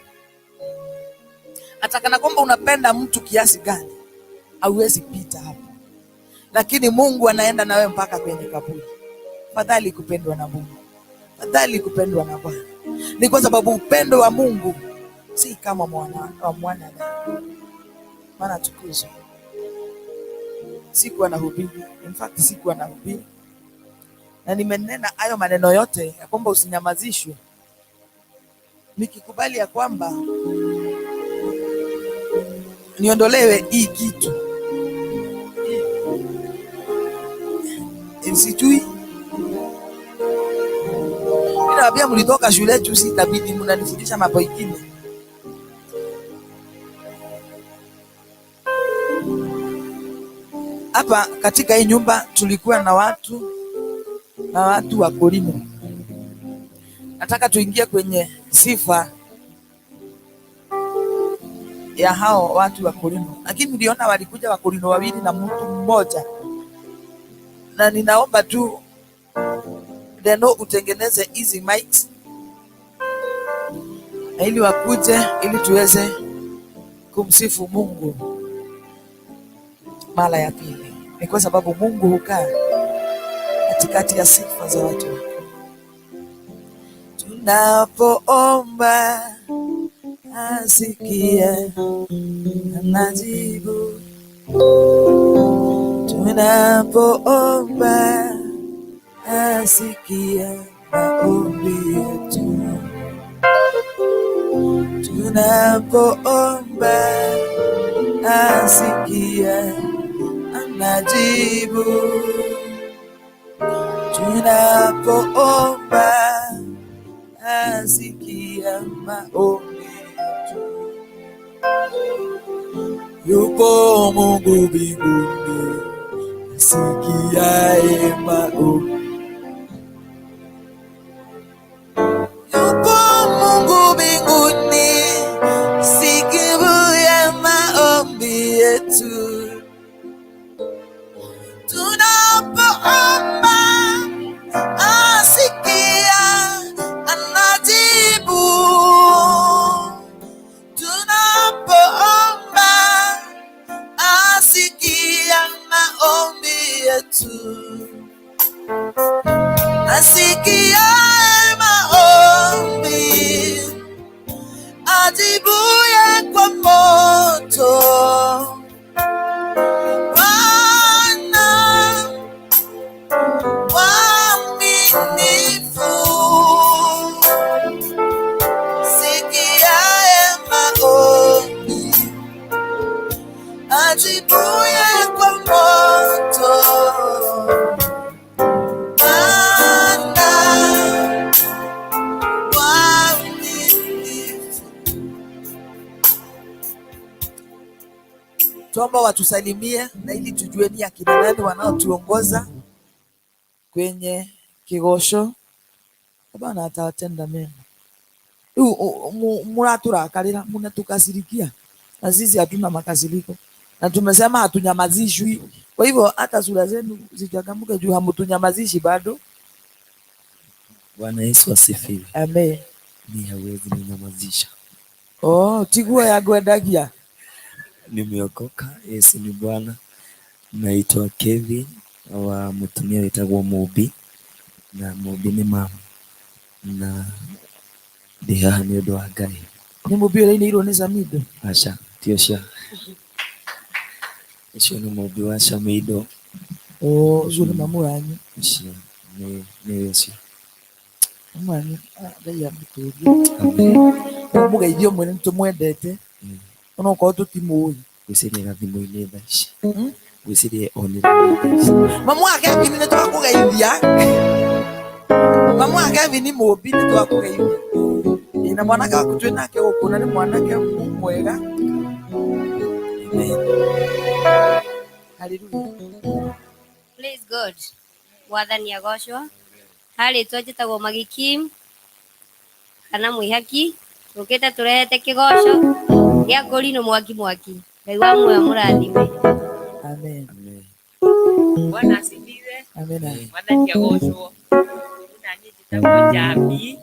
atakana kwamba unapenda mtu kiasi gani hauwezi pita hapo, lakini Mungu anaenda na wewe mpaka kwenye kaburi. Fadhali kupendwa na Mungu, fadhali kupendwa na Bwana. Ni kwa sababu upendo wa Mungu si kama mwana. Maana tukuzwe. Siku anahubiri, in fact siku anahubiri, na nimenena hayo maneno yote ya kwamba usinyamazishwe, nikikubali ya kwamba niondolewe hii kitu. Sijui ninawaambia mlitoka shule juzi, itabidi mnanifundisha mambo mengine. Hapa katika hii nyumba tulikuwa na watu na watu wa Korinto. Nataka tuingie kwenye sifa ya hao watu wa Korinto, lakini niliona walikuja wa Korinto wawili na mtu mmoja, na ninaomba tu Deno utengeneze hizi mics ili wakuje, ili tuweze kumsifu Mungu mara ya pili. Ni kwa sababu Mungu hukaa katikati ya sifa za watu. Tunapoomba asikia, anajibu. Tunapoomba asikia maombi yetu. Tunapoomba asikia, anajibu. Tunapoomba asikia maombi yetu. Yupo Mungu mbinguni asikiaye maombi. Yupo Mungu mbinguni sikiaye maombi yetu. Tunapoomba asikia, anajibu. Tunapoomba asikia maombi yetu. Asikia maombi, ajibuye kwa moto. Bwana mwaminifu, sikiaye maombi, ajibuye kwa moto. Bwana mwaminifu. Tuomba watusalimie na ili tujue ni akina nani wanaotuongoza kwenye kigosho. Bwana atawatenda mema. Mnaturakarira, mnatukasirikia, na sisi hatuna makasiriko, na tumesema hatunyamazishwi. Kwa hivyo hata sura zenu zichangamke juu hamtunyamazishi bado. Bwana Yesu asifiwe. Amen. Ni hawezi ninyamazisha. Tigua ya gwendagia. Nimeokoka, Yesu ni Bwana. Naitwa Kevin wa mutumia witagwo Mubi, na Mubi ni mama, na ndihaha ni undu wa Ngai. Ni Mubi ule ni irone Samido. Aca tio cia icio ni Mubi wa Samido. Ucio ni mamu wanyu. Icio ni icio mwana Ngai amutũrie. Amen. Mugeithio mwene nitumwendete. Ona ukorwo tutimuĩ. Gwĩciria gathimo-inĩ thaa ici. Gwĩciria onire thaa ici. Mamu wa Kevin nĩ twakũgeithia. Mamu wa Kevin Mubi nĩ twakũgeithia. Na mwanake waku twĩ nake gũkũ na nĩ mwanake mwega. Amen. Hallelujah. Praise God. Mwathani agocwo. Harĩtwo njĩtagwo Magikim kana Mwĩhaki. Tũkĩte tũrehete kĩgoco gĩa Korinto mwaki. Ngai wa muoyo mũrathime. Amen. Bwana asifiwe. Amen. Mwathani agocwo. Na niĩ njĩtagwo Njambi,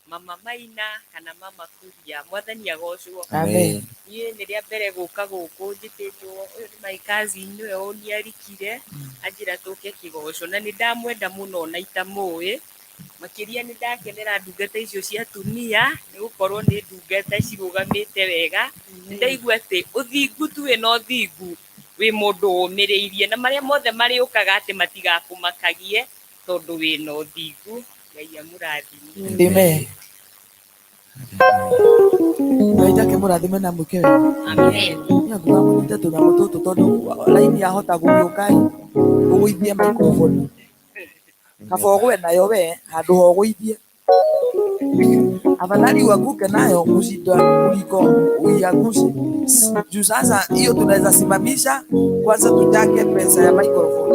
Mama Maina kana Mama Kuria. Mwathani agocwo. Amen. Niĩ nĩ rĩa mbere gũka gũkũ njĩtĩtwo. Ũyũ nĩ my cousin nĩwe ũniarikire anjĩra tũke kĩgoco, na nĩ ndamwenda mũno na itamũĩ. Makĩria nĩ ndakenera ndungata icio cia atumia nĩ gũkorwo nĩ ndungata cirũgamĩte wega. Ndaigua atĩ ũthingu tu wĩna ũthingu wĩ mũndũ ũmĩrĩirie, na marĩa mothe marĩũkaga atĩ matigakũmakagie tondũ wĩna ũthingu. Ngai amũrathime. Amen. Ngai amũrathime na mũke wega. Amen. Nĩakuga mũnyite tũnyamũ tũtũ tondũ laini yahota gũgĩũka ũgũithie microphone. Kaba ũgwe nayo we handũ ha ũgũithie. Afadhali uanguke nayo kushinda kuliko uiangushe. Juu sasa hiyo tunaweza simamisha, kwanza tutake pesa ya microphone.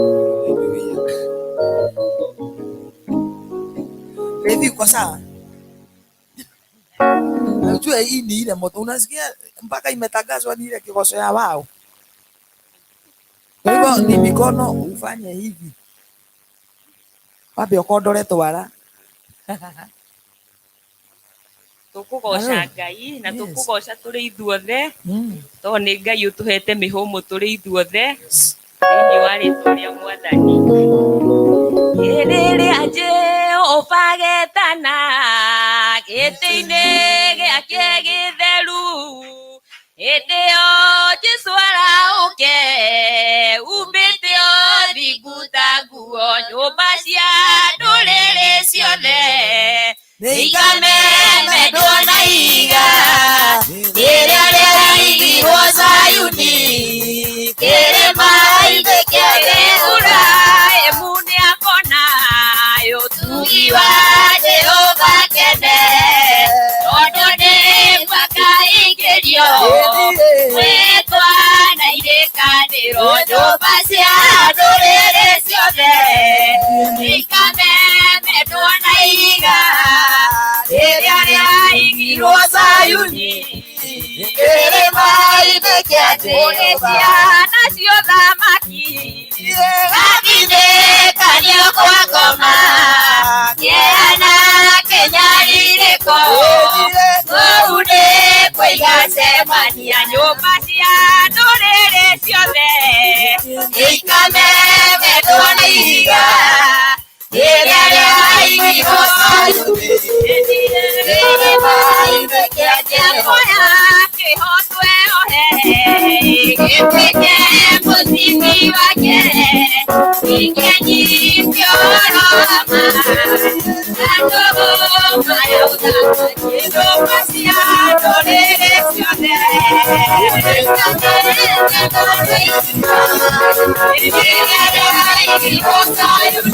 hivi kwa sawa. Unajua hii ni ile moto, unasikia mpaka imetangazwa ni ile kikoso ya wao. Kwa hivyo ni mikono ufanye hivi. Wapi okondore twara. Tukugoca Ngai na tukugoca turi ithuothe to ni Ngai utuhete mihumu turi ithuothe thĩinĩ wa rĩtwa rĩa Mwathani. Rĩrĩa Jehova getana gĩtĩ-inĩ gĩake gĩtheru, hĩndĩ ĩyo Jesũ araũke umbĩte ũthingu ta nguo, nyũmba cia ndũrĩrĩ ciothe nĩikamemendwo na iga, rĩrĩa rĩraigirwo Zayuni kĩrĩma-inĩ kĩa Efuraimu nĩakona ũtugi wa Jehova kene, tondũ nĩmakaingĩrio gwĩtwo na irĩkanĩro, nyũmba cia ndũrĩrĩ ciothe nĩikamemendwo na iga, rĩrĩa rĩraigirwo Zayuni kĩrĩma-inĩ kĩa Jehova. Ciana cia ũthamaki gathithĩkanio kwa ngoma, kĩana kĩnyarirĩko kũu nĩkuo igacemania, nyũmba cia ndũrĩrĩ ciothe ikamemendwo na iga, rĩrĩa rĩraigirwo Zayuni kĩrĩma-inĩ kĩa Jehova. Kĩhotwo eohe gĩtuĩke mũcibi wake, ingĩnyitio roma andũ maya ũthamaki, nyũmba cia ndũrĩrĩ ciothe rĩrĩa rĩraigirwo Zayuni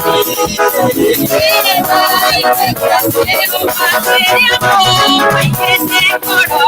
kĩrĩma-inĩ kĩa Jehova, rĩrĩa momaigĩte ngoro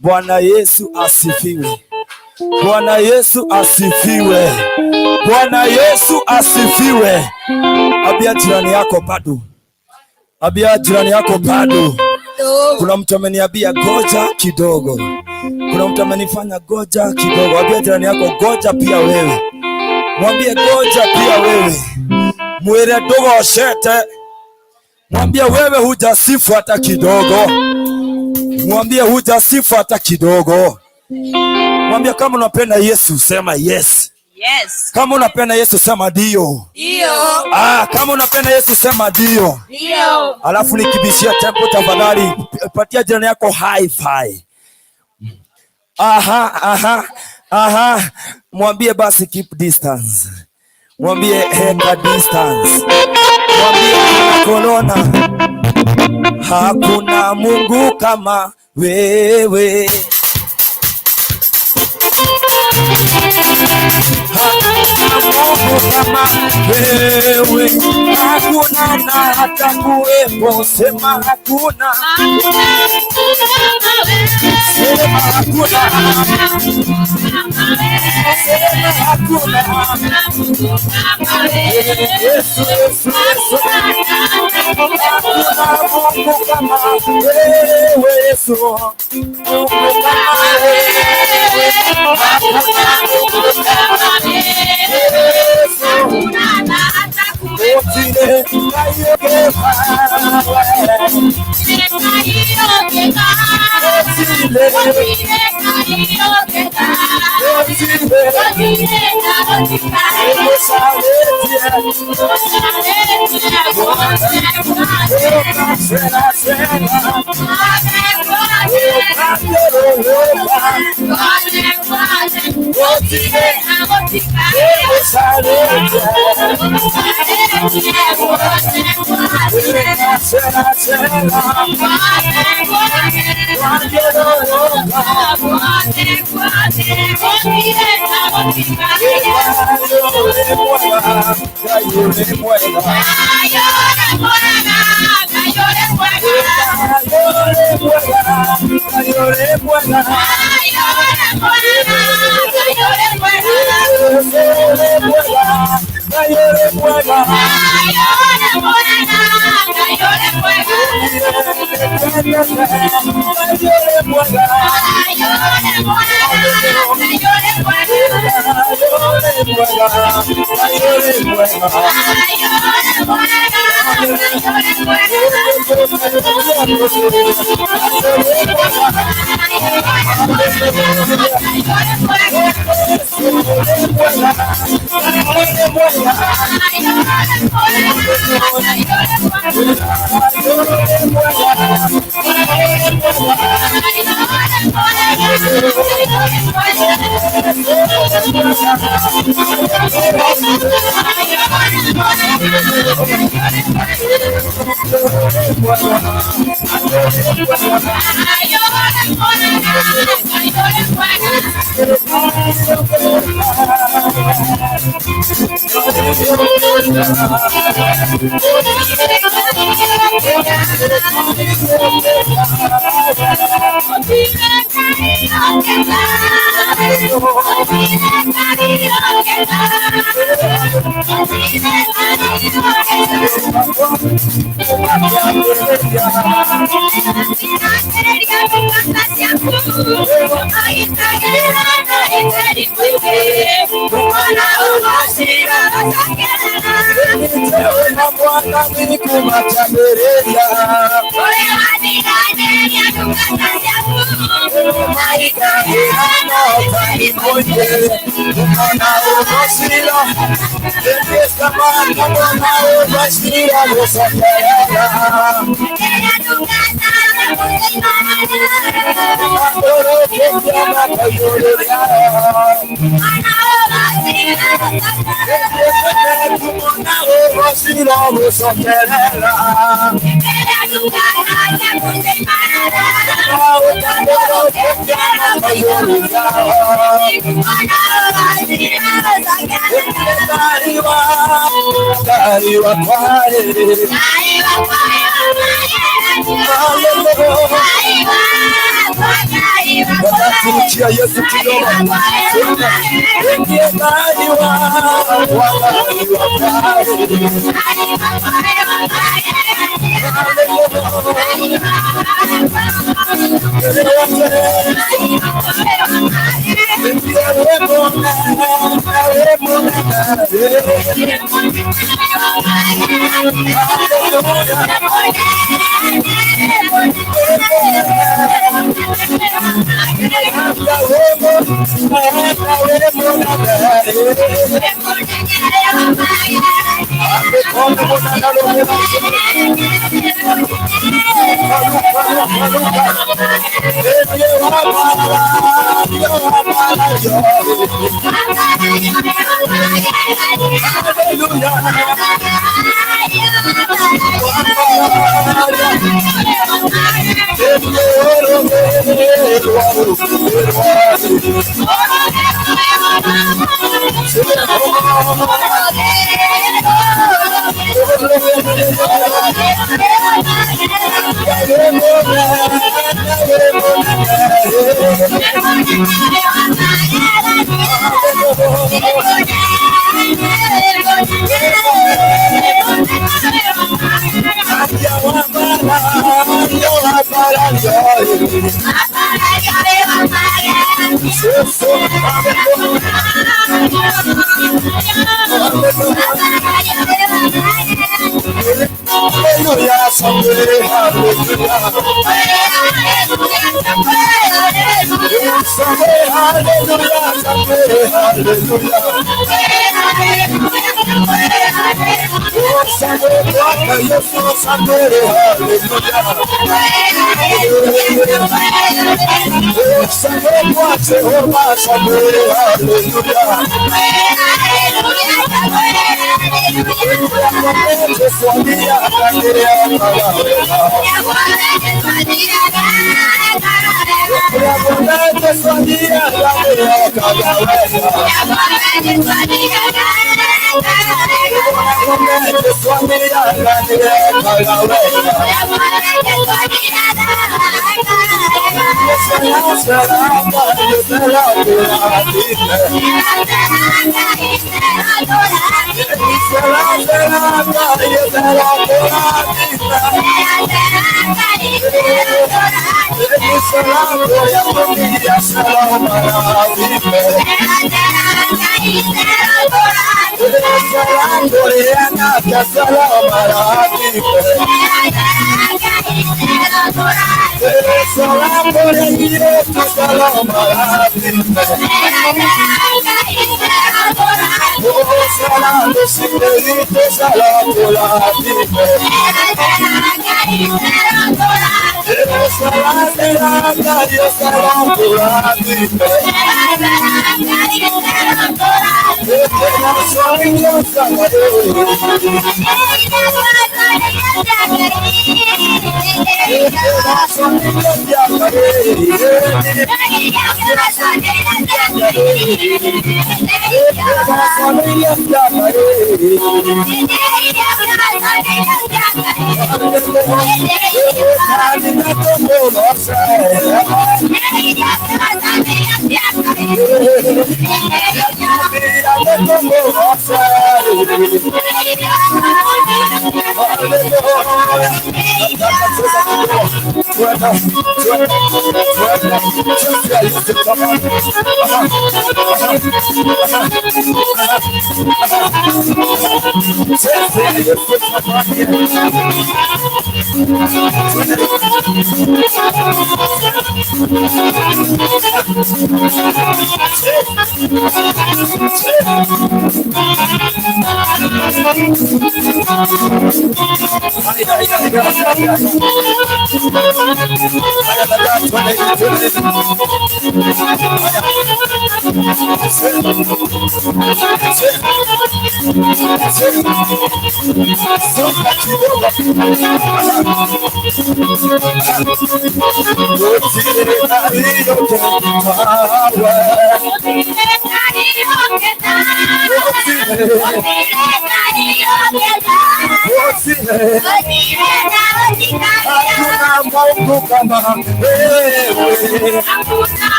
Bwana Yesu asifiwe. Bwana Yesu asifiwe. Bwana Yesu asifiwe. Abia jirani yako bado. Abia jirani yako bado. Kuna mtu ameniambia goja kidogo. Kuna mtu amenifanya goja kidogo. Abia jirani yako goja pia wewe. Mwambie goja pia wewe. Mwere dogo shete. Mwambie wewe hujasifu hata kidogo. Mwambie hujasifu hata kidogo. Mwambie kama unapenda Yesu sema yes. Yes. Kama unapenda Yesu sema ndio. Ndio. Kama unapenda Yesu sema ndio. Ndio. Alafu nikibishia tempo tafadhali patia jirani yako high five. Mwambie basi keep distance. Mwambie heka distance. Mwambie corona. Hakuna Mungu kama wewe. Hakuna Mungu kama wewe. Hakuna na hata kuwepo. Sema hakuna. Sema hakuna. Sema hakuna. Yesu, Yesu, Yesu. Hakuna Mungu kama wewe. Yesu. Mungu kama wewe. Hakuna Mungu kama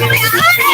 Hallelujah.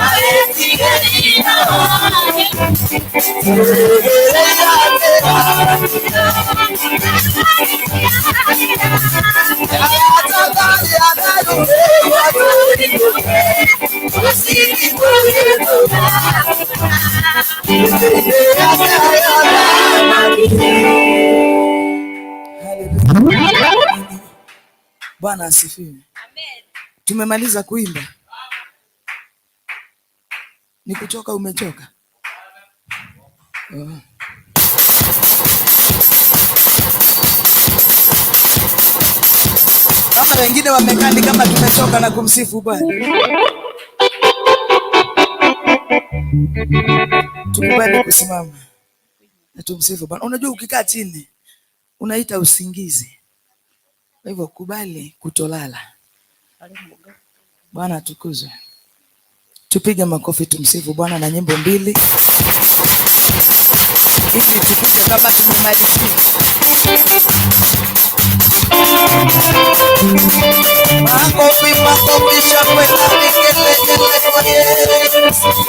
Thank you. Bwana asifiwe. Tumemaliza kuimba. Ni kuchoka, umechoka? Kama wengine wamekaa ni kama tumechoka na kumsifu Bwana. Tukubali kusimama na tumsifu Bwana. Unajua ukikaa chini unaita usingizi. Kwa hivyo kubali kutolala. Bwana atukuzwe. Tupige makofi tumsifu Bwana na nyimbo mbili ili tukuje kama tumemaliza. Makofi, makofi, shangwe na vigelegele kwa Yesu.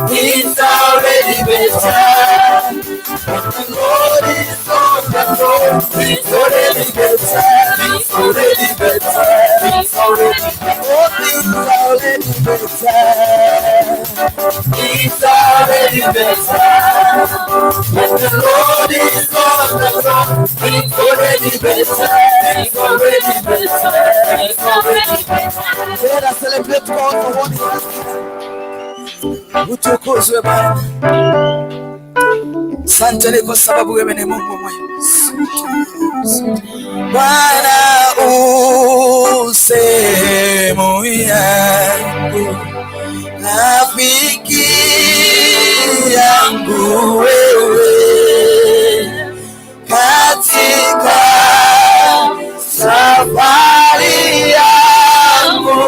It's already better. Lord is on the throne. It's already better. It's already better. It's already better. It's already better. When the Lord is on the throne, it's already better. It's already better. It's already better. Let us celebrate God for what He has done. Utukuzwe Bwana. Asante kwa sababu wewe ni Mungu mwema. Bwana usehemu yangu, rafiki yangu wewe, katika safari yangu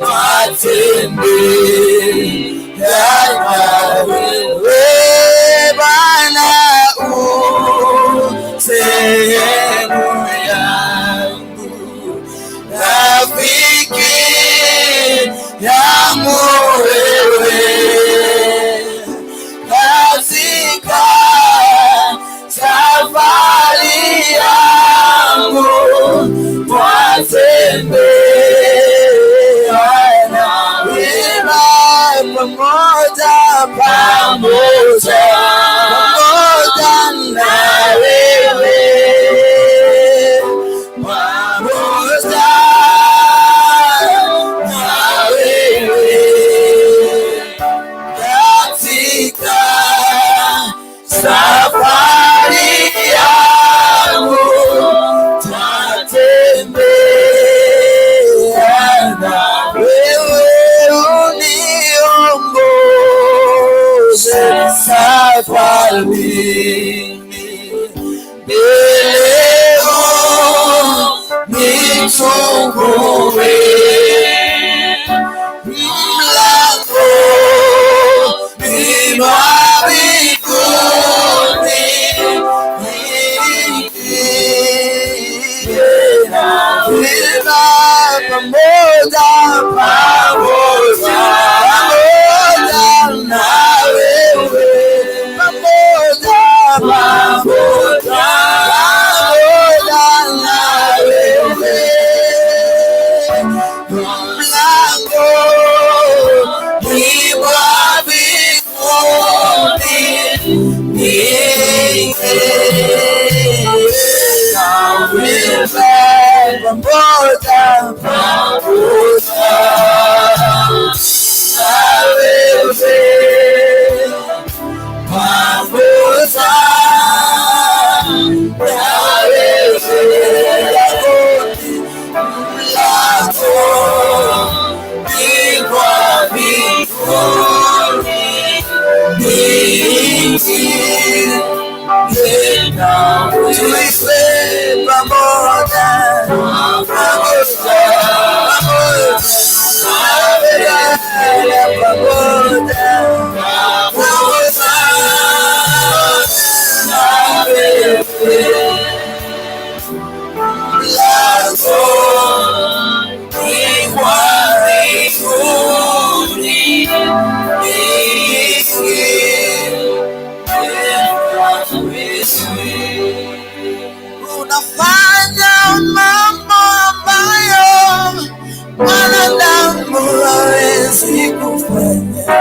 matembea na wewe. Bwana sehemu yangu, rafiki yangu wewe, katika safari yangu twatembea na wewe, pamoja na wewe, pamoja na wewe, katika safari yangu tatembea na wewe, uniongoze safarini, leo nifungue mlango wa mbinguni, niingie na wewe, pamoja na wewe, pamoja na wewe, mlango ni wa mbinguni, niingie na wewe, pamoja na wewe, unafanya mambo ambayo wanadamu hawezi kufanya,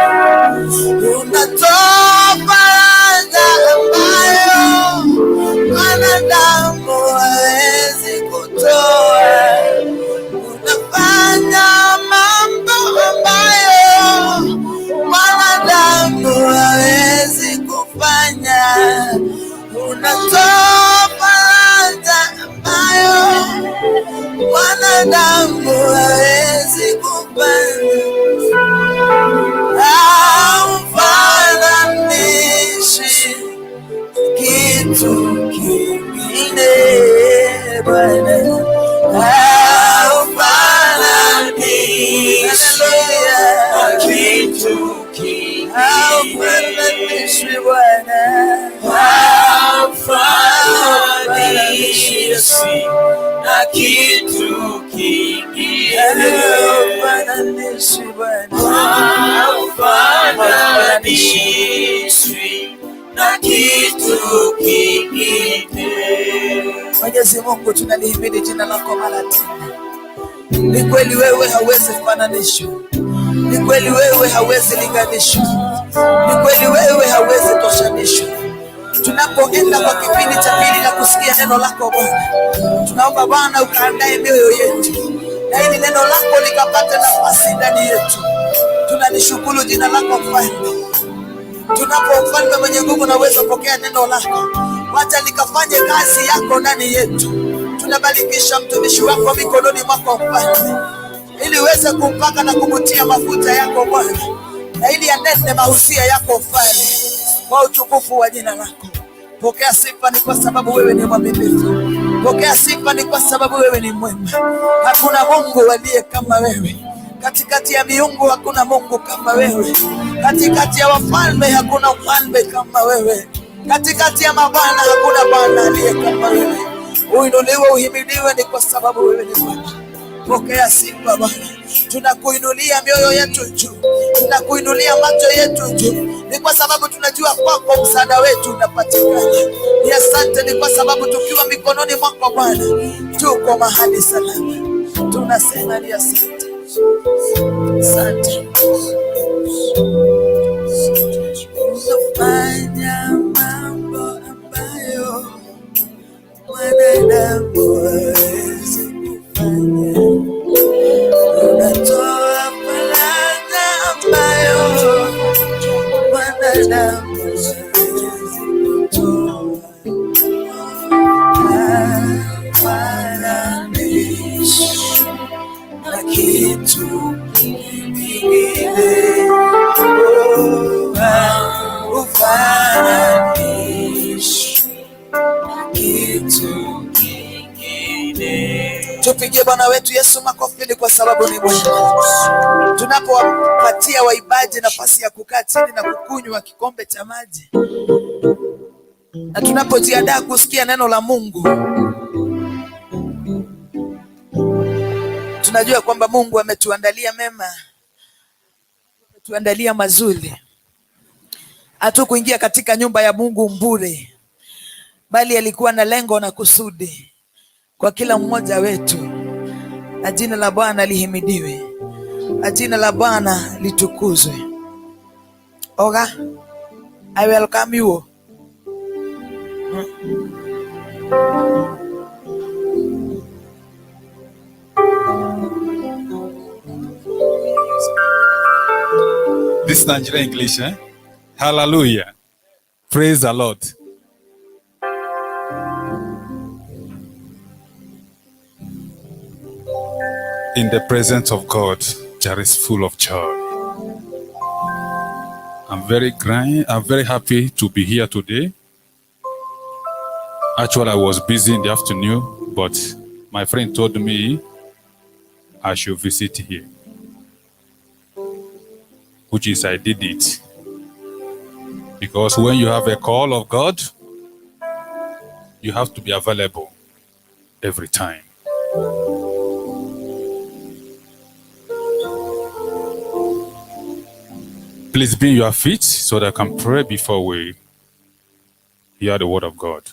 unatoa faraja ambayo wanadamu hawezi kutoa, unafanya mambo ambayo wanadamu hawezi kufanya, unatoa faraja ambayo wanadamu hawezi kufanya. Haufananishi kitu kingine Bwana, haufananishi kitu kingine, haufananishi Bwana, haufananishi na kitu kingine. Haufananishwi na kitu kingine. Mwenyezi Mungu, tunalihimidi jina lako mara tena. Ni kweli wewe hauwezi kufananishwa. Ni kweli wewe hauwezi linganishwa. Ni kweli wewe hauwezi toshanishwa. Tunapoenda kwa kipindi cha pili na kusikia neno lako Bwana, tunaomba Bwana ukaandae mioyo yetu na ili neno lako likapate nafasi ndani yetu. Tunalishukuru jina lako Mfalme. Tunapo Mfalme mwenye nguvu na uwezo, pokea neno lako, wacha likafanye kazi yako ndani yetu. Tunabarikisha mtumishi wako mikononi mwako Mfalme, ili uweze kumpaka na kumutia mafuta yako Bwana, na ili anene mahusia yako Mfalme, kwa utukufu wa jina lako. Pokea sifa, ni kwa sababu wewe ni mwaminifu. Pokea sifa, ni kwa sababu wewe ni mwema. Hakuna Mungu aliye kama wewe. Katikati ya miungu hakuna Mungu kama wewe. Katikati ya wafalme hakuna mfalme kama wewe. Katikati ya mabwana hakuna bwana aliye kama wewe. Uinuliwe, uhimidiwe, ni kwa sababu wewe ni mwema. Pokea sifa Bwana. Tunakuinulia mioyo yetu juu. Tunakuinulia macho yetu juu. Ni kwa sababu tunajua kwako msaada wetu unapatikana. Ni asante, ni kwa sababu tukiwa mikononi mwako Bwana, tuko mahali salama. Tunasema ni asante. Asante. Unafanya mambo ambayo mwanadamu hawezi kufanya. Unatoa faraja ambayo mwanadamu hawezi kutoa. Hafananishwi na kitu kingine. Hafananishwi na kitu kingine. Tupigie Bwana wetu Yesu makofi, kwa sababu ni mwema. Tunapowapatia waibaji nafasi ya kukaa chini na kukunywa kikombe cha maji, na tunapojiandaa kusikia neno la Mungu, tunajua kwamba Mungu ametuandalia mema, ametuandalia mazuri. Hatukuingia katika nyumba ya Mungu mbure, bali alikuwa na lengo na kusudi kwa kila mmoja wetu. Na jina la Bwana lihimidiwe, na jina la Bwana litukuzwe. Oga, I welcome you. This is Nigerian English, eh? Hallelujah. Praise the Lord. In the presence of God, there is full of joy. I'm very happy to be here today. Actually, I was busy in the afternoon, but my friend told me I should visit here, which is I did it. Because when you have a call of God, you have to be available every time. Please be on your feet so that I can pray before we hear the word of God.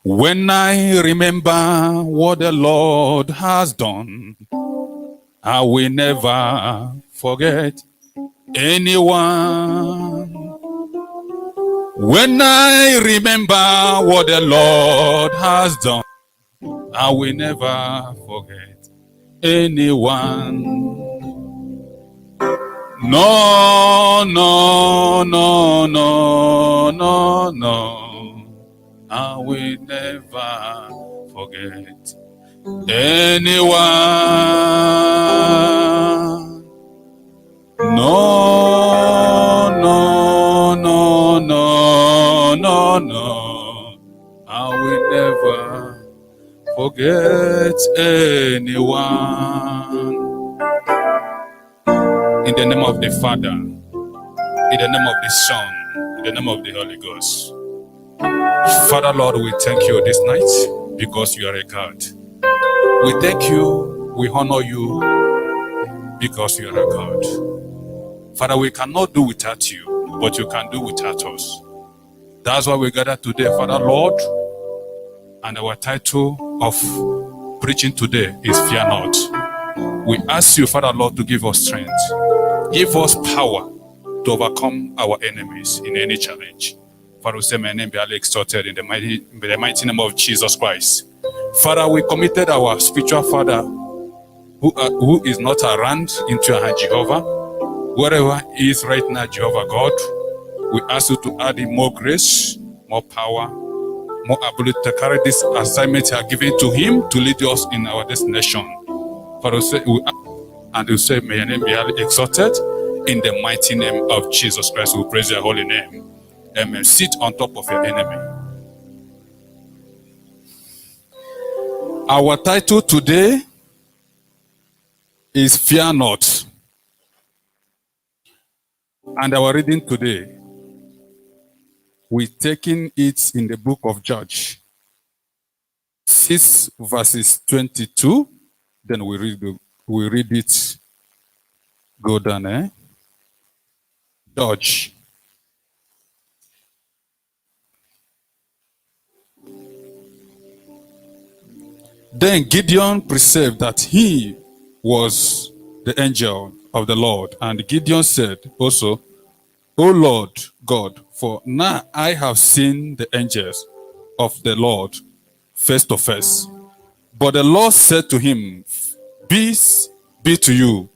When I remember what the Lord has done, I will never forget anyone. When I remember what the Lord has done, I will never forget anyone. No, no, no, no, no, no. I will never forget anyone. No, no, no, no, no, no. I will never forget anyone. In the name of the Father, in the name of the Son, in the name of the Holy Ghost. Father, Lord, we thank you this night. because you are a God. We thank you, we honor you because you are a God. Father, we cannot do without you, but you can do without us. That's why we gather today, Father Lord, and our title of preaching today is Fear Not. We ask you, Father Lord, to give us strength. Give us power to overcome our enemies in any challenge. Father, we say, may name be highly exalted in the mighty name of Jesus Christ. Father, we committed our spiritual father who is not around into your hand, Jehovah. Wherever he is right now, Jehovah God, we ask you to add in more grace, more power, more ability to carry this assignment you are giving to him to lead us in our destination. Father, we say, may your name be highly exalted in the mighty name of Jesus Christ. We praise your holy name. Amen. Sit on top of your enemy. Our title today is Fear Not. And our reading today, we're taking it in the book of Judges, 6 verses 22. Then we read it. Go down, Judge. Then Gideon perceived that he was the angel of the Lord. And Gideon said also, O Lord God, for now I have seen the angels of the Lord face to face. But the Lord said to him, Peace be to you.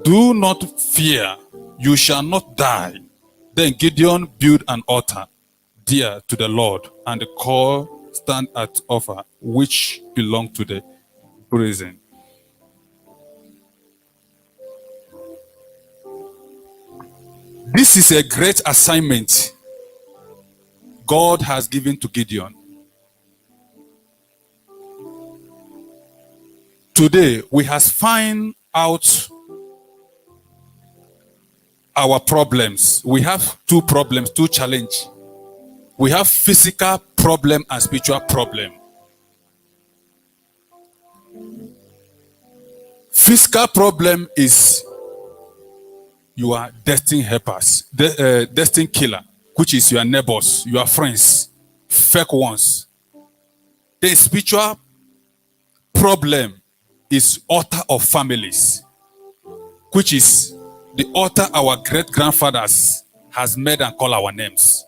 Do not fear, you shall not die. Then Gideon built an altar dear to the Lord and called stand at offer, which belonged to the prison. This is a great assignment God has given to Gideon. Today, we have found out our problems. We have two problems, two challenges. We have physical problem and spiritual problem. Physical problem is your destined helpers, destined killer, which is your neighbors, your friends, fake ones. The spiritual problem is altar of families, which is the altar our great-grandfathers has made and call our names.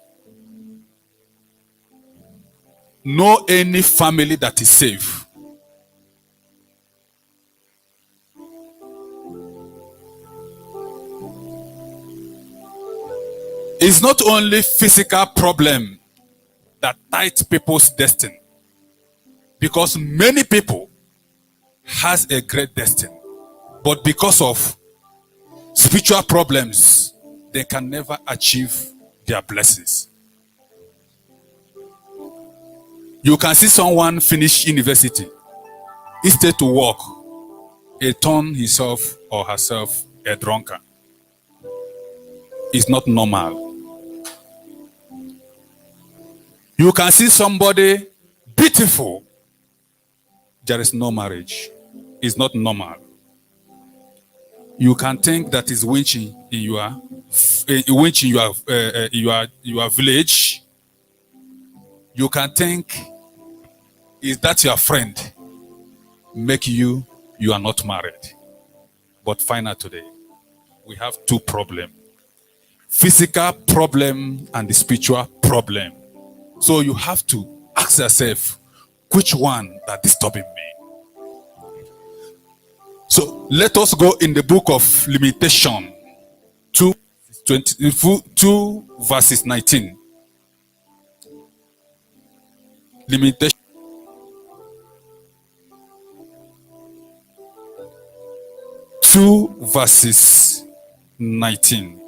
No any family that is safe. It's not only physical problem that ties people's destiny, because many people has a great destiny, but because of spiritual problems, they can never achieve their blessings. You can see someone finish university, instead to work, he turn himself or herself a drunkard. It's not normal. You can see somebody beautiful, there is no marriage. It's not normal. You can think that is winching in your village. You can think, is that your friend make you are not married. But find out today, we have two problems. Physical problem and the spiritual problem. So you have to ask yourself, which one that disturbing me? So let us go in the book of Limitation 2 verses 19. Limitation 2 verses 19.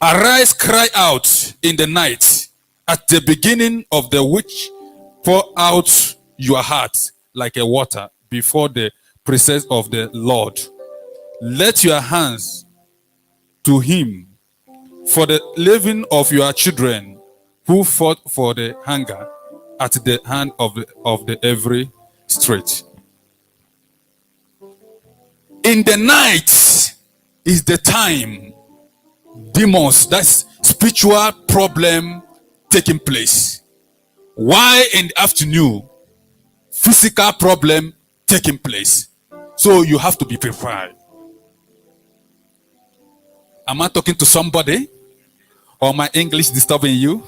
Arise, cry out in the night, at the beginning of the which pour out your heart like a water before the presence of the Lord. Let your hands to him for the living of your children, who fought for the hunger at the hand of the every street. In the night is the time demons, that's spiritual problem taking place. Why in the afternoon, physical problem taking place. So you have to be prepared. Am I talking to somebody? Or my English disturbing you?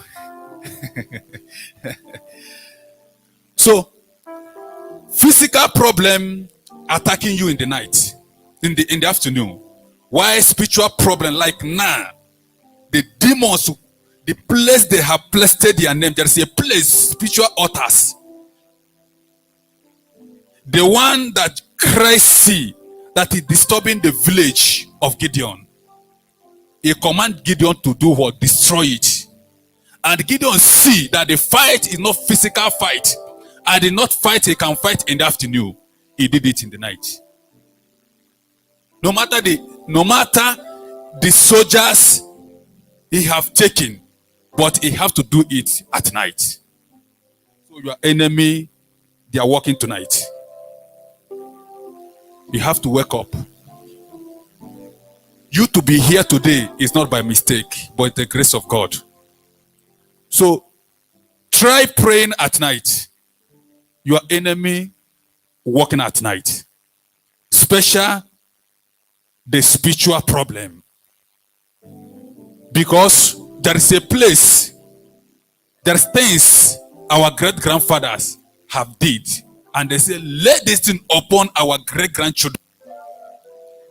So, physical problem attacking you in the night, in the afternoon. Why spiritual problem like now? The demons, the place they have placed their name, there is a place, spiritual altars. The one that Christ see that is disturbing the village of Gideon. He command Gideon to do what? Destroy it. And Gideon see that the fight is not physical fight. I did not fight, he can fight in the afternoon. He did it in the night. No matter the soldiers he have taken, but he have to do it at night. So your enemy, they are working tonight. You have to wake up. You to be here today is not by mistake, but the grace of God. So try praying at night. Your enemy working at night. Special the spiritual problem. Because there is a place, there's things our great-grandfathers have did. And they say, let this thing upon our great-grandchildren.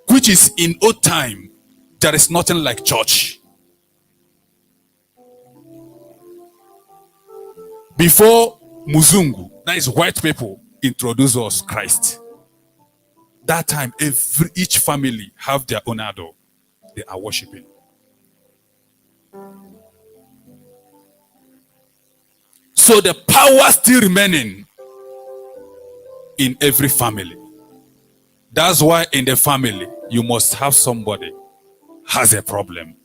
Which is in old time, there is nothing like church. Before Muzungu, that is white people, introduce us Christ. That time, each family have their own idol. They are worshiping. So the power still remaining in every family. That's why in the family, you must have somebody has a problem.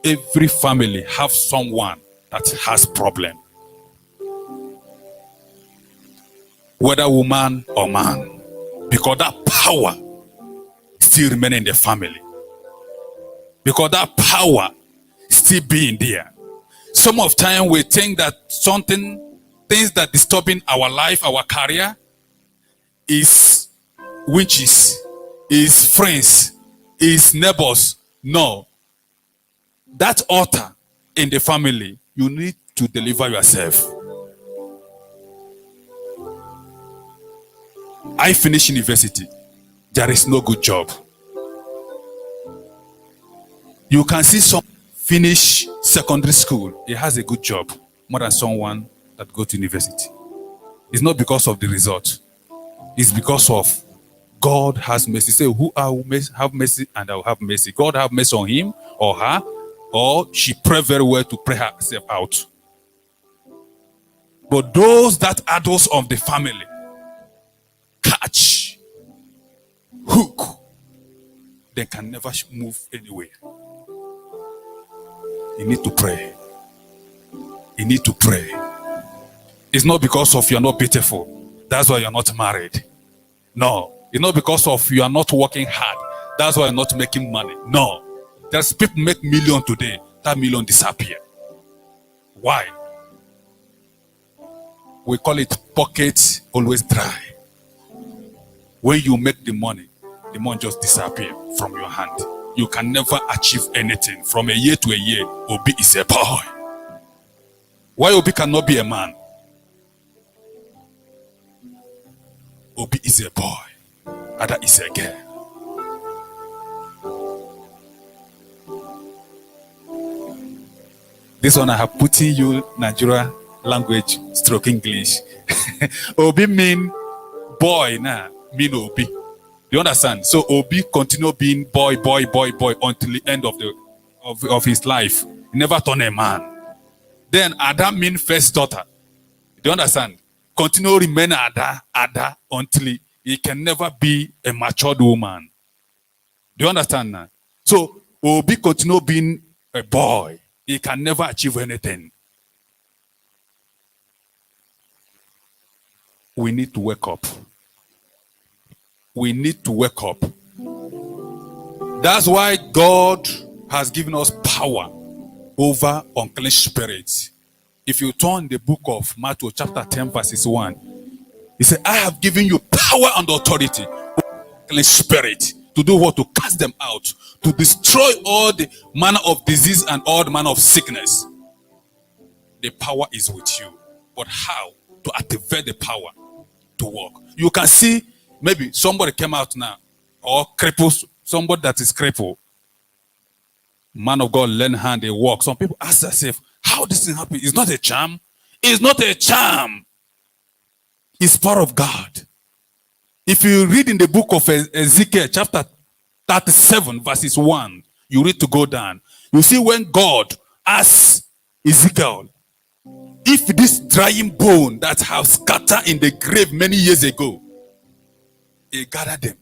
Every family have someone that has problem. Whether woman or man. Because that power still remain in the family. Because that power still being there. Some of time we think that things that disturbing our life, our career, is witches, is friends, is neighbors. No. That altar in the family, you need to deliver yourself. I finished university. There is no good job. You can see some finish secondary school. He has a good job more than someone that go to university. It's not because of the result. It's because of God has mercy. Say, who I will have mercy and I will have mercy. God have mercy on him or her, or she pray very well to pray herself out. But those that are those of the family, catch, hook, they can never move anywhere. You need to pray. You need to pray. It's not because of you are not beautiful. That's why you are not married. No. It's not because of you are not working hard. That's why you're not making money. No. There's people make million today. That million disappear. Why? We call it pocket always dry. When you make the money just disappear from your hand. You can never achieve anything. From a year to a year, Obi is a boy. Why Obi cannot be a man? Obi is a boy. Ada is a girl. This one I have put in you Nigeria language stroke English. Obi mean boy now. Mean Obi. You understand? So Obi continue being boy until the end of his life. He never turn a man. Then Ada mean first daughter. Do you understand? Continue remain Ada until he can never be a matured woman. Do you understand now? So Obi continue being a boy. he can never achieve anything. We need to wake up. We need to wake up. That's why God has given us power over unclean spirits. If you turn the book of Matthew chapter 10 verses 1, he said, I have given you power and authority over unclean spirit to do what? To cast them out, to destroy all the manner of disease and all the manner of sickness. The power is with you. But how to activate the power to work? You can see maybe somebody came out now, or cripples, somebody that is crippled. Man of God, lend hand, they walk. Some people ask themselves, how this thing happen? It's not a charm. It's not a charm. It's power of God. If you read in the book of Ezekiel, chapter 37, verses 1, you read to go down. You see when God asked Ezekiel, if this drying bone that have scattered in the grave many years ago, he gathered them.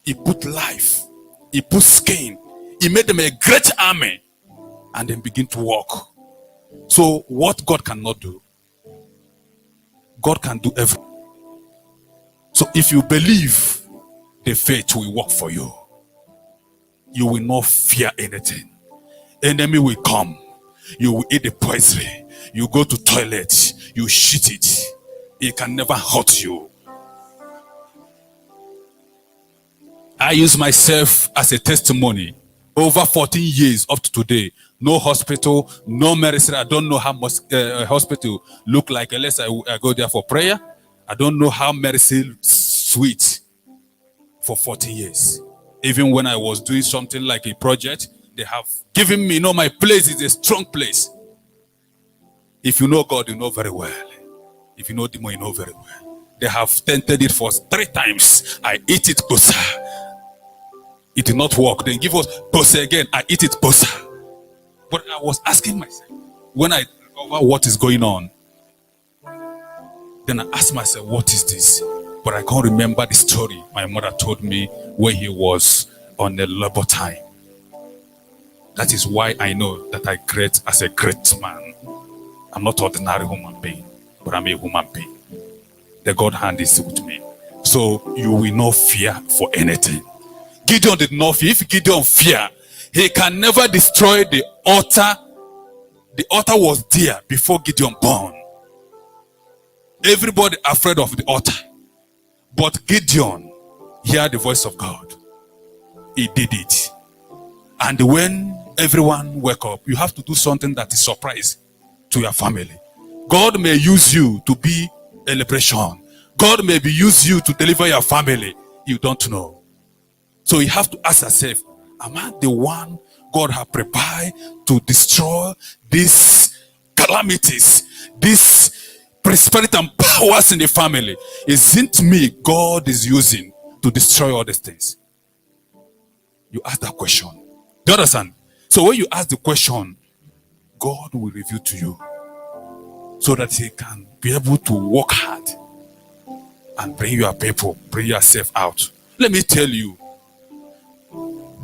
He put life. He put skin. He made them a great army. And then begin to walk. So what God cannot do, God can do everything. So if you believe, the faith will work for you. You will not fear anything. Enemy will come. You will eat the poison. You go to toilet. You shit it. It can never hurt you. I use myself as a testimony. Over 14 years up to today, no hospital, no medicine. I don't know how much hospital look like unless I go there for prayer. I don't know how medicine sweet for 14 years. Even when I was doing something like a project, they have given me, my place is a strong place. If you know God, you know very well. If you know demon, you know very well. They have tented it for 3 times. I eat it, bossa. It did not work. Then give us bossa again. I eat it, bossa. But I was asking myself, when I discover what is going on, then I asked myself, what is this? But I can't remember the story my mother told me when he was on the labor time. That is why I know that I create as a great man. I'm not ordinary human being, but I'm a human being. The God hand is with me. So you will not fear for anything. Gideon did not fear. If Gideon fear, he can never destroy the altar. The altar was there before Gideon born. Everybody afraid of the altar. But Gideon heard the voice of God. He did it. And when everyone wake up, you have to do something that is surprise to your family. God may use you to be a liberation. God may use you to deliver your family. You don't know. So you have to ask yourself, am I the one God has prepared to destroy these calamities, these prosperity and powers in the family? Isn't me God is using to destroy all these things? You ask that question. Do you understand? So when you ask the question, God will reveal to you so that he can be able to work hard and bring your people, bring yourself out. Let me tell you,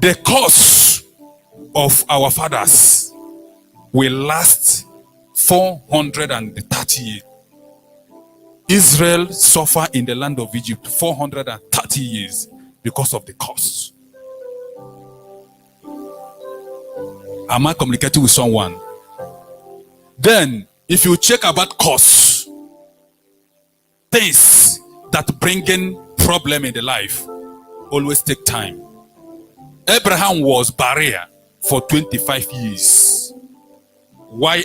the curse of our fathers will last 430 years. Israel suffered in the land of Egypt 430 years because of the curse. Am I communicating with someone? Then, if you check about curse, things that bring in problem in the life always take time. Abraham was barren for 25 years. Why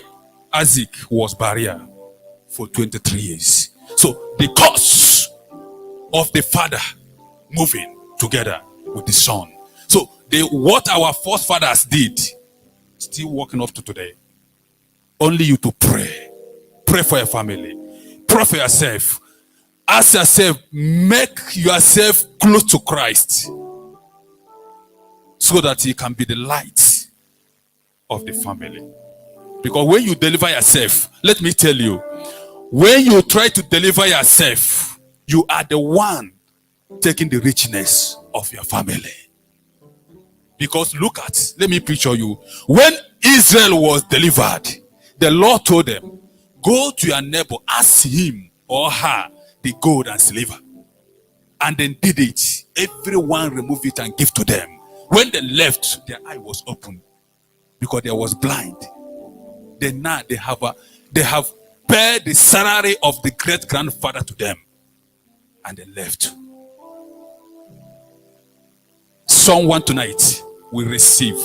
Isaac was barren for 23 years. So the curse of the father moving together with the son. So what our forefathers did, still working up to today. Only you to pray. Pray for your family. Pray for yourself. Ask yourself, make yourself close to Christ, so that he can be the light of the family. Because when you deliver yourself, let me tell you, when you try to deliver yourself, you are the one taking the richness of your family. Because let me picture you. When Israel was delivered, the Lord told them, go to your neighbor, ask him or her the gold and silver. And then did it. Everyone removed it and gave to them. When they left, their eye was open because they was blind. Then now they have paid the salary of the great grandfather to them, and they left. Someone tonight will receive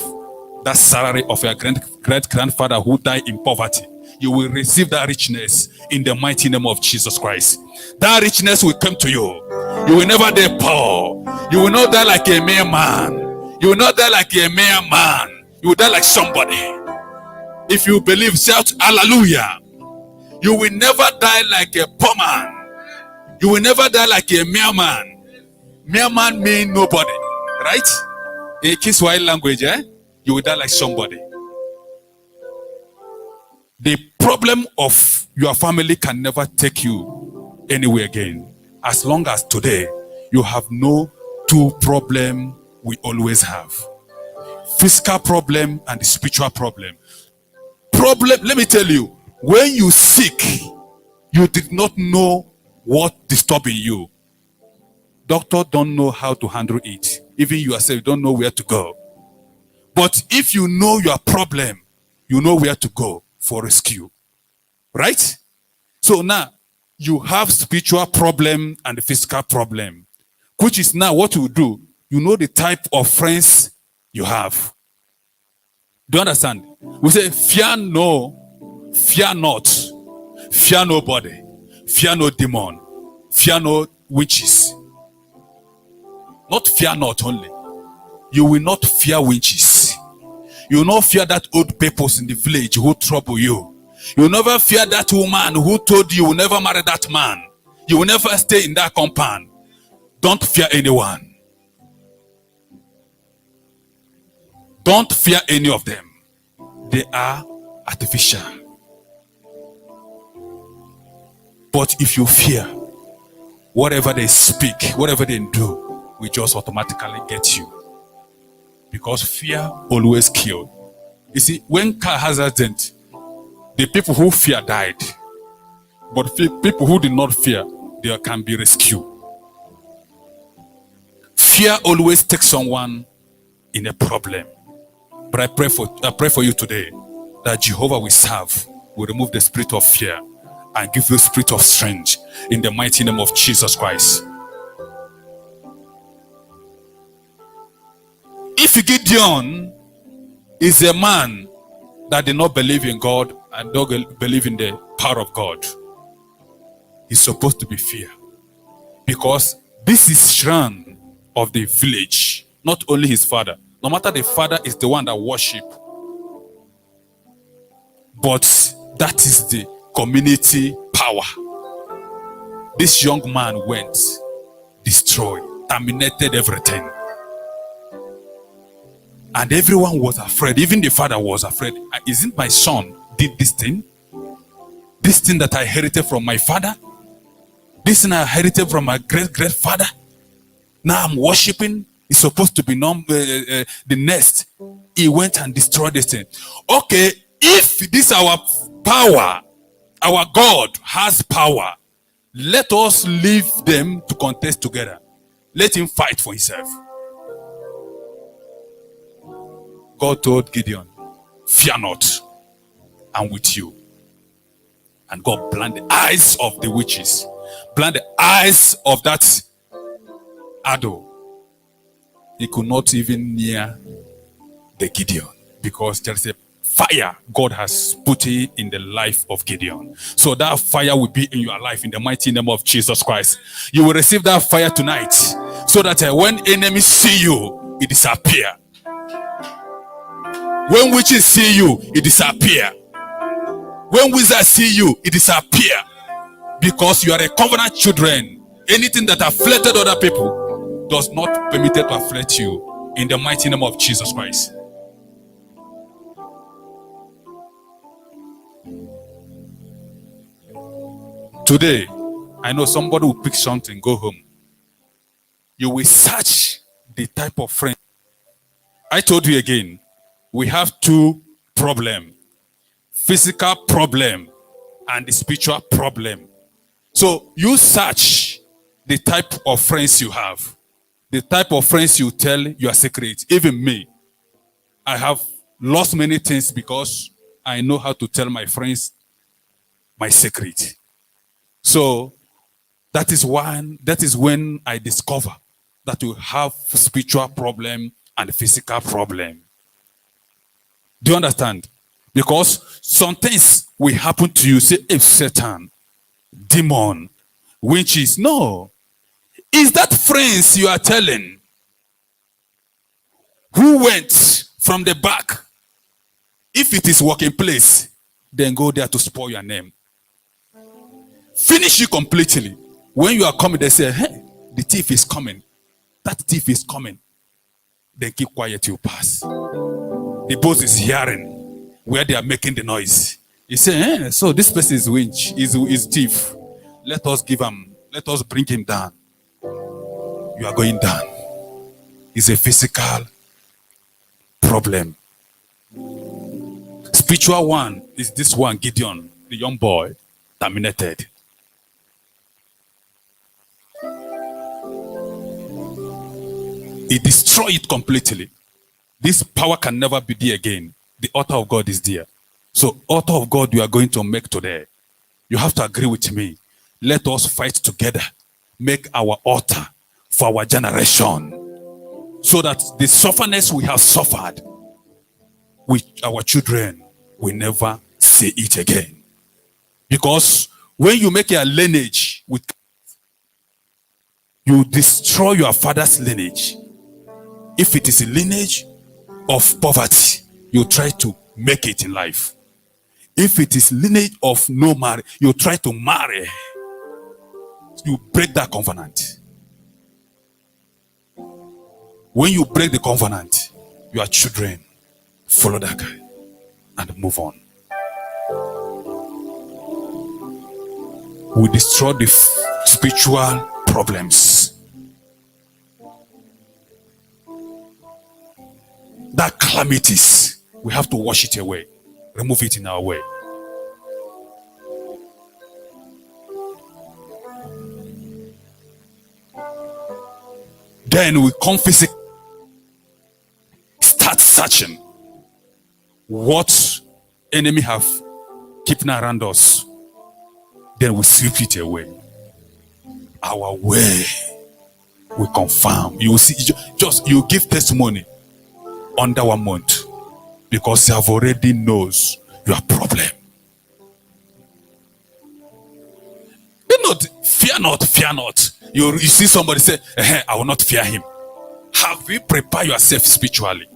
that salary of your great grandfather who died in poverty. You will receive that richness in the mighty name of Jesus Christ. That richness will come to you. You will never die poor. You will not die like a mere man. You will not die like a mere man. You will die like somebody. If you believe, shout hallelujah. You will never die like a poor man. You will never die like a mere man. Mere man means nobody, right? In Kiswahili language, you will die like somebody. The problem of your family can never take you anywhere again. As long as today you have no two problems we always have. Physical problem and the spiritual problem. Let me tell you, when you sick, you did not know what disturbing you. Doctor don't know how to handle it. Even you yourself don't know where to go. But if you know your problem, you know where to go for rescue. Right? So now, you have spiritual problem and the physical problem, which is now what you do. You know the type of friends you have. Do you understand? We say, fear not, fear nobody, fear no demon, fear no witches. Not fear not only. You will not fear witches. You will not fear that old people in the village who trouble you. You will never fear that woman who told you will never marry that man. You will never stay in that compound. Don't fear anyone. Don't fear any of them. They are artificial. But if you fear, whatever they speak, whatever they do, will just automatically get you. Because fear always kills. You see, when car has an accident, the people who fear died. But people who did not fear, they can be rescued. Fear always takes someone in a problem. But I pray for you today that Jehovah will serve, will remove the spirit of fear and give you the spirit of strength in the mighty name of Jesus Christ. If Gideon is a man that did not believe in God and don't believe in the power of God, he's supposed to be feared. Because this is Shran of the village, not only his father. No matter the father is the one that worship, but that is the community power. This young man went, destroyed, terminated everything. And everyone was afraid. Even the father was afraid. Isn't my son did this thing? This thing that I inherited from my father? This thing I inherited from my great-grandfather? Now I'm worshiping. It's supposed to be the nest. He went and destroyed this thing. Okay, if this our power, our God has power, let us leave them to contest together. Let him fight for himself. God told Gideon, fear not, I'm with you. And God blind the eyes of the witches, blind the eyes of that Ado. He could not even near the Gideon because there is a fire God has put in the life of Gideon. So that fire will be in your life in the mighty name of Jesus Christ. You will receive that fire tonight so that when enemies see you, it disappear. When witches see you, it disappear. When wizards see you, it disappear. Because you are a covenant children. Anything that afflicted other people does not permit it to afflict you in the mighty name of Jesus Christ. Today, I know somebody will pick something, go home. You will search the type of friend. I told you again, we have two problem, physical problem, and the spiritual problem. So you search the type of friends you have, the type of friends you tell your secrets. Even me, I have lost many things because I know how to tell my friends my secret. So that is when I discover that you have spiritual problem and physical problem. Do you understand? Because some things will happen to you. Say, if Satan, demon, witches. No. Is that friends you are telling who went from the back? If it is working place, then go there to spoil your name. Finish you completely. When you are coming, they say, hey, the thief is coming. That thief is coming. Then keep quiet, you pass. The boss is hearing where they are making the noise. He say, hey, so this person is winch, is thief. Let us bring him down. You are going down. It's a physical problem. Spiritual one is this one, Gideon, the young boy, terminated. He destroyed it completely. This power can never be there again. The altar of God is there. So altar of God you are going to make today. You have to agree with me. Let us fight together. Make our altar for our generation. So that the sufferness we have suffered with our children will never see it again. Because when you make a lineage with, you destroy your father's lineage. If it is a lineage of poverty, you try to make it in life. If it is lineage of no marriage, you try to marry. You break that covenant. When you break the covenant, your children follow that guy and move on. We destroy the spiritual problems. That calamities, we have to wash it away. Remove it in our way. Then we come physically, start searching what enemy have keeping around us. Then we sweep it away. Our way, we confirm. You see, just you give testimony under 1 month because you have already knows your problem. Do not fear not, fear not. You see somebody say, I will not fear him. Have you prepared yourself spiritually?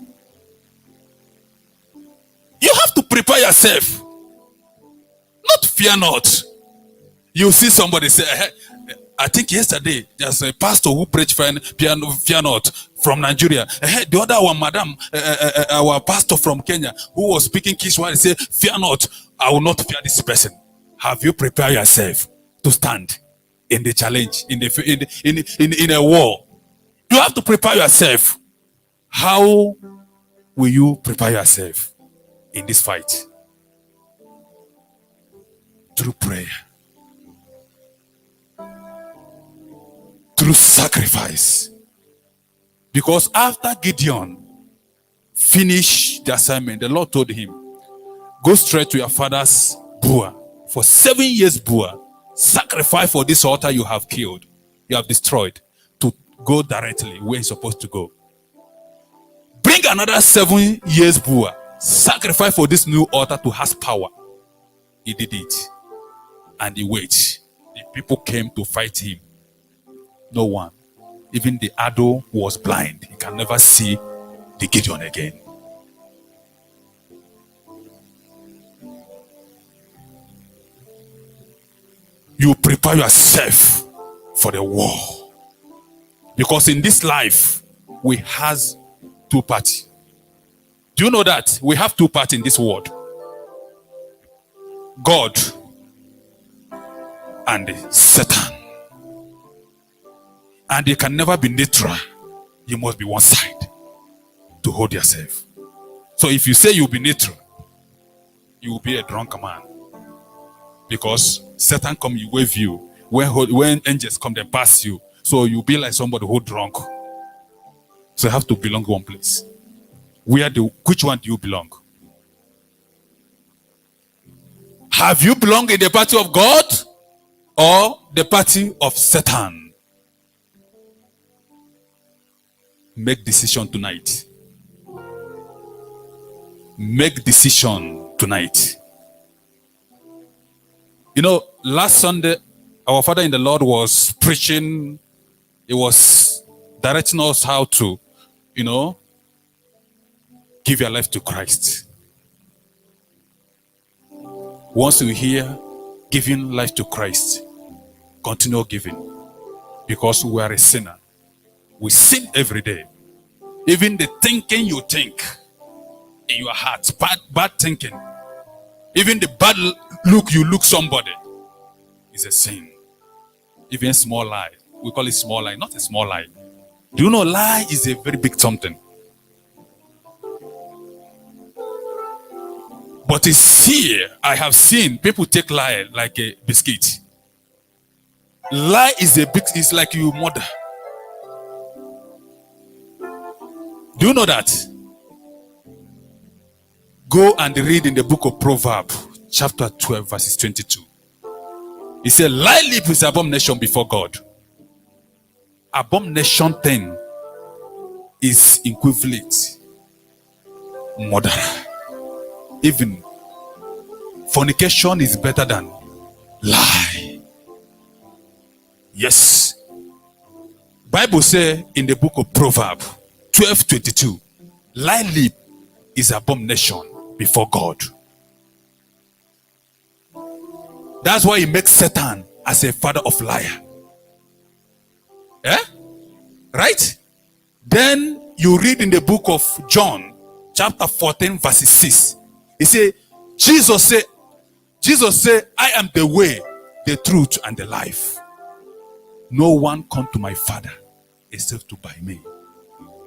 You have to prepare yourself. Not fear not. You see somebody say, I think yesterday there's a pastor who preached fear not from Nigeria. The other one, madam, our pastor from Kenya, who was speaking Kiswahili, said, fear not, I will not fear this person. Have you prepared yourself to stand in the challenge, in a war? You have to prepare yourself. How will you prepare yourself in this fight? Through prayer. Through sacrifice. Because after Gideon finished the assignment, the Lord told him, go straight to your father's Bua. For 7 years Bua, sacrifice for this altar you have killed, you have destroyed, to go directly where he's supposed to go. Bring another 7 years Bua, sacrifice for this new altar to have power. He did it. And he waited. The people came to fight him. No one. Even the Ado was blind. He can never see the Gideon again. You prepare yourself for the war. Because in this life, we have two parties. Do you know that? We have two parties in this world. God and Satan. And you can never be neutral. You must be one side to hold yourself. So if you say you'll be neutral, you will be a drunk man. Because Satan come, you wave you. When angels come, they pass you. So you'll be like somebody who drunk. So you have to belong one place. Which one do you belong? Have you belonged in the party of God or the party of Satan? Make decision tonight. Make decision tonight. You know, last Sunday, our Father in the Lord was preaching. He was directing us how to, give your life to Christ. Once you hear giving life to Christ, continue giving. Because we are a sinner. We sin every day. Even the thinking you think in your heart, bad thinking, even the bad look you look somebody is a sin. Even small lie. We call it small lie, not a small lie. Do you know lie is a very big something? But it's here, I have seen people take lie like a biscuit. Lie is it's like you murder. Do you know that? Go and read in the book of Proverbs, chapter 12, verses 22. It says, lie lip is abomination before God. Abomination thing is equivalent murderer. Even fornication is better than lie. Yes. Bible says in the book of Proverbs 12:22, lie lip is abomination before God. That's why he makes Satan as a father of liar. Right? Then you read in the book of John, chapter 14, verses 6. He said, Jesus said, I am the way, the truth, and the life. No one come to my Father except to by me.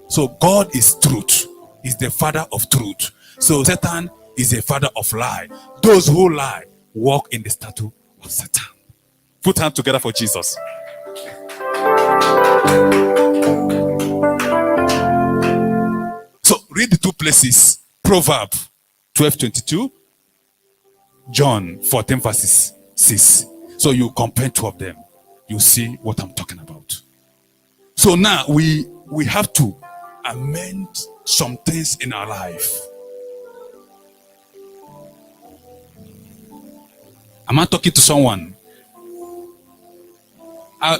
So God is truth. He's the father of truth. So Satan is a father of lie. Those who lie walk in the statue of Satan. Put hands together for Jesus. So read the two places. Proverbs 12:22. John 14 verses 6. So you compare two of them. You see what I'm talking about. So now we have to amend some things in our life. Am I talking to someone?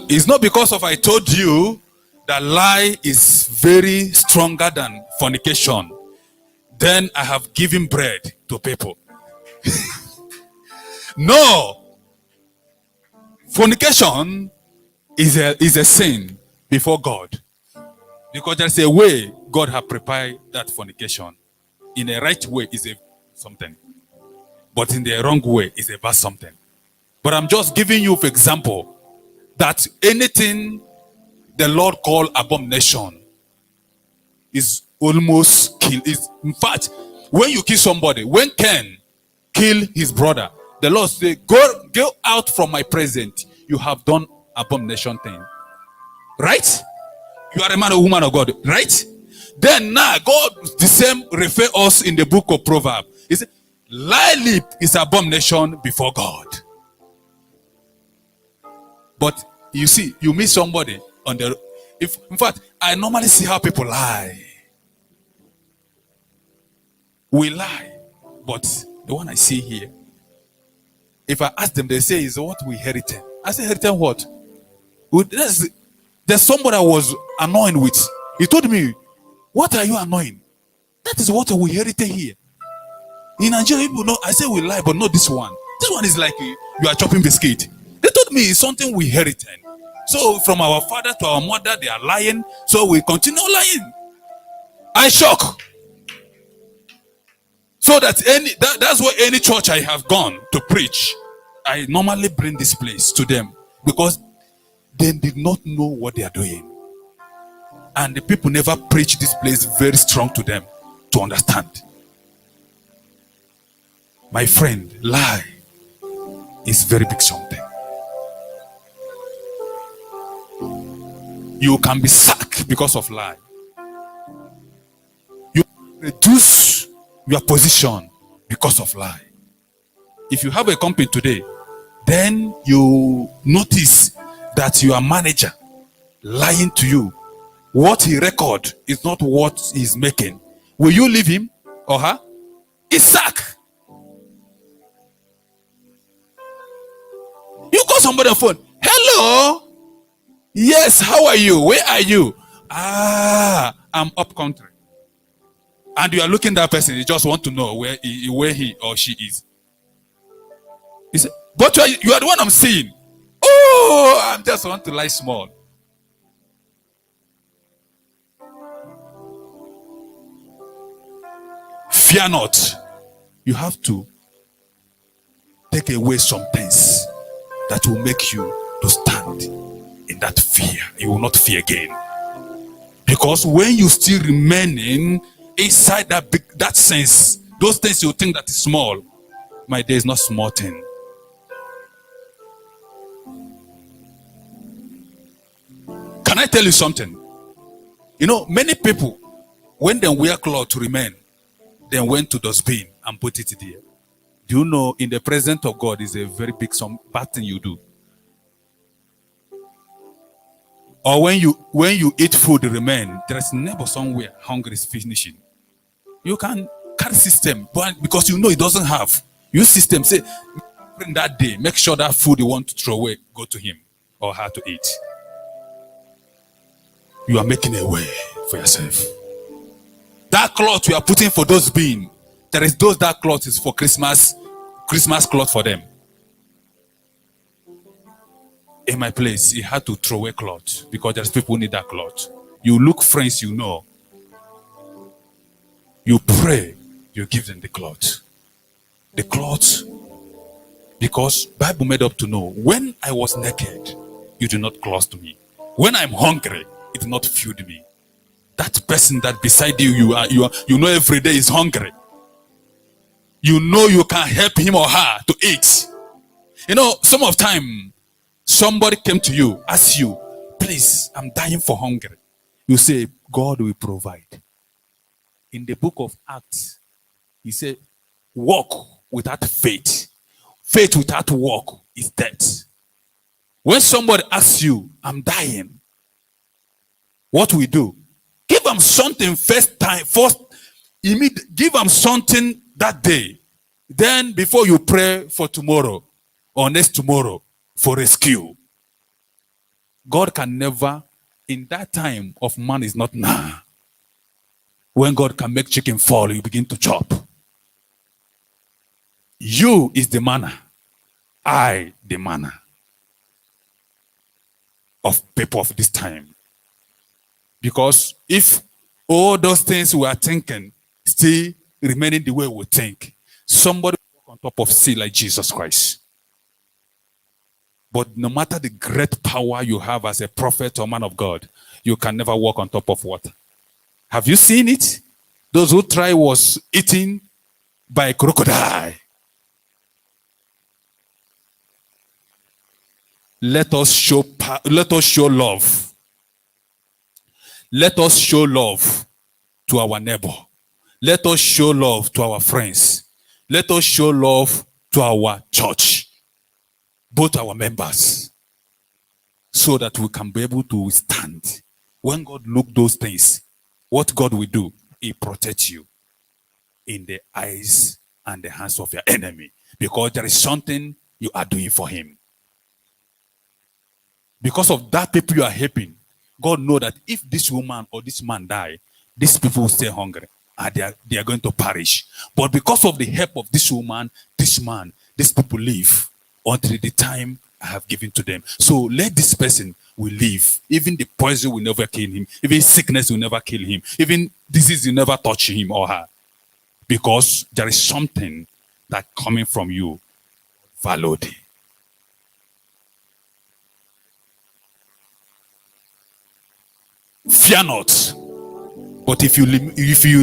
It's not because of I told you that lie is very stronger than fornication. Then I have given bread to people. No. Fornication is a sin before God. Because there's a way God has prepared that fornication. In a right way is a something. But in the wrong way is a bad something. But I'm just giving you for example that anything the Lord called abomination is almost kill. In fact, when you kill somebody, when Cain killed his brother, the Lord said, go out from my presence. You have done abomination thing. Right? You are a man or woman of God. Right? Then now God the same refer us in the book of Proverbs. He said, lie lip is abomination before God. But you see, you meet somebody on the in fact, I normally see how people lie. We lie, but the one I see here, if I ask them, they say is what we inherited. I say inherited what? There's somebody I was annoying with. He told me, what are you annoying? That is what we inherited here. In Nigeria, people know, I say we lie, but not this one. This one is like you are chopping biscuit. They told me it's something we inherited. So from our father to our mother, they are lying. So we continue lying. I shock. So that's why any church I have gone to preach, I normally bring this place to them because they did not know what they are doing. And the people never preach this place very strong to them to understand. My friend, lie is very big something. You can be sacked because of lie. You reduce your position because of lie. If you have a company today, then you notice that your manager lying to you. What he record is not what he's making. Will you leave him or her? It's sack. You call somebody on the phone. Hello. Yes, how are you? Where are you? I'm up country. And you are looking at that person. You just want to know where he or she is. He said, but you are the one I'm seeing. Oh, I just want to lie small. Fear not. You have to take away some things that will make you to stand in that fear. You will not fear again. Because when you still remaining inside that sense, those things you think that is small, my day is not small thing. Can I tell you something? You know, many people, when they wear clothes to remain, they went to dustbin and put it there. Do you know, in the presence of God is a very big bad thing you do. Or when you eat food remain, there is never somewhere hunger is finishing. You can carry system, but because you know it doesn't have. Use system, say, in that day, make sure that food you want to throw away, go to him or her to eat. You are making a way for yourself. That cloth you are putting for those being, there is that cloth is for Christmas cloth for them. In my place, he had to throw away cloth because there's people who need that cloth. You look friends you know. You pray, you give them the cloth. The cloth, because Bible made up to know, when I was naked, you did not clothe me. When I'm hungry, it did not feed me. That person that beside you, you know every day is hungry. You know you can help him or her to eat. You know, some of time, somebody came to you, asked you, please, I'm dying for hunger. You say, God will provide. In the book of Acts, he said, walk without faith. Faith without work is death. When somebody asks you, I'm dying, what we do? Give them something first, give them something that day. Then before you pray for tomorrow or next tomorrow for rescue. God can never, in that time of man is not now. When God can make chicken fall, you begin to chop. You is the manna. I the manna of people of this time. Because if all those things we are thinking still remaining the way we think, somebody will walk on top of sea like Jesus Christ. But no matter the great power you have as a prophet or man of God, you can never walk on top of water. Have you seen it? Those who try was eaten by a crocodile. Let us show love. Let us show love to our neighbor. Let us show love to our friends. Let us show love to our church, both our members, so that we can be able to stand. When God look those things, what God will do, he protects you in the eyes and the hands of your enemy, because there is something you are doing for him. Because of that people you are helping, God knows that if this woman or this man die, these people will stay hungry and they are going to perish. But because of the help of this woman, this man, these people live until the time I have given to them. So let this person will live. Even the poison will never kill him. Even sickness will never kill him. Even disease will never touch him or her. Because there is something that coming from you. Valued. Fear not. But if you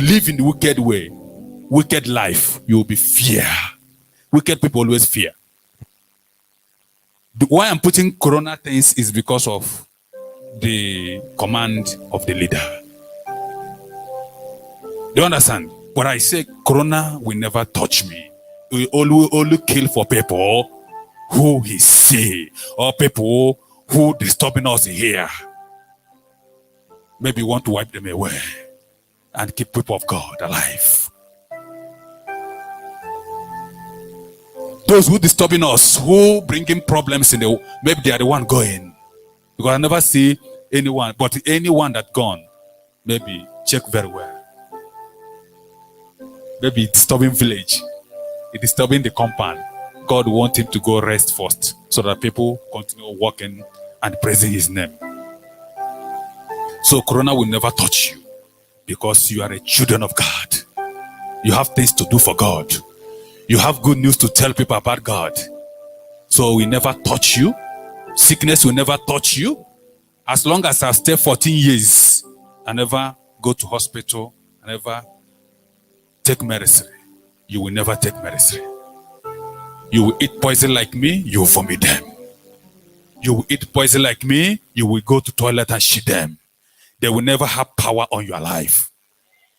live in the wicked way, wicked life, you will be fear. Wicked people always fear. Why I'm putting corona things is because of the command of the leader. Do you understand? But I say corona will never touch me. It will only kill for people who he see or people who disturbing us here. Maybe want to wipe them away and keep people of God alive. Those who disturbing us, who bringing problems in the, maybe they are the one going. Because I never see anyone, but anyone that gone, maybe check very well. Maybe disturbing village, disturbing the compound. God wants him to go rest first so that people continue walking and praising his name. So corona will never touch you because you are a children of God. You have things to do for God. You have good news to tell people about God. So we never touch you. Sickness will never touch you. As long as I stay 14 years, I never go to hospital, I never take medicine. You will never take medicine. You will eat poison like me, you will vomit them. You will eat poison like me, you will go to toilet and shit them. They will never have power on your life.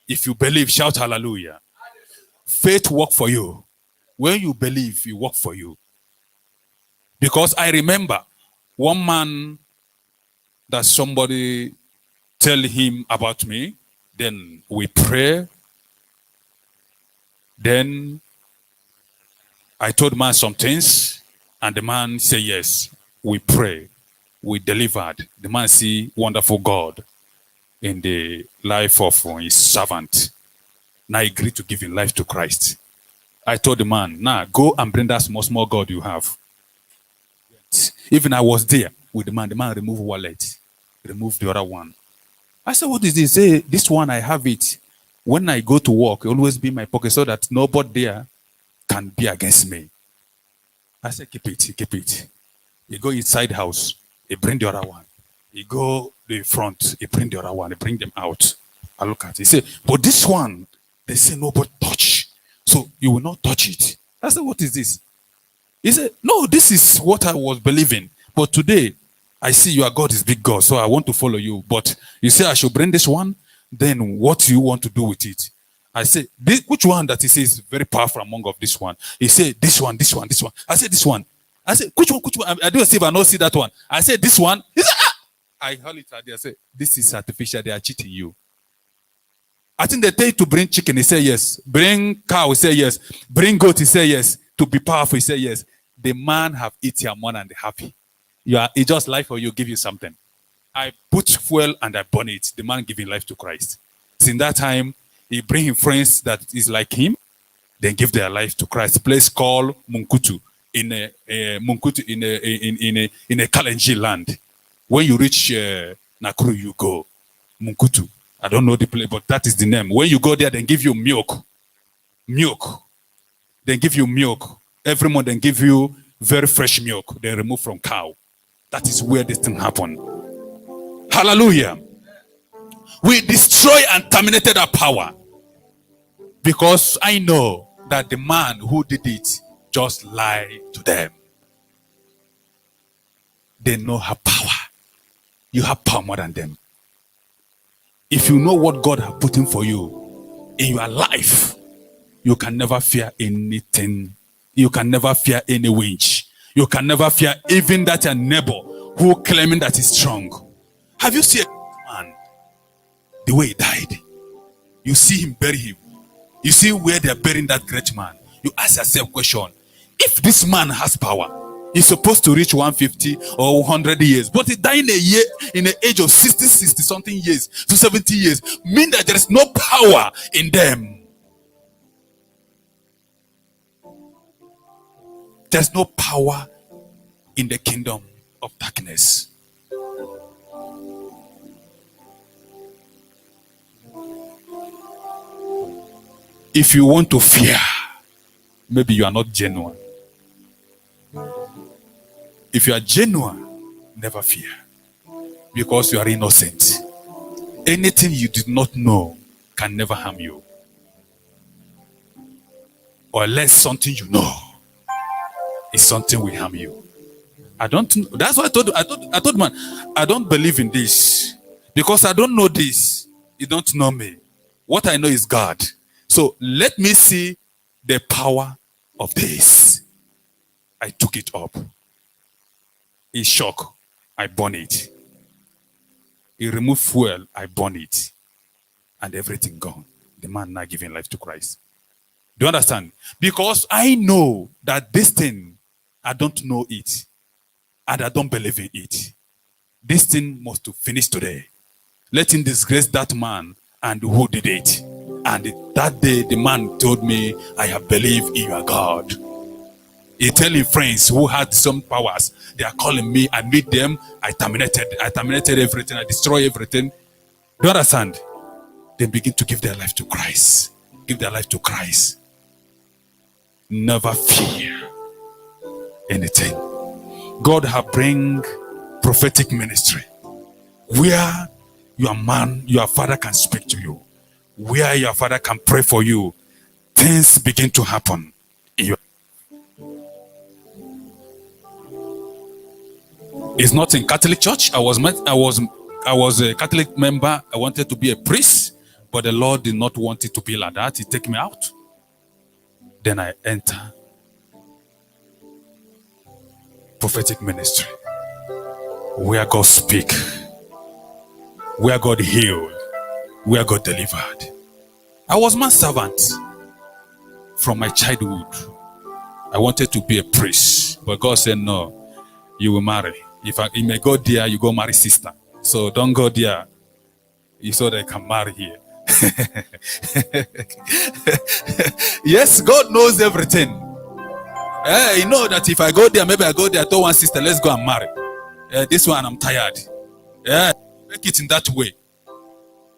If you believe, shout hallelujah. Faith work for you. When you believe, it work for you. Because I remember one man that somebody tell him about me, then we pray. Then I told the man some things, and the man said yes. We pray, we delivered. The man see wonderful God in the life of his servant. Now he agreed to give his life to Christ. I told the man, now go and bring that small God you have. Even I was there with the man removed wallet, removed the other one. I said, what is this? Say, this one I have it. When I go to work, it always be in my pocket so that nobody there can be against me. I said, keep it, keep it. You go inside the house, you bring the other one. You go to the front, you bring the other one, you bring them out. I look at it. He said, but this one, they say nobody touch. So you will not touch it. I said, what is this? He said, no, this is what I was believing. But today, I see your God is big God, so I want to follow you. But you say I should bring this one, then what do you want to do with it? I said, which one that he says is very powerful among of this one? He said, this one, this one, this one. I said, this one. I said, which one? I do see if I don't see that one. I said, this one. He said, ah! I heard it right there. I said, this is artificial. They are cheating you. I think they tell you to bring chicken. He said yes. Bring cow. He said yes. Bring goat. He said yes. To be powerful. He said yes. The man have eaten your money and they happy. He just life for you, give you something. I put fuel and I burn it. The man giving life to Christ. Since that time, he bring him friends that is like him, then give their life to Christ. A place called Munkutu in a Kalenji land. When you reach Nakuru, you go Munkutu. I don't know the place, but that is the name. When you go there, they give you milk. Milk. They give you milk. Every month they give you very fresh milk. They remove from cow. That is where this thing happened. Hallelujah. We destroy and terminated our power. Because I know that the man who did it just lied to them. They know her power. You have power more than them. If you know what God has put in for you in your life, you can never fear anything. You can never fear any winch. You can never fear even that your neighbor who claiming that he's strong. Have you seen a man, the way he died? You see him bury him. You see where they're burying that great man. You ask yourself a question. If this man has power, he's supposed to reach 150 or 100 years. But he died in a year, in the age of 60 something years to 70 years. Mean that there is no power in them. There's no power in the kingdom of darkness. If you want to fear, maybe you are not genuine. If you are genuine, never fear. Because you are innocent. Anything you did not know can never harm you. Or unless something you know is something will harm you. I don't know. That's why I told man, I don't believe in this. Because I don't know this. You don't know me. What I know is God. So let me see the power of this. I took it up. In shock, I burn it. He removed fuel, I burn it. And everything gone. The man now giving life to Christ. Do you understand? Because I know that this thing, I don't know it. And I don't believe in it. This thing must to finish today. Let him disgrace that man and who did it. And that day, the man told me, I have believed in your God. He telling friends who had some powers, they are calling me, I meet them, I terminated everything, I destroy everything. Do you understand? They begin to give their life to Christ. Give their life to Christ. Never fear anything. God have bring prophetic ministry where your man, your father can speak to you, where your father can pray for you. Things begin to happen in your. It's not in Catholic Church. I was a Catholic member. I wanted to be a priest, but the Lord did not want it to be like that. He take me out. Then I enter prophetic ministry, where God speak, where God healed, where God delivered. I was my servant from my childhood. I wanted to be a priest, but God said, no, you will marry. If you may go there, you go marry sister. So don't go there. So they can marry here. Yes, God knows everything. You know that if I go there, maybe I go there, I told one sister, let's go and marry. This one, I'm tired. Make it in that way.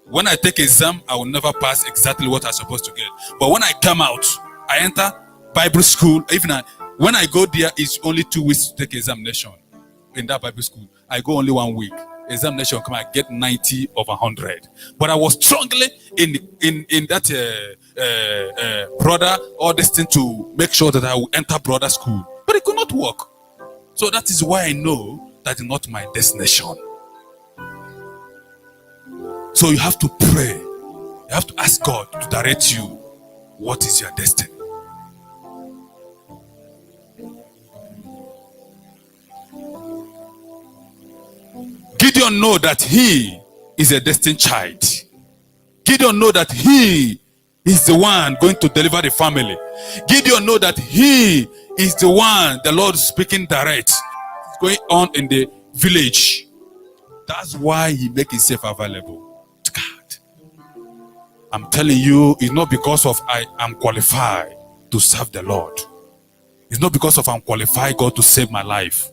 When I take exam, I will never pass exactly what I'm supposed to get. But when I come out, I enter Bible school. Even when I go there, it's only 2 weeks to take examination. In that Bible school, I go only 1 week. Examination come, I get 90 over 100. But I was strongly in that brother, all this thing to make sure that I will enter brother school. But it could not work. So that is why I know that is not my destination. So you have to pray. You have to ask God to direct you. What is your destiny? Gideon know that he is a destined child. Gideon know that he is the one going to deliver the family. Gideon know that he is the one the Lord speaking direct. It's going on in the village. That's why he make himself available to God. I'm telling you, it's not because of I am qualified to serve the Lord. It's not because of I'm qualified God to save my life.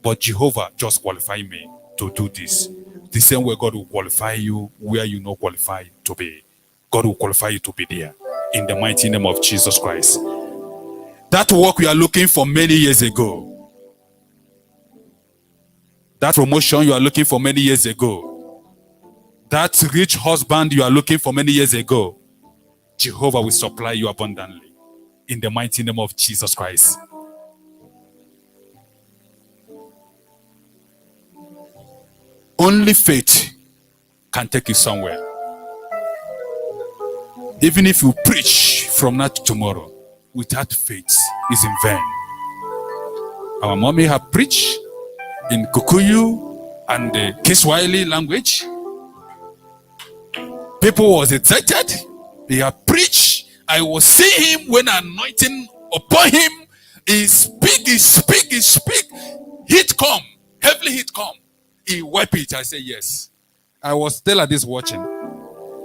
But Jehovah just qualified me to do this. The same way God will qualify you where you not qualified to be. God will qualify you to be there. In the mighty name of Jesus Christ. That work we are looking for many years ago. That promotion you are looking for many years ago. That rich husband you are looking for many years ago. Jehovah will supply you abundantly. In the mighty name of Jesus Christ. Only faith can take you somewhere. Even if you preach from now to tomorrow, without faith is in vain. Our mommy have preached in Kikuyu and the Kiswahili language. People was excited. They have preached. I was seeing him when anointing upon him. He speak. Heat come. Heavily heat come. He wipe it. I say yes. I was still at this watching.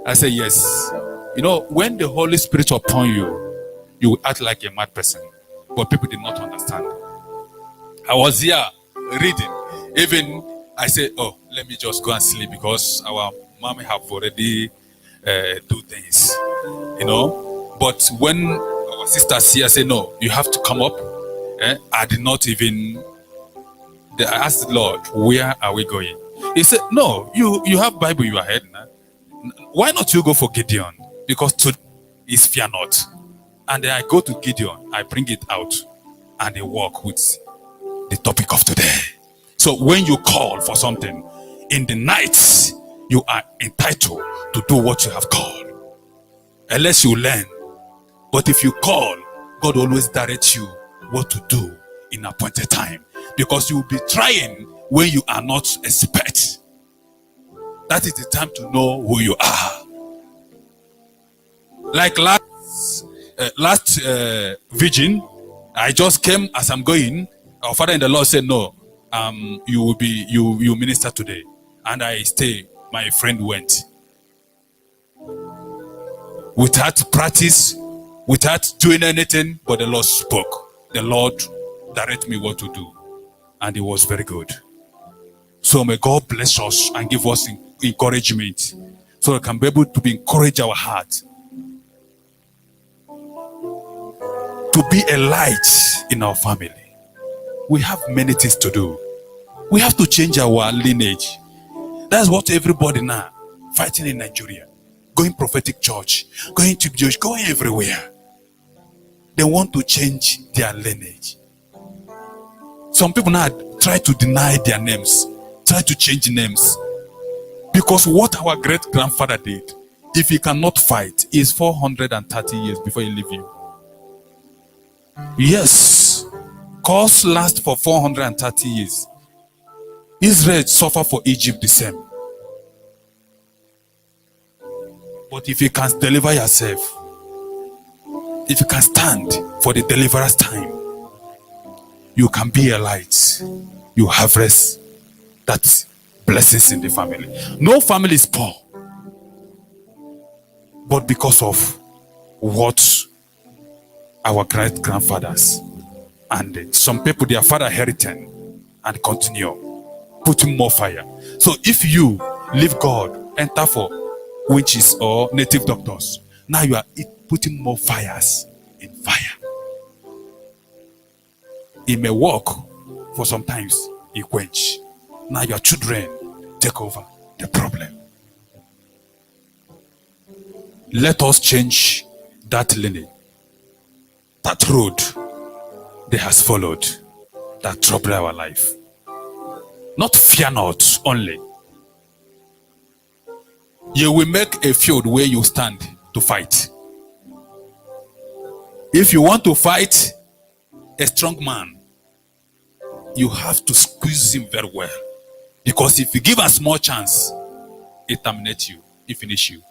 I say yes. You know, when the Holy Spirit upon you, you will act like a mad person. But people did not understand. I was here reading. Even I said, oh, let me just go and sleep because our mommy have already do things. You know. But when our sisters here say, no, you have to come up. I did not even. I asked the Lord, where are we going? He said, no, you have Bible in your head now. Why not you go for Gideon? Because today is fear not. And then I go to Gideon, I bring it out. and they work with the topic of today. So when you call for something in the night, you are entitled to do what you have called, unless you learn. But if you call, God always directs you what to do in appointed time, because you will be trying when you are not expert. That is the time to know who you are. Like last virgin, I just came as I'm going. Our father in the Lord said, no, you minister today. And I stay. My friend went. Without practice, without doing anything, but the Lord spoke. The Lord directed me what to do. And it was very good. So may God bless us and give us encouragement, so we can be able to encourage our heart to be a light in our family. We have many things to do. We have to change our lineage. That's what everybody now fighting in Nigeria, going prophetic church, going to church, going everywhere. They want to change their lineage. Some people now try to deny their names, try to change names, because what our great grandfather did, if he cannot fight, is 430 years before he leave you. Yes, cause last for 430 years. Israel suffer for Egypt the same. But if you can deliver yourself, if you can stand for the deliverer's time, you can be a light. You have rest. That blessings in the family. No family is poor, but because of what our great grandfathers and some people, their father inherited and continue putting more fire. So if you leave God, enter for witches or native doctors, now you are putting more fires in fire. It may work for sometimes, it quench. Now your children take over the problem. Let us change that lineage, that road they has followed, that trouble our life. Not fear not only. You will make a field where you stand to fight. If you want to fight a strong man, you have to squeeze him very well. Because if you give a small chance, it terminates you, it finishes you.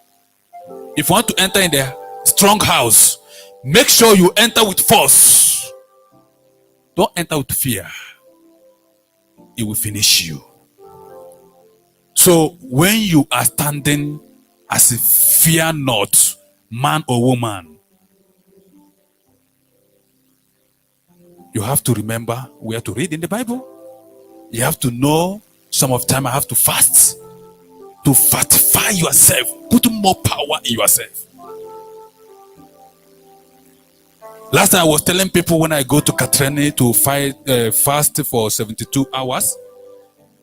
If you want to enter in the strong house, make sure you enter with force. Don't enter with fear. It will finish you. So when you are standing as a fear not man or woman, you have to remember where to read in the Bible. You have to know some of the time I have to fast to fortify yourself, put more power in yourself. Last time I was telling people when I go to Katrani to fast for 72 hours,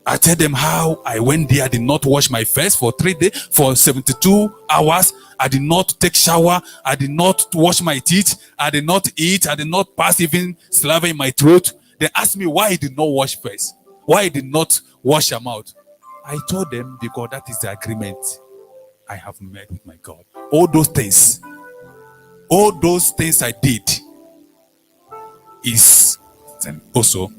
I tell them how I went there. I did not wash my face for 3 days, for 72 hours. I did not take shower. I did not wash my teeth. I did not eat. I did not pass even saliva in my throat. They asked me why I did not wash face, why I did not wash your mouth. I told them because that is the agreement I have made with my God. All those things I did is also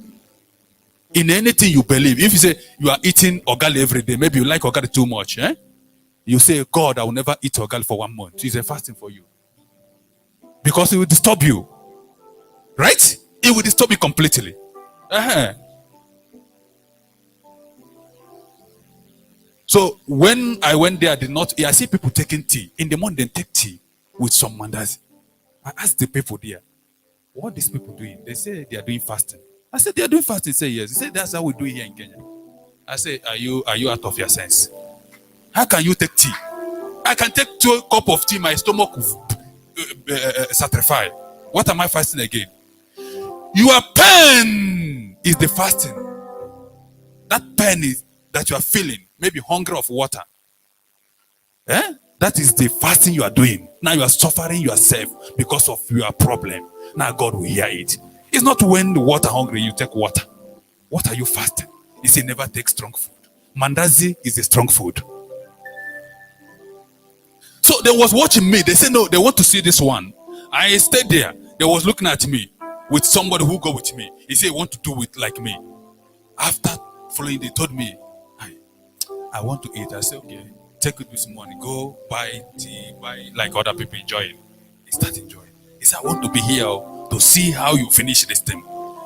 in anything you believe. If you say you are eating ogali every day, maybe you like ogali too much, you say, God, I will never eat ogali for 1 month. It's a fasting for you. Because it will disturb you. Right? It will disturb you completely. So when I went there, I see people taking tea. In the morning, they take tea with some mandazi. I asked the people there, what are these people doing? They say they are doing fasting. I said, they are doing fasting. They say, yes. They say, that's how we do it here in Kenya. I say, are you out of your sense? How can you take tea? I can take 2 cups of tea, my stomach will satisfy. What am I fasting again? Your pain is the fasting. That pain is that you are feeling, maybe hunger of water. That is the fasting you are doing. Now you are suffering yourself because of your problem. Now God will hear it. It's not when the water hungry, you take water. What are you fasting? He said, never take strong food. Mandazi is a strong food. So they was watching me. They said, no, they want to see this one. I stayed there. They was looking at me with somebody who go with me. He said, he want to do it like me. After following, they told me, I want to eat. I said, okay, take it this morning. Go buy tea, buy like other people enjoying. He started enjoying. He said, I want to be here to see how you finish this thing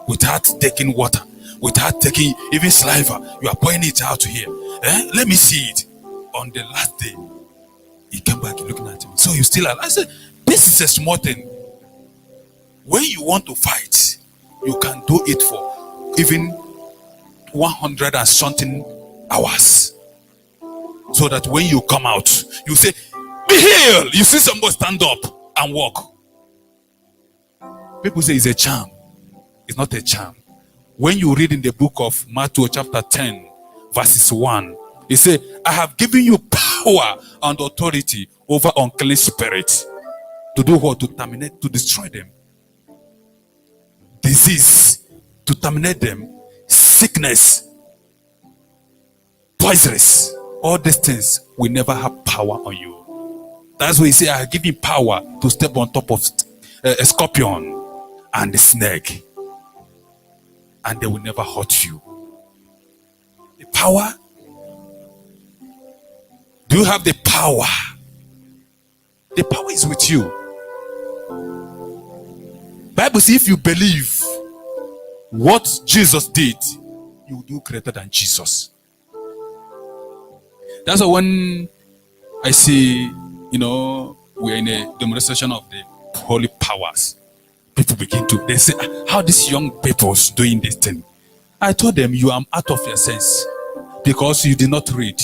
without taking water, without taking even saliva. You are pouring it out here. Let me see it. On the last day, he came back looking at me. So you still alive? I said, this is a small thing. When you want to fight, you can do it for even 100 and something hours. So that when you come out, you say, be healed. You see somebody stand up and walk. People say it's a charm. It's not a charm. When you read in the book of Matthew chapter 10, verses 1, it says, I have given you power and authority over unclean spirits. To do what? To terminate, to destroy them. Disease, to terminate them. Sickness, poisonous. All these things will never have power on you. That's why he said, I have given you power to step on top of a scorpion and the snake. And they will never hurt you. The power. Do you have the power? The power is with you. Bible says if you believe what Jesus did, you will do greater than Jesus. That's why when I see, we're in a demonstration of the holy powers, people begin to, they say, how these young people doing this thing? I told them, you are out of your sense because you did not read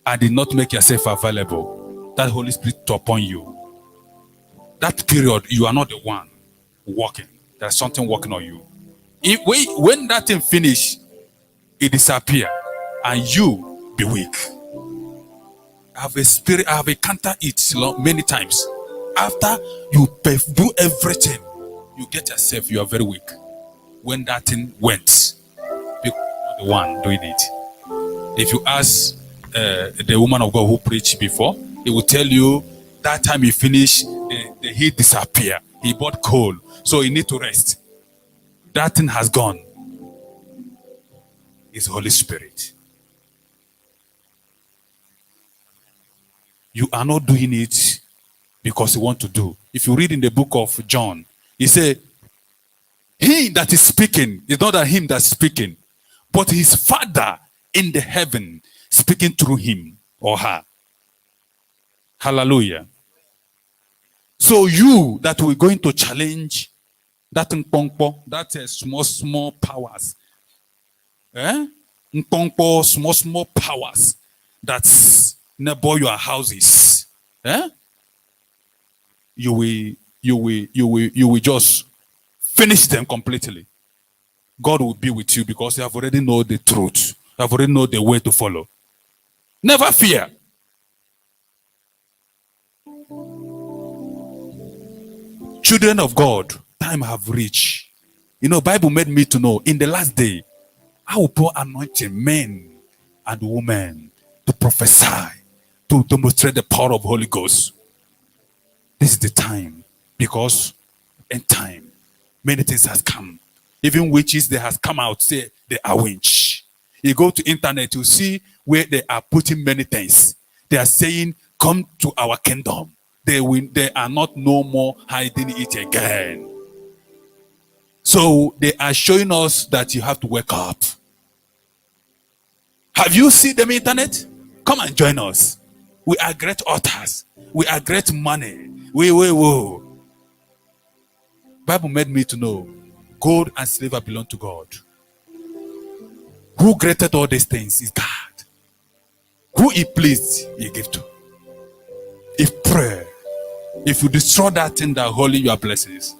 and did not make yourself available. That Holy Spirit upon you. That period, you are not the one walking. There's something working on you. When that thing finish, it disappear and you be weak. I have a spirit, I have encountered it many times. After you do everything, you get yourself, you are very weak. When that thing went, because you're the one doing it. If you ask the woman of God who preached before, he will tell you that time he finished, the heat disappear. He bought coal, so he need to rest. That thing has gone. It's Holy Spirit. You are not doing it because you want to do. If you read in the book of John, he said, he that is speaking is not him that's speaking, but his Father in the heaven speaking through him or her. Hallelujah. So you that we're going to challenge that nkpongpo, that small powers. Nkpongpo, small powers that's neighbor your houses. You will just finish them completely. God will be with you because you have already know the truth. You have already know the way to follow. Never fear. Children of God, time have reached. Bible made me to know in the last day, I will pour anointing men and women to prophesy, to demonstrate the power of Holy Ghost. This is the time, because in time, many things has come. Even witches, they has come out, say they are witch. You go to internet, you see where they are putting many things. They are saying, come to our kingdom. They are not no more hiding it again. So they are showing us that you have to wake up. Have you seen them internet? Come and join us. We are great authors. We are great money. Bible made me to know gold and silver belong to God. Who created all these things is God. Who he pleased, he gave to. If prayer, if you destroy that thing that holding your blessings,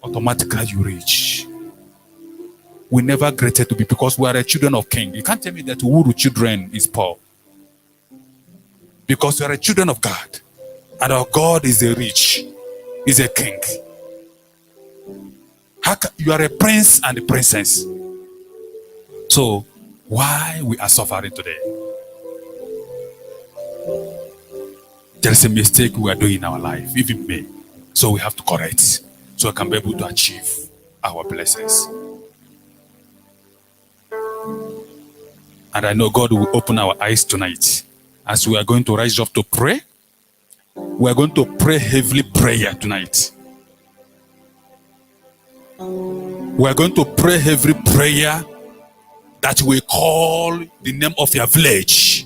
automatically you reach. We never created to be, because we are the children of King. You can't tell me that Uru children is poor. Because we are the children of God. And our God is a rich, is a king. You are a prince and a princess. So why we are suffering today? There is a mistake we are doing in our life, even me. So we have to correct, so I can be able to achieve our blessings. And I know God will open our eyes tonight as we are going to rise up to pray. We are going to pray heavily prayer tonight. We are going to pray heavy prayer that we call the name of your village.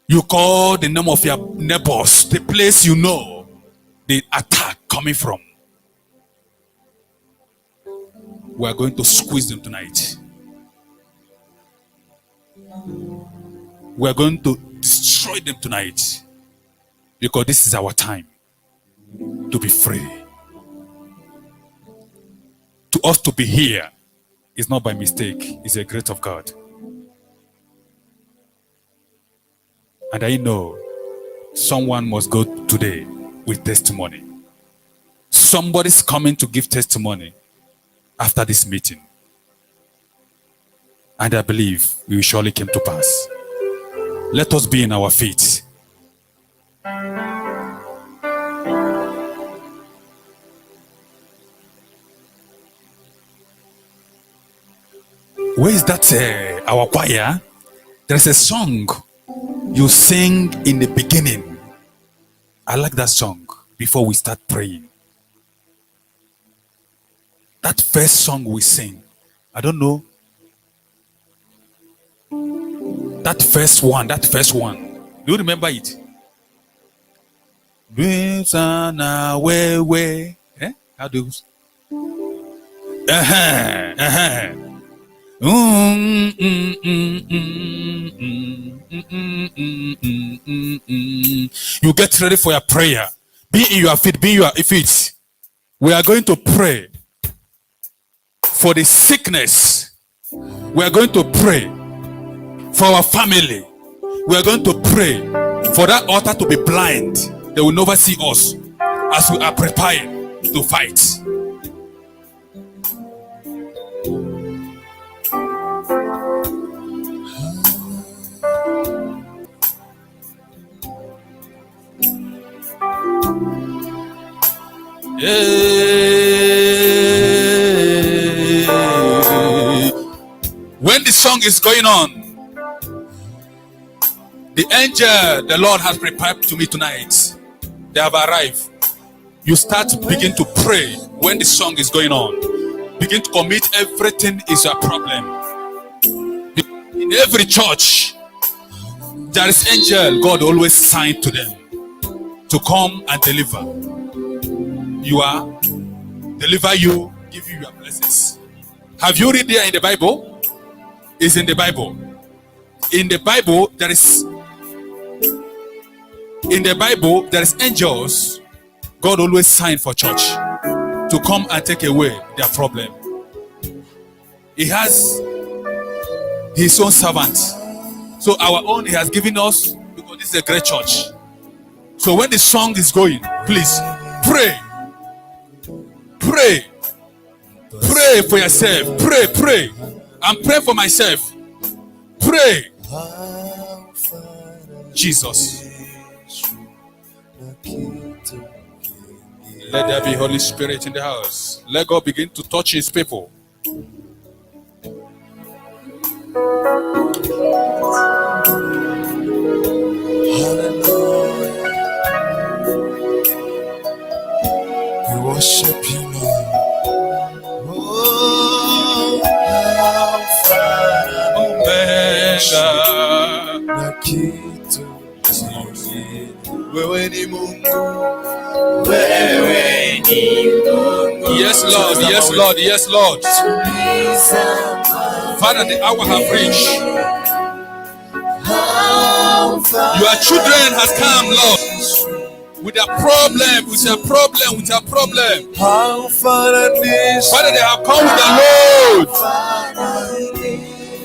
You call the name of your neighbors, the place you know the attack coming from. We are going to squeeze them tonight. We are going to destroy them tonight, because this is our time to be free. To us to be here is not by mistake, it's a grace of God. And I know someone must go today with testimony. Somebody's coming to give testimony after this meeting. And I believe we will surely come to pass. Let us be in our feet. Where is that our choir? There's a song you sing in the beginning. I like that song before we start praying. That first song we sing, I don't know. That first one. Do you remember it? How do you get ready for your prayer. Be in your feet. We are going to pray for the sickness. We are going to pray for our family. We are going to pray for that altar to be blind. They will never see us as we are preparing to fight. When the song is going on, the angel the Lord has prepared to me tonight, they have arrived. You start begin to pray when the song is going on. Begin to commit everything is your problem. In every church, there is angel God always signed to them to come and deliver. Deliver you, give you your blessings. Have you read there in the Bible? It's in the Bible. In the Bible, there is angels God always signed for church to come and take away their problem. He has his own servants. So our own he has given us, because this is a great church. So when the song is going, please pray. Pray. Pray for yourself. Pray. I'm praying for myself. Pray. Jesus. Let there be Holy Spirit in the house. Let God begin to touch his people. Hallelujah. We worship you, Lord. Oh, Alpha Omega. Nakitu wewe ni Mungu. Wewe ni Mungu. Yes, Lord. Yes, Lord. Yes, Lord. Father, the hour have reached. Your children has come, Lord, with a problem. Father, they have come with the Lord.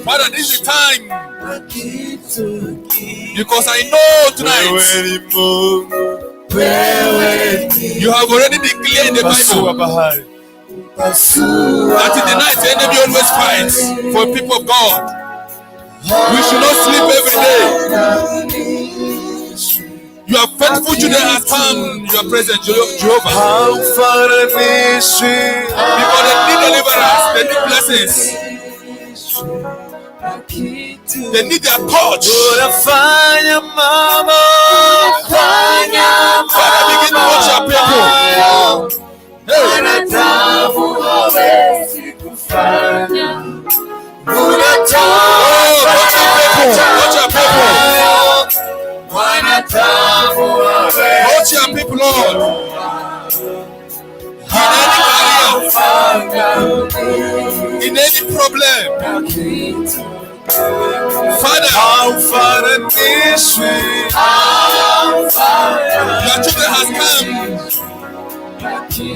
Father, this is the time, because I know tonight You have already declared in the Bible that in the night the enemy always fights for people of God. We should not sleep every day. You are faithful children has come. You are present, Jehovah. Because they need deliverance, they need blessings, they need their touch. Father, begin to touch your people. Touch your people. Touch your people, Lord. In any problem, Father, your children has come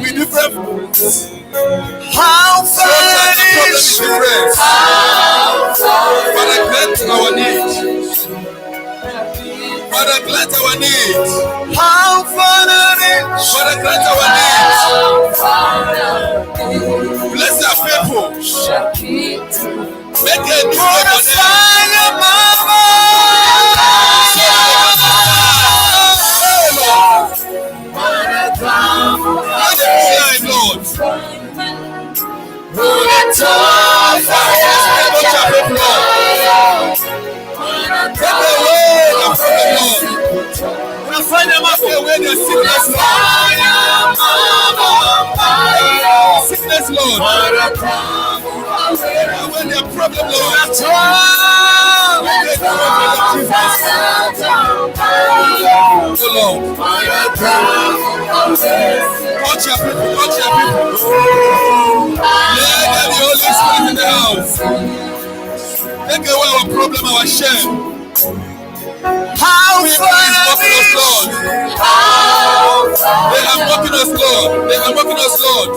with different Father, grant our needs. Father, grant our needs. Father, grant our needs. Bless our people. Make a new for sickness, Lord. When their problem, Lord. Touch your people, touch your people. Let the Holy Spirit in the house. Take away our problem, our shame. How is mocking us, Lord? They are mocking us, Lord. They are mocking us, Lord.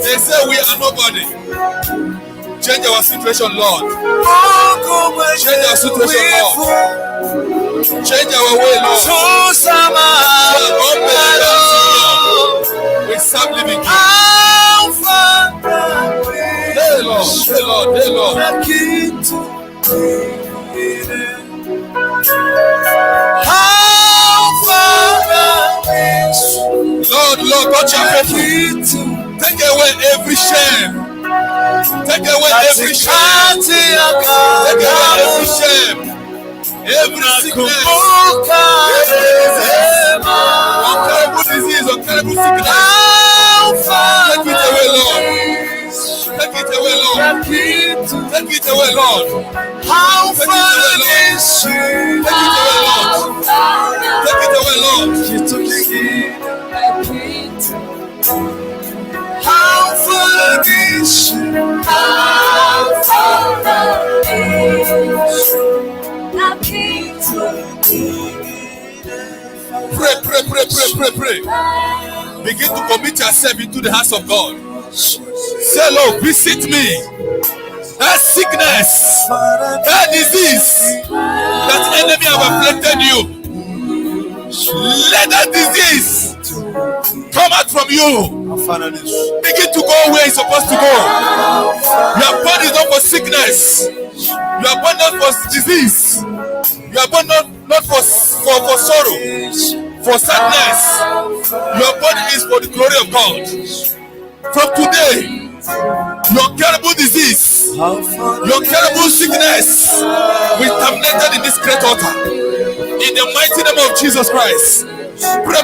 They say we are nobody. Change our situation, Lord. Change our situation, Lord. Change our way, Lord. We serve living King. Hey, Lord. Hey, Lord. Hey, Lord. Lord, touch your people. Take away every shame. Take away every shame. Take away every shame. Every sickness. Terrible disease or terrible sickness. Take it away, Lord. Take it away, Lord. Take it away, Lord. Take it away, Lord. How far is Pray. Begin to commit yourself into the hands of God. Say, Lord, visit me. That sickness, that disease, that enemy have afflicted you, let that disease come out from you. Begin to go where it's supposed to go. Your body is not for sickness. Your body not for disease. Your body not for sorrow, for sadness. Your body is for the glory of God. From today, your terrible disease, your terrible sickness will be terminated in this great altar. In the mighty name of Jesus Christ. Pray.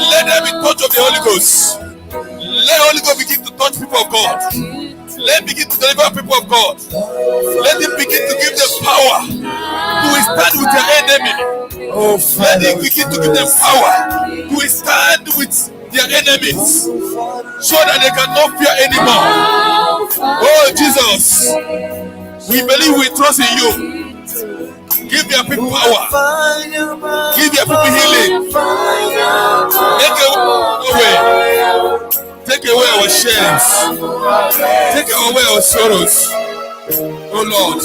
Let there be touch of the Holy Ghost. Let Holy Ghost begin to touch people of God. Let him begin to deliver people of God. Let him begin to give them power to withstand with their enemy. Let him begin to give them power to withstand with their enemies, so that they cannot fear anymore. Oh Jesus, we believe, we trust in you. Give your people power. Give your people healing. Take away our shames. Take away our sorrows. Oh Lord.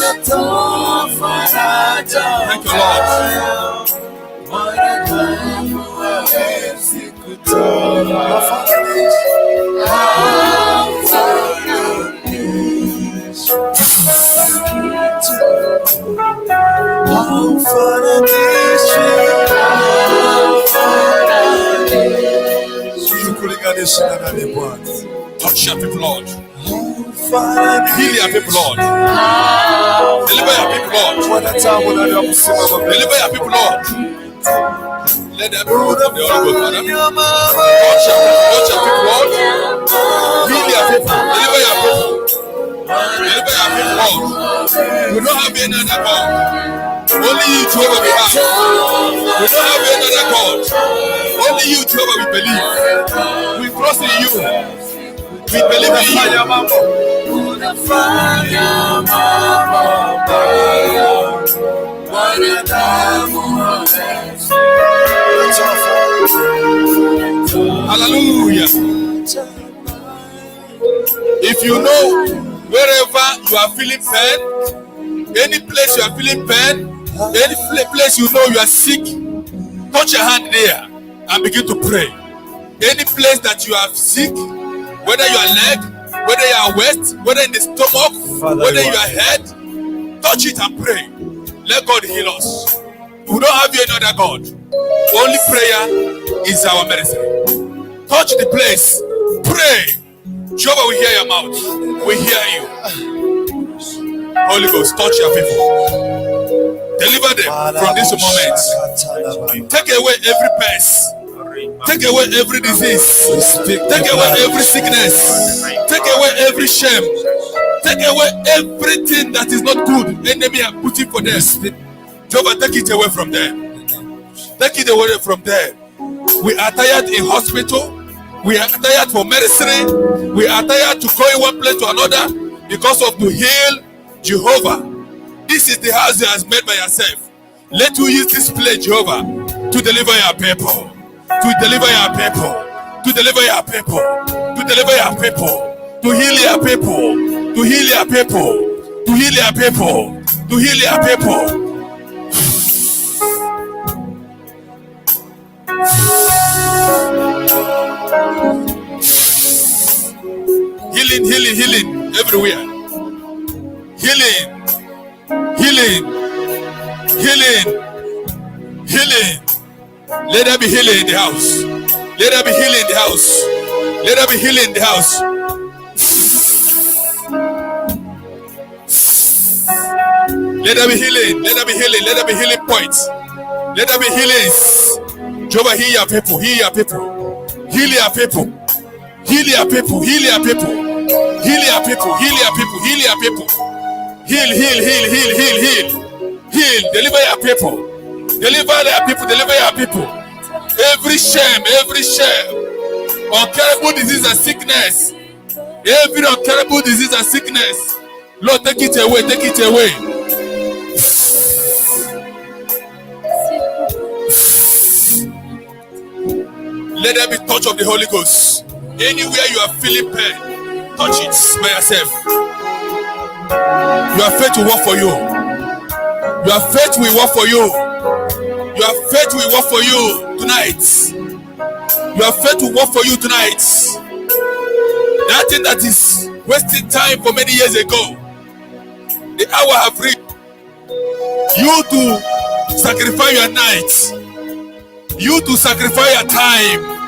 Thank you, Lord. Touch your people, Lord. Heal your people, Lord. Deliver your people, Lord. Deliver your people, Lord. Let them be fruit of the Holy Ghost, Father. Touch your people, Lord. Heal your people. Deliver your people. Deliver your people, Lord. We don't have any other God. Only you, Jehovah, we have. We don't have any other God. Only you, Jehovah, we believe. We trust in you. We believe in you. Hallelujah. If you know wherever you are feeling pain, any place you are feeling pain, any place you know you are sick, touch your hand there and begin to pray. Any place that you are sick, whether you are leg, whether you are waist, whether in the stomach, whether you are head, touch it and pray. Let God heal us. We don't have any other God. Only prayer is our medicine. Touch the place. Pray. Jehovah, we hear your mouth. We hear you. Holy Ghost, touch your people. Deliver them from this moment. Take away every pest. Take away every disease. Take away every sickness. Take away every shame. Take away everything that is not good. Enemy are putting for them. Jehovah, take it away from them. Take it away from them. We are tired in hospital. We are tired for medicine. We are tired to go in one place to another because of to heal. Jehovah, this is the house that has made by yourself. Let you use this place, Jehovah, to deliver your people. To deliver your people. To deliver your people. To deliver your people. To heal your people. To heal your people. To heal your people. To heal your people. Healing, healing, healing everywhere. Healing, healing, healing, healing. Let there be healing in the house. Let there be healing in the house. Let there be healing in the house. Let there be healing. Let there be healing. Let there be healing points. Let there be healings. Jehovah, heal your people. Heal your people. Heal your people. Heal your people. Heal your people. Heal your people. Heal your people. Heal your people. Heal, heal, heal, heal, heal, heal. Heal. Deliver your people. Deliver your people. Deliver your people. Every shame. Every shame. Uncurable disease and sickness. Every uncurable disease and sickness. Lord, take it away. Take it away. Let there be touch of the Holy Ghost. Anywhere you are feeling pain, touch it by yourself. Your faith will work for you. Your faith will work for you. Your faith will work for you tonight. Your faith will work for you tonight. That thing that is wasting time for many years ago, the hour have reached. You to sacrifice your night. You to sacrifice your time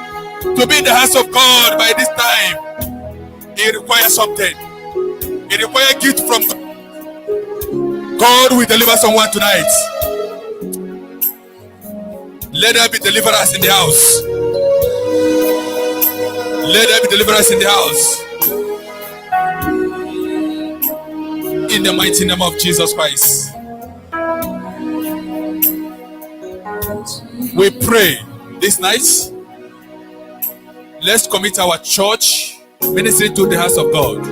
to be in the house of God by this time. It requires something. It requires gift from God. God will deliver someone tonight. Let there be deliverance in the house. Let there be deliverance in the house. In the mighty name of Jesus Christ. We pray this night. Let's commit our church ministry to the house of God.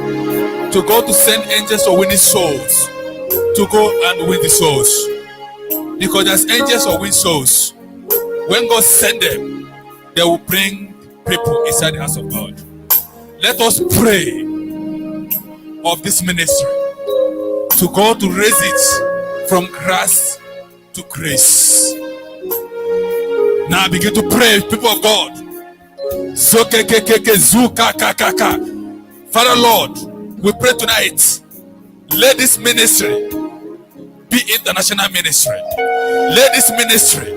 To go to send angels or winning souls. To go and win the souls. Because there's angels or win souls. When God send them, they will bring people inside the house of God. Let us pray of this ministry. to God to raise it from grass to grace. Now begin to pray, people of God. Father Lord, we pray tonight. Let this ministry be international ministry. Let this ministry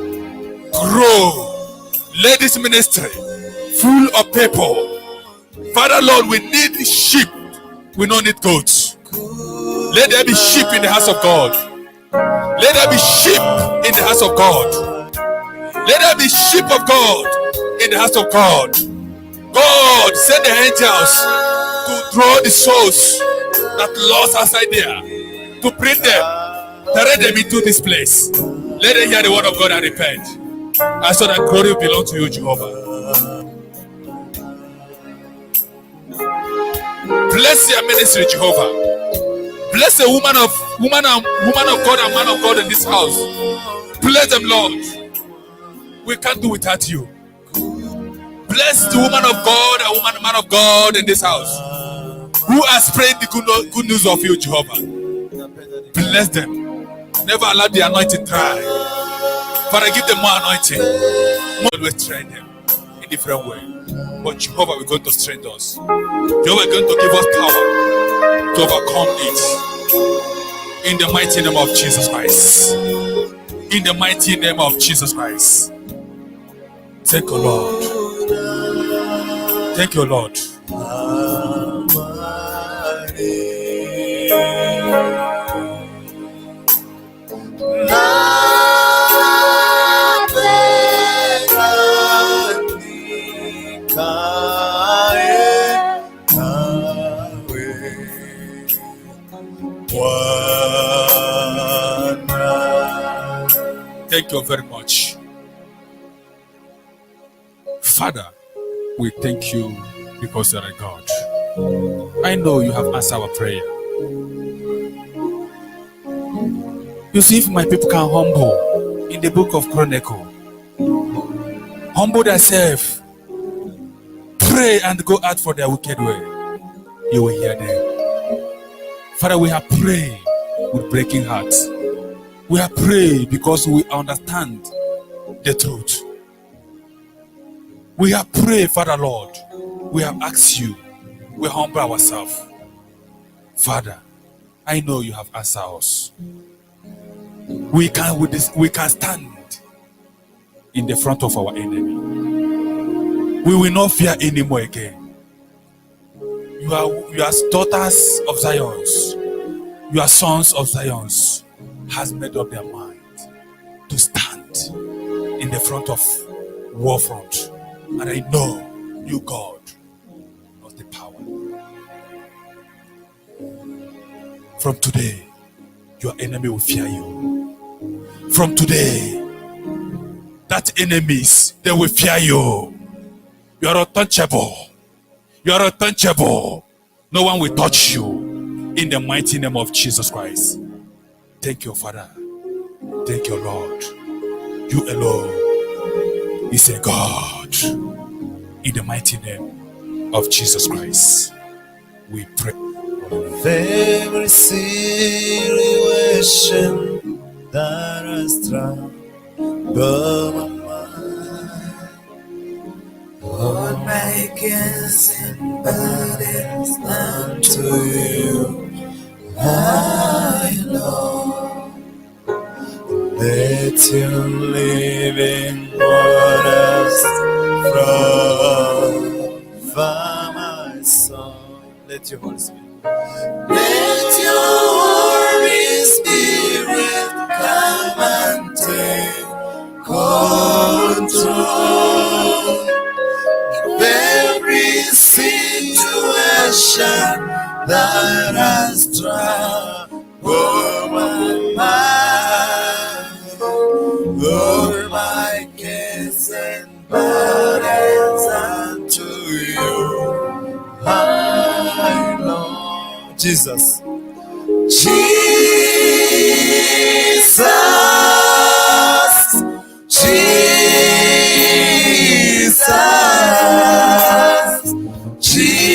grow. Let this ministry full of people. Father Lord, we need sheep. We don't need goats. Let there be sheep in the house of God. Let there be sheep in the house of God. Let there be sheep of God in the house of God. God, send the angels to draw the souls that lost outside there, to bring them, direct them into this place. Let them hear the word of God and repent. I saw that glory belong to you, Jehovah. Bless your ministry, Jehovah. Bless the woman of God and man of God in this house. Bless them, Lord. We can't do without you. Bless the woman of God and man of God in this house who are spreading the good news of you, Jehovah. Bless them. Never allow the anointing dry. Father, give them more anointing. Always train them in different way. But Jehovah, we're going to strengthen us. Jehovah, we're going to give us power to overcome it. In the mighty name of Jesus Christ. In the mighty name of Jesus Christ. Thank you, Lord. Thank you, Lord. Thank you very much. Father, we thank you because you are a God. I know you have answered our prayer. You see, if my people can humble in the book of Chronicle, humble themselves, pray and go out for their wicked way, you will hear them. Father, we have prayed with breaking hearts. We have prayed because we understand the truth. We have prayed, Father Lord. We have asked you. We humble ourselves. Father, I know you have answered us. We can stand in the front of our enemy. We will not fear anymore again. You are daughters of Zion. You are sons of Zion. Has made up their mind to stand in the front of war front. And I know you, God, knows the power. From today, your enemy will fear you. From today, that enemies, they will fear you. You are untouchable. You are untouchable. No one will touch you in the mighty name of Jesus Christ. Thank you, Father. Thank you, Lord. You alone is a God. In the mighty name of Jesus Christ, we pray. Every situation that has troubled my mind, all my cares and burdens unto you, my Lord. Let your living waters flow from my soul. Let your Holy Spirit. Let your Holy Spirit come and take control of every situation that has troubled my mind. All my cares and burdens unto you, my Lord. Jesus. Jesus. Jesus. Jesus.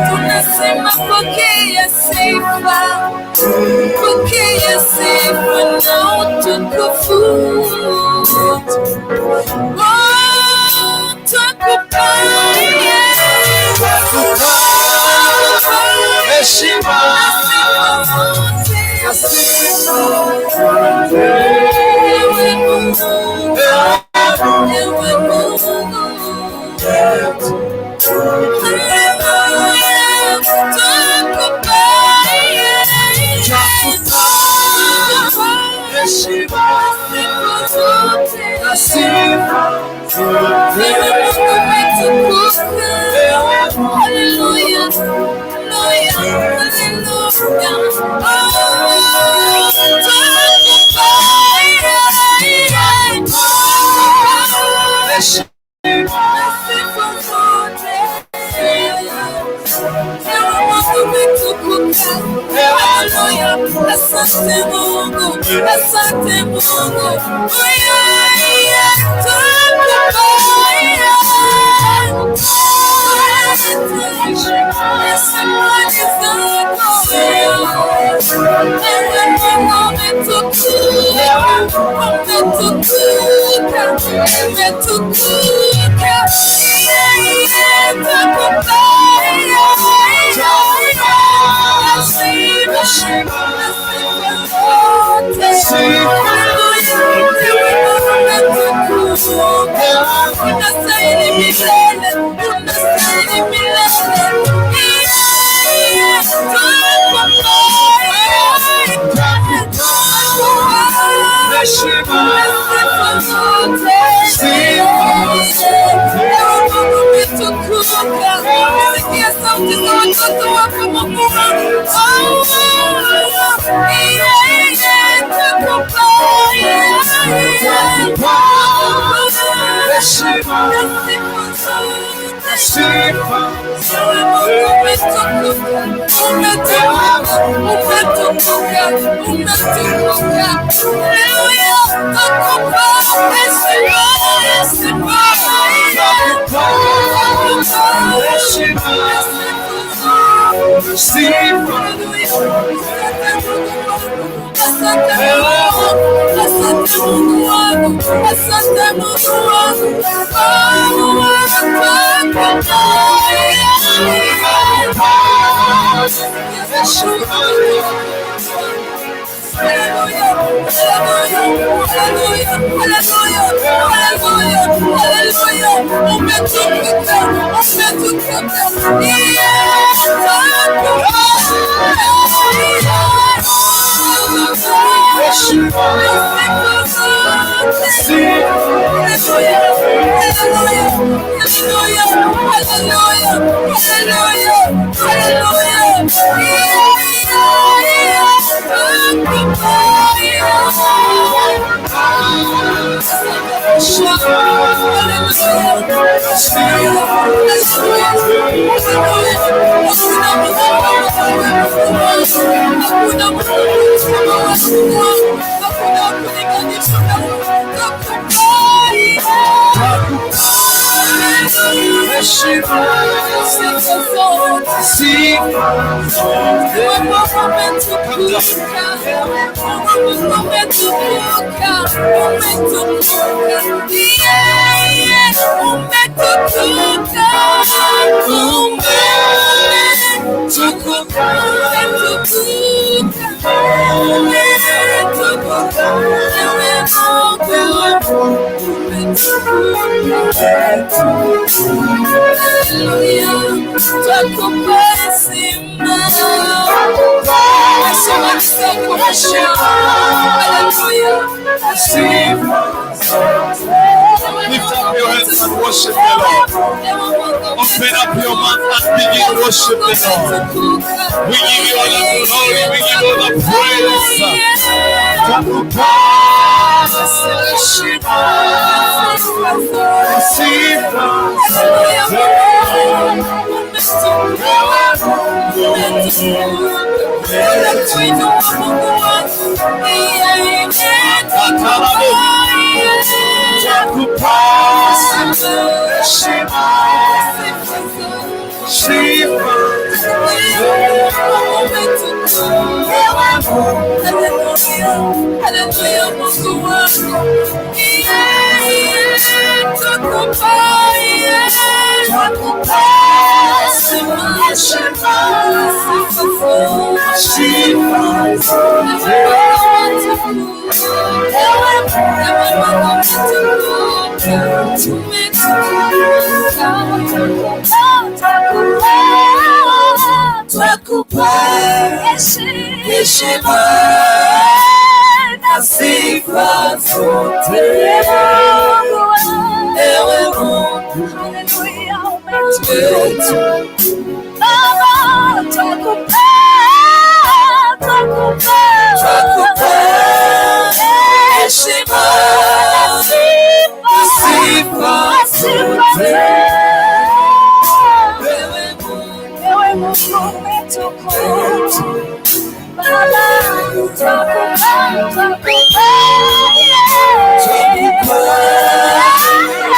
Tunasema pokea sifa, pokea sifa na utukufu. heshima na sifa Asante Mungu, asante Mungu, Lift up your hands and worship the Lord. Open up your mouth and begin to worship the Lord. We give you all the glory, we give you all the praise. Hallelujah, Mungu wangu. Twakupa heshima na sifa zote, ewe Mungu wetu. Baba, twakupa heshima na sifa zote, ewe Mungu umetukuka. Baba, twakupa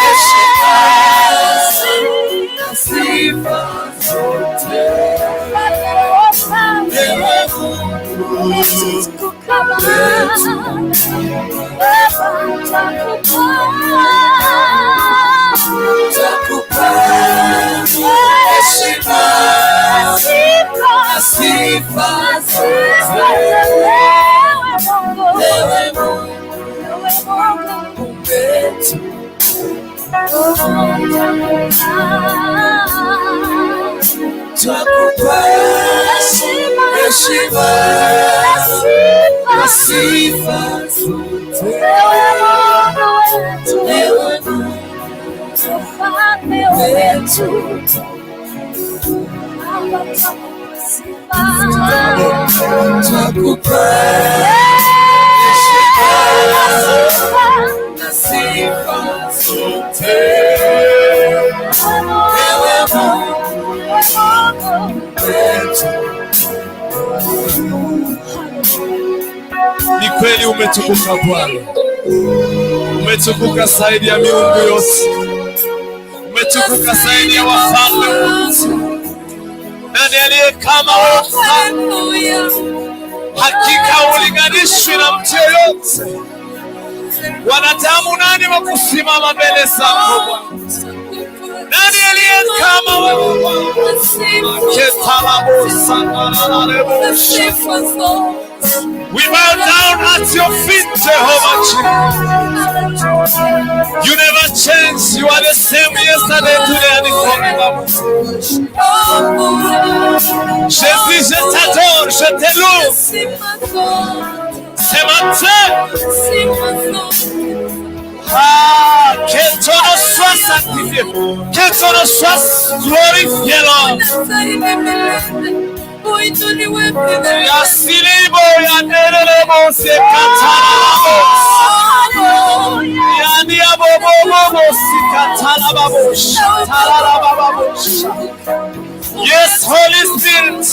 heshima na sifa zote, ewe Mungu umetukuka. Twakupa heshima na sifa zote, ewe Mungu wetu. Twakupa heshima na sifa zote, ewe Mfalme wetu. Twakupa heshima na sifa zote, ewe Mungu wetu. Ni kweli umetukuka Bwana, umetukuka zaidi ya miungu yote, umetukuka zaidi ya wafalme wote. Nani aliye kama wewe? Hakika ulinganishwi na mtu yoyote. Wanadamu nani wa kusimama mbele zako Bwana? Nani aliye kama wewe Bwana? We bow down at your feet, Jehovah Jesus. You never change. You are the same yesterday, today, and forever. Je dis, je t'adore, je te loue. Ce matin, que ton nom soit sanctifié, que ton nom soit glorifié, Lord. Yasilibo yanerelebo sekatalabo, yaniabobobo sekatalabo, shatalababo. Yes, Holy Spirit,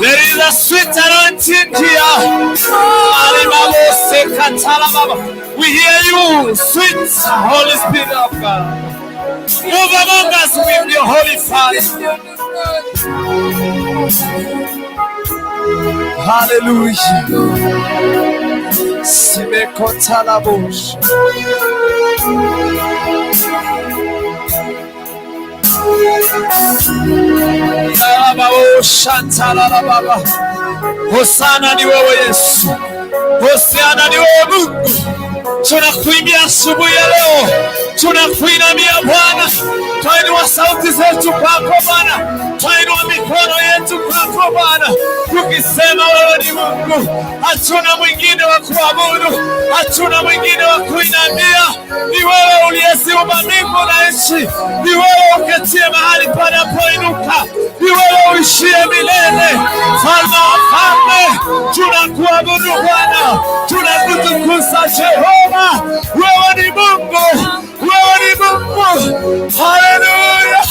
there is a sweet anointing here. We hear you, sweet Holy Spirit of God. Move among us with your Holy Father. Hallelujah. Simekotalabosh. Hosana ni wewe Yesu, Hosana ni wewe Mungu. Tunakuimbia asubuhi ya leo, tunakuinamia Bwana, twainua sauti zetu kwako Bwana, twainua mikono yetu kwako Bwana, tukisema wewe ni Mungu, hatuna mwingine wa kuabudu, hatuna mwingine wa kuinamia. Ni wewe uliyeziumba mbingu na nchi, ni wewe uketie mahali panapoinuka, ni wewe uishie milele, Mfalme wa falme. Tunakuabudu Bwana, tunakutukuza Jehova, wewe ni Mungu, wewe ni Mungu. Haleluya.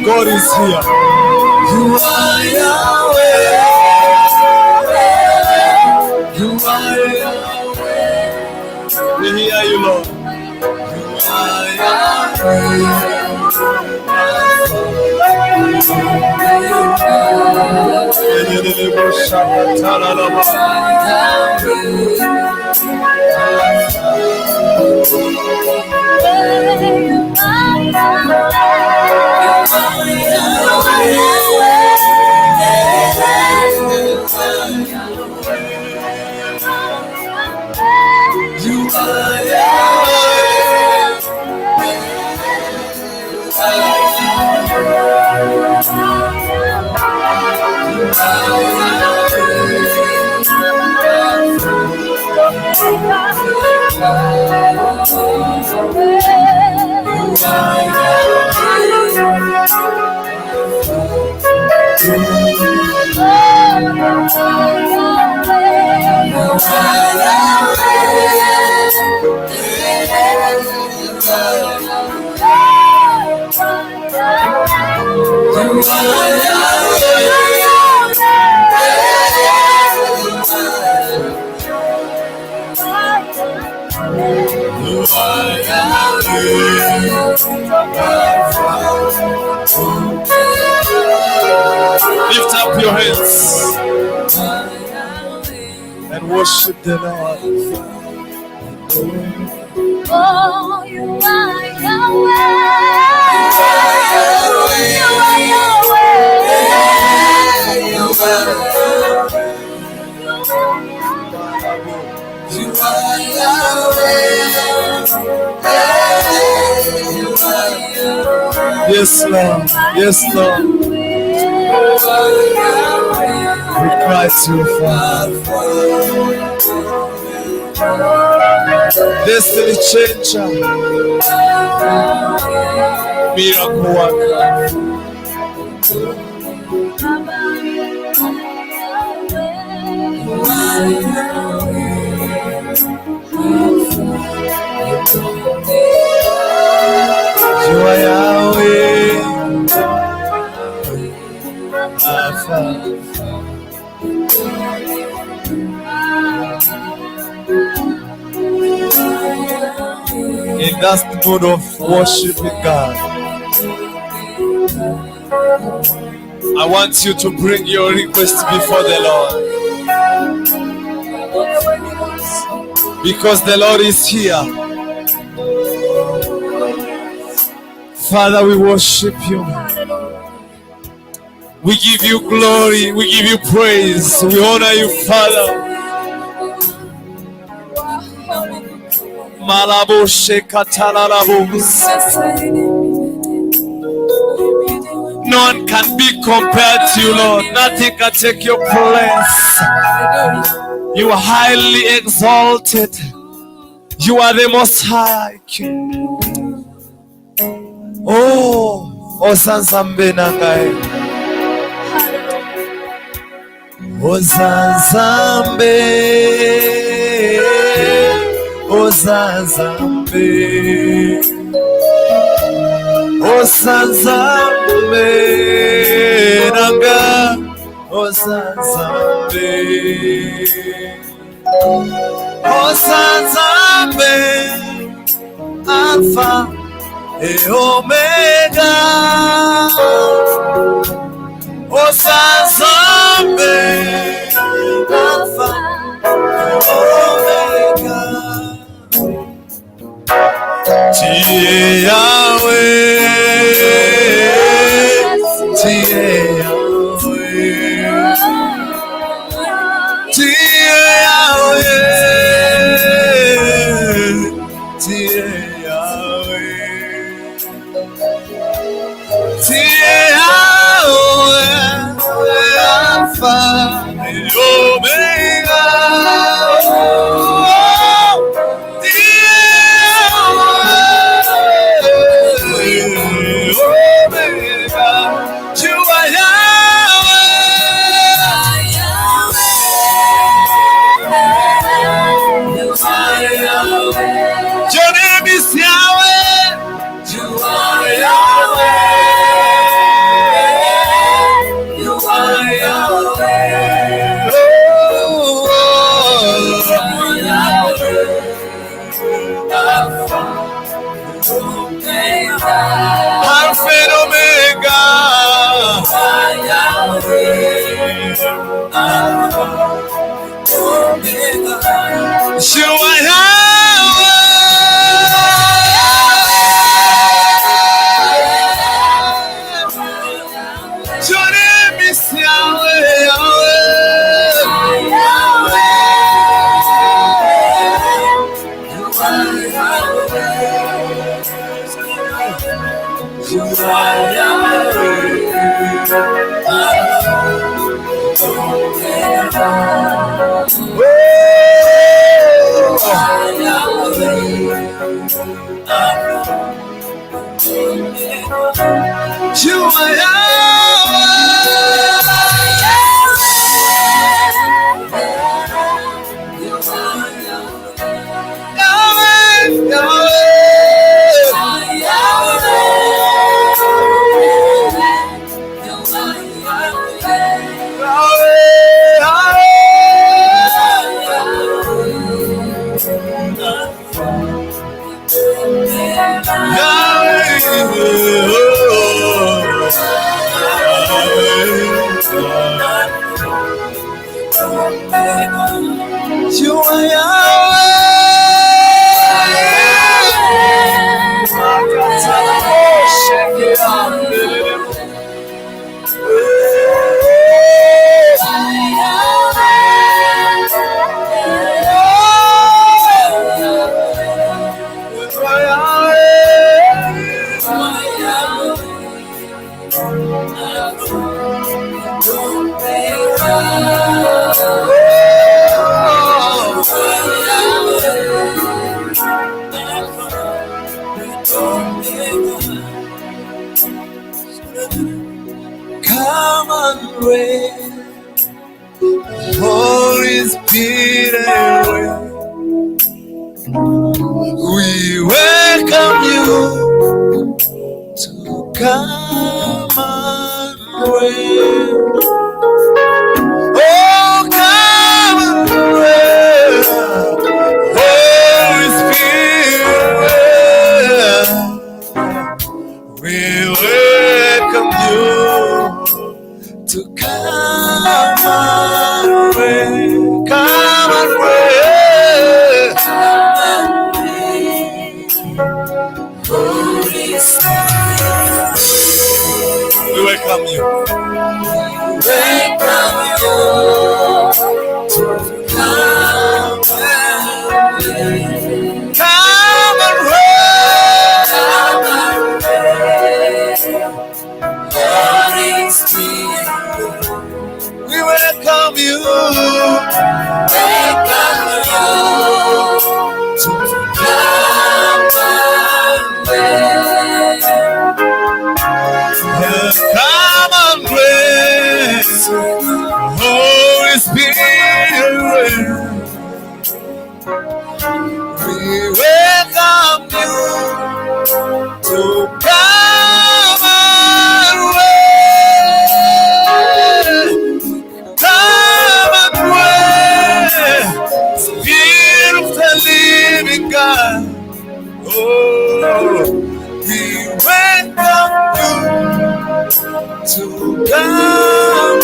God is here. You are Yahweh. You are Yahweh. We hear you, Lord. You are You are Lift up your hands and worship the Lord. Oh, you are Yahweh. You are Yahweh. You are Yahweh. Yes, Lord. Yes, Lord. We cry to you, Father. Destiny changer. Miracle worker. You are Yahweh, Alpha. In that mood of worshiping God, I want you to bring your request before the Lord, because the Lord is here. Father, we worship you. We give you glory. We give you praise. We honor you, Father. No one can be compared to you, Lord. Nothing can take your place. You are highly exalted. You are the most high King. Oh, Osanzambe nangae. Osanzambe. Osanzambe. Osanzambe nanga. Osanzambe. Osanzambe. Alpha et Omega. Osanzambe. Alpha et Omega. Tie Yahweh, Tie Yahweh, Tie Yahweh, Tie Yahweh, Tie Yahweh, Alpha et Omega. Your name is Yahweh. You are Yahweh. You are Yahweh. Oh, you are Yahweh. Alpha and Omega. Alpha and Omega. Alpha and Omega. You are Yahweh. Your name is Yahweh, Yahweh. You are Yahweh. You are come and reign, Holy Spirit. We welcome you to come and reign. Oh, come and reign, Holy Spirit. We welcome you to come and reign. Come and reign. Holy Spirit. We welcome you. Welcome you to come and reign. Come and reign. Come and reign. Holy Spirit. We welcome you. Welcome you to come and reign. Come and reign, Holy Spirit. We welcome you to come and reign. Come and reign, Spirit of the living God. Oh, we welcome you to come and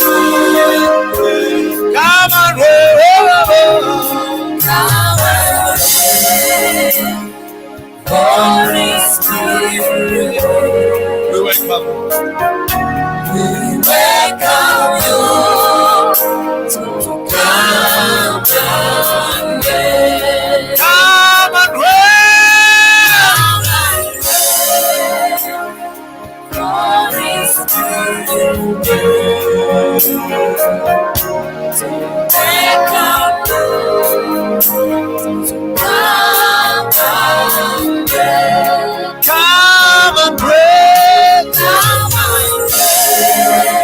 reign. Come and reign. Come and reign, Holy Spirit. We welcome you. We welcome you to come and reign. Come and reign, Holy Spirit. To welcome you to come and reign. Come and reign. Come and reign,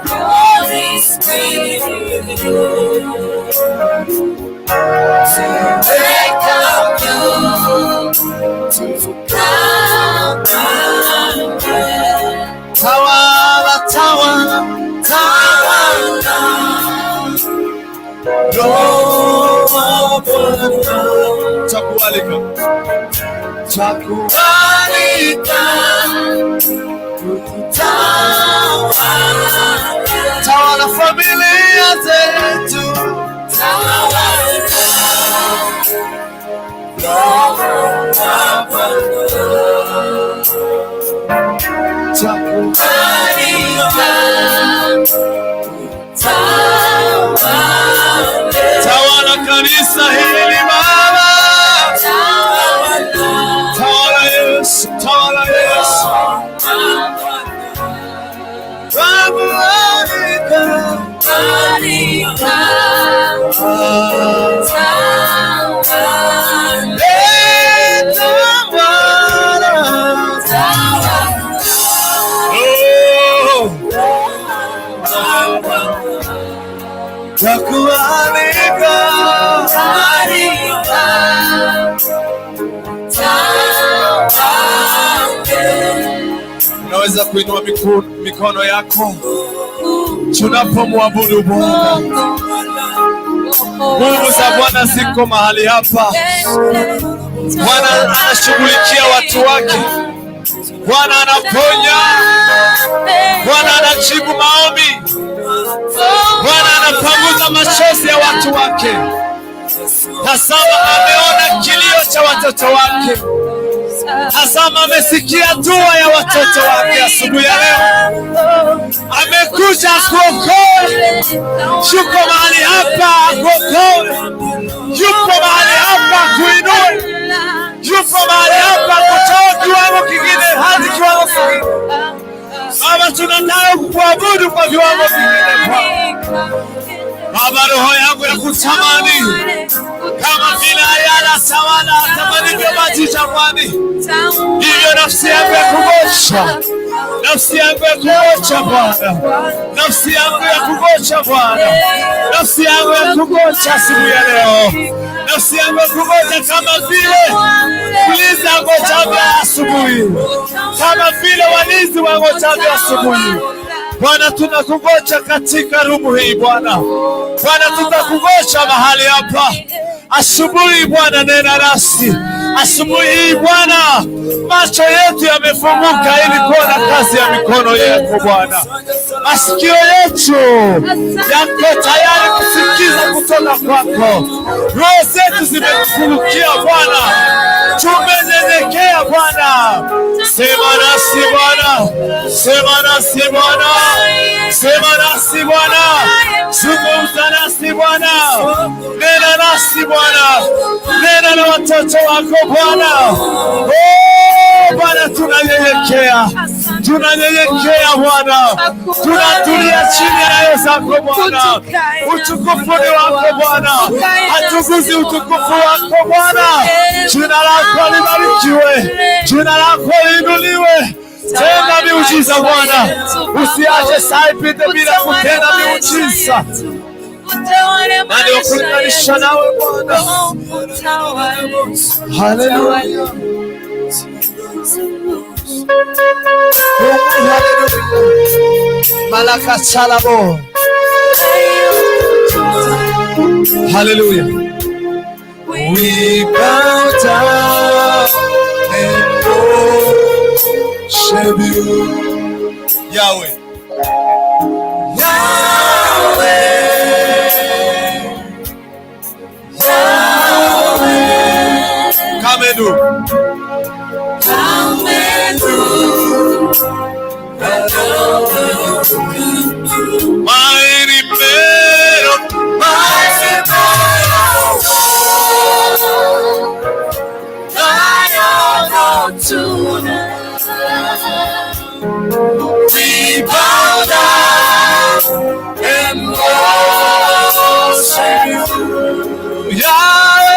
Holy Spirit. To welcome you to come and reign. Tawala, tawala, tawala. Roho Bwana, chakualika, chakualika, utawala, tawala familia zetu, tawala, Roho Bwana, chakualika, tawala kanisa hili Baba, tawala Yesu, tawala Yesu, tawalika, tawalika, tawalika. Unaweza kuinua mikono yako tunapomwabudu Bwana. Nguvu za Bwana ziko mahali hapa. Bwana anashughulikia watu wake. Bwana anaponya. Bwana anajibu maombi. Bwana anapanguza machozi ya watu wake. Tazama, ameona kilio cha watoto wake. Tazama, amesikia dua ya watoto wake asubuhi ya leo. Amekuja kuokoe. Yuko mahali hapa kuokoe. Yupo mahali hapa kuinue. Yupo mahali hapa kutoa kiwango kingine hadi kiwango kingine. Baba, tunataka kukuabudu kwa viwango vingine. Baba, roho yangu ya kutamani kama vile ayala sawana atamanivyo maji jangwani, hivyo nafsi yangu ya kungoja. Nafsi yangu ya kungoja Bwana. Nafsi yangu ya kungoja Bwana. Nafsi yangu ya kungoja siku ya leo. Nafsi yangu ya kungoja kama vile mlinzi angojavyo asubuhi. Kama vile walinzi wangojavyo asubuhi. Bwana, tunakungoja katika rumu hii Bwana. Bwana, tutakungoja mahali hapa asubuhi Bwana, nena nasi asubuhi hii Bwana. Macho yetu yamefunguka ili kuona kazi ya mikono yako Bwana. Masikio yetu yako tayari kusikiza kutoka kwako. Roho zetu zimekufungukia Bwana. Tumenyenyekea Bwana. Sema nasi Bwana. Sema nasi Bwana. Sema nasi Bwana. Zungumza nasi Bwana. Nena nasi Bwana. Nena na watoto wako Bwana. Oh Bwana, tunanyenyekea. Tunanyenyekea Bwana. Tunatulia chini ya nyayo zako Bwana. Utukufu ni wako Bwana. Hatuguzi utukufu wako Bwana. Jina lako libarikiwe. Jina lako liinuliwe. Tenda miujiza Bwana. Usiache saa ipite bila kutenda miujiza. Nani wa kulinganisha nawe Bwana? Haleluya. Malaka salamo. Haleluya. We bow down and worship you, Yahweh. Yahweh. Yahweh. Come and do. Come and do. Mighty man of mighty man. We bow down and worship you, Yahweh,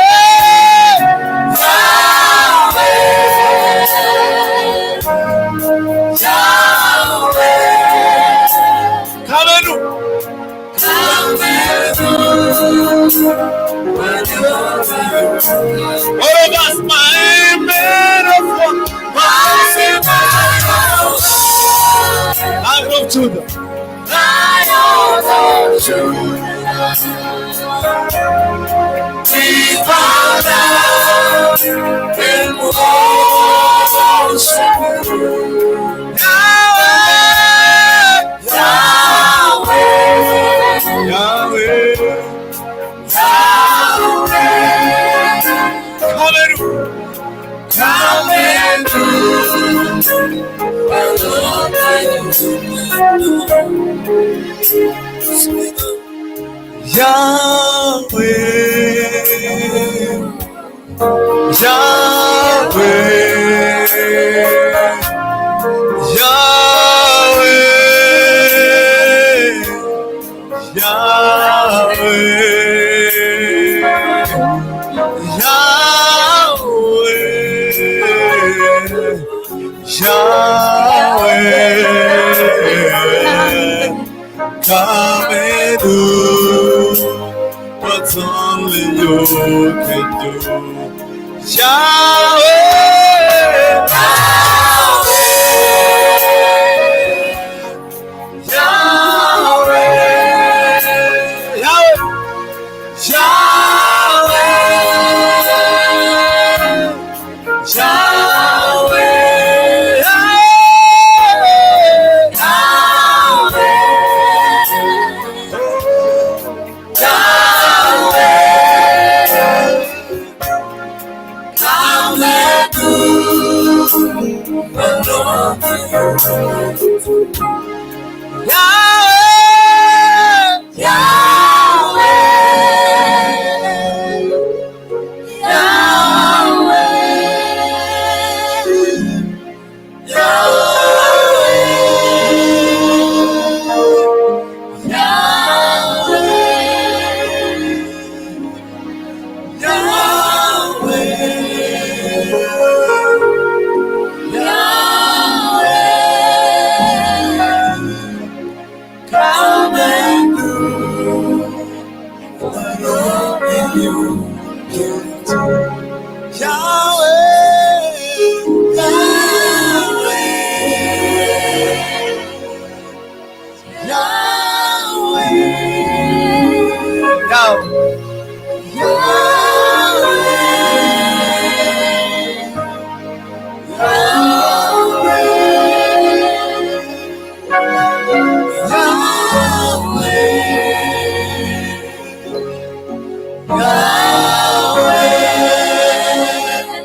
Yahweh, Yahweh. Come and do. All of us, my man of war, my Lion of Judah, Lion of Judah, we bow down and worship you, Yahweh, Yahweh, Yahweh, Yahweh. Come and do. Yahweh, Yahweh, Yahweh, Yahweh, come and do what only you can do. Yahweh, Yahweh.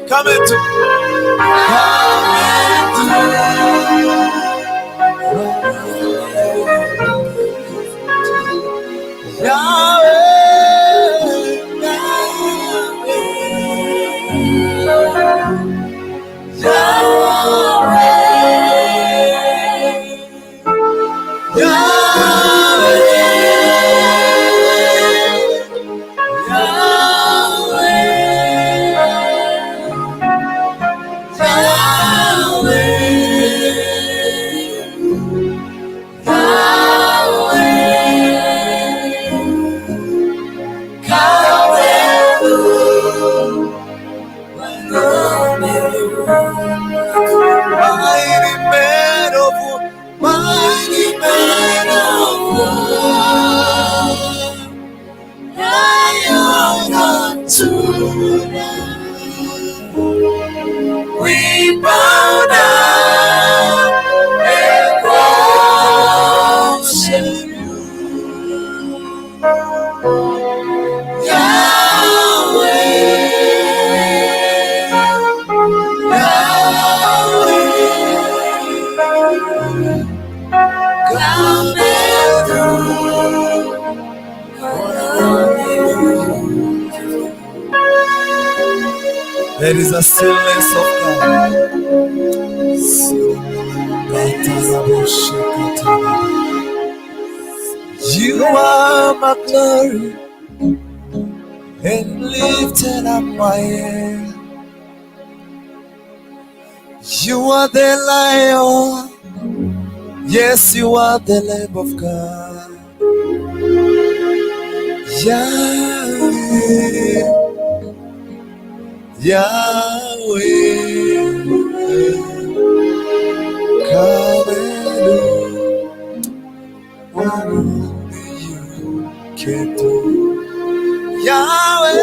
Come into there is a stillness of God. You are my glory and lifted up my head. You are the Lion, yes, you are the Lamb of God. Yahweh, Yahweh, come and do what only you can do. Yahweh,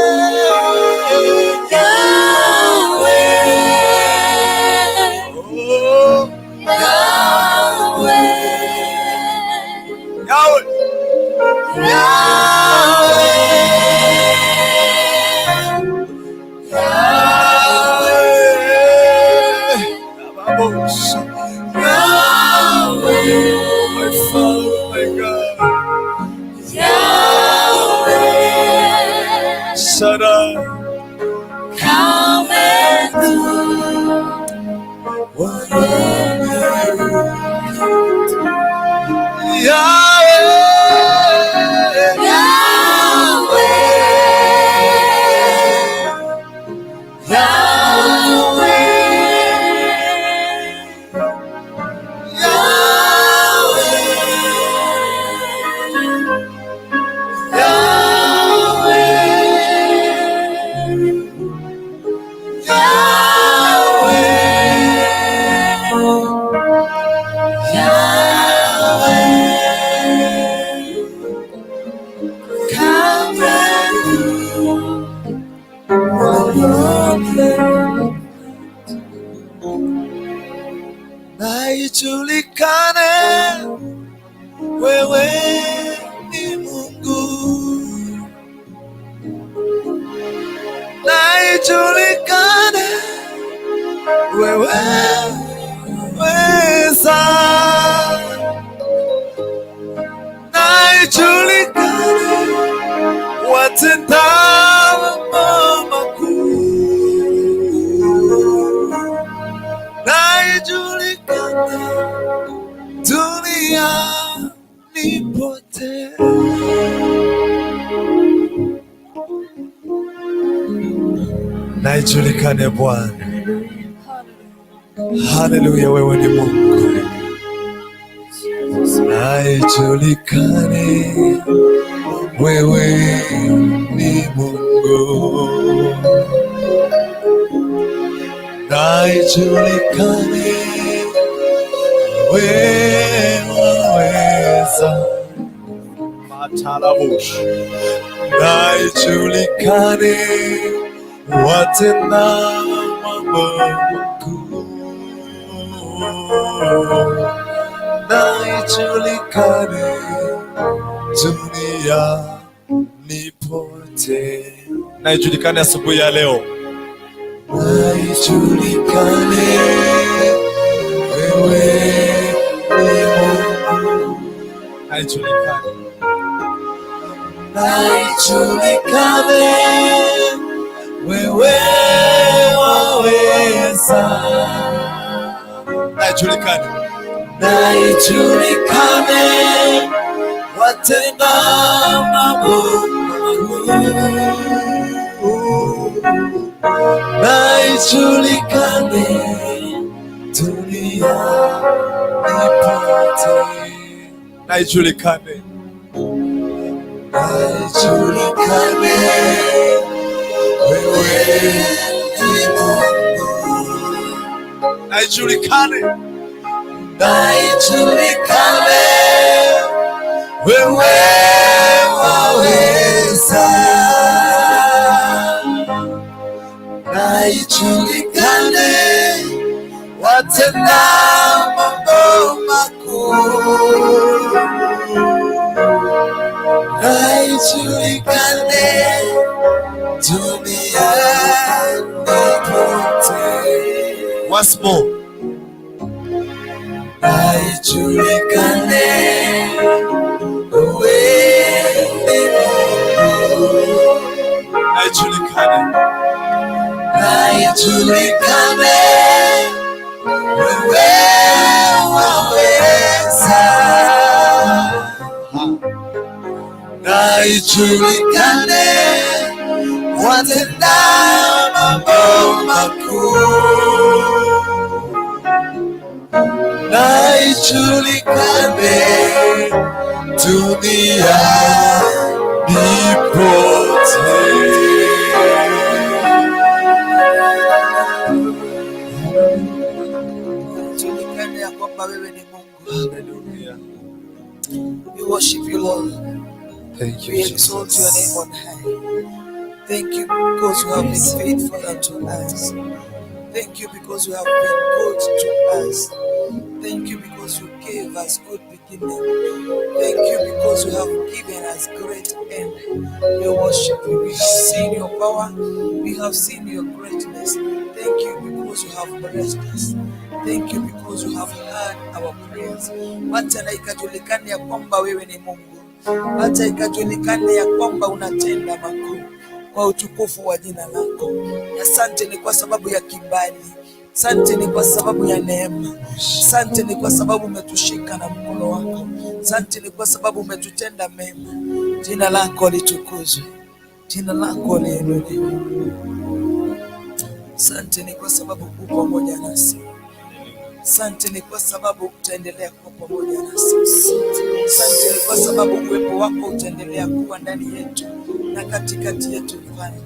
Yahweh, oh, Yahweh, Yahweh, my Father, my God, Yahweh, Shaddai, come and do what only you do. Yahweh, Yahweh, Yahweh, na ijulikane wewe ni Mungu, na ijulikane wewe ijulikane Bwana. Haleluya, wewe ni Mungu. Na ijulikane wewe ni Mungu. Na ijulikane wewe waweza. Matalabush. Na ijulikane watenda mambo makuu. Na ijulikane duniani pote. Na ijulikane asubuhi ya leo. Na ijulikane wewe ni Mungu. Na ijulikane. Na ijulikane wewe waweza. Na ijulikane. Na ijulikane watenda mambo makuu. Na ijulikane duniani pote. Na ijulikane. Na ijulikane wewe ni Mungu. Na ijulikane. Na ijulikane wewe waweza. Na ijulikane watenda mambo makuu. Na ijulikane duniani pote. Once more. Na ijulikane wewe ni Mungu. Na ijulikane. Na ijulikane wewe waweza. Na ijulikane watenda mambo makuu. Na ijulikane duniani pote. Ijulikane ya kwamba wewe ni Mungu. Hallelujah. We worship you, Lord. Thank you, We exalt your name on high. Thank you because you have been faithful unto us. Thank you because you have been good to us. Thank you because you gave us good beginning. Thank you because you have given us great end. We worship you. We have seen your power. We have seen your greatness. Thank you because you have blessed us. Thank you because you have heard our prayers. Wacha na ikajulikane ya kwamba wewe ni Mungu. Wacha ikajulikane ya kwamba unatenda makuu kwa utukufu wa jina lako. Asante ni kwa sababu ya kibali. Asante ni kwa sababu ya neema. Asante ni kwa sababu umetushika na mkono wako. Asante ni kwa sababu umetutenda mema. Jina lako litukuzwe. Jina lako liinuliwe. Asante ni kwa sababu uko pamoja nasi. Asante ni kwa sababu utaendelea kuwa pamoja nasi. Asante ni kwa sababu uwepo wako utaendelea kuwa ndani yetu na katikati yetu. Mfalme,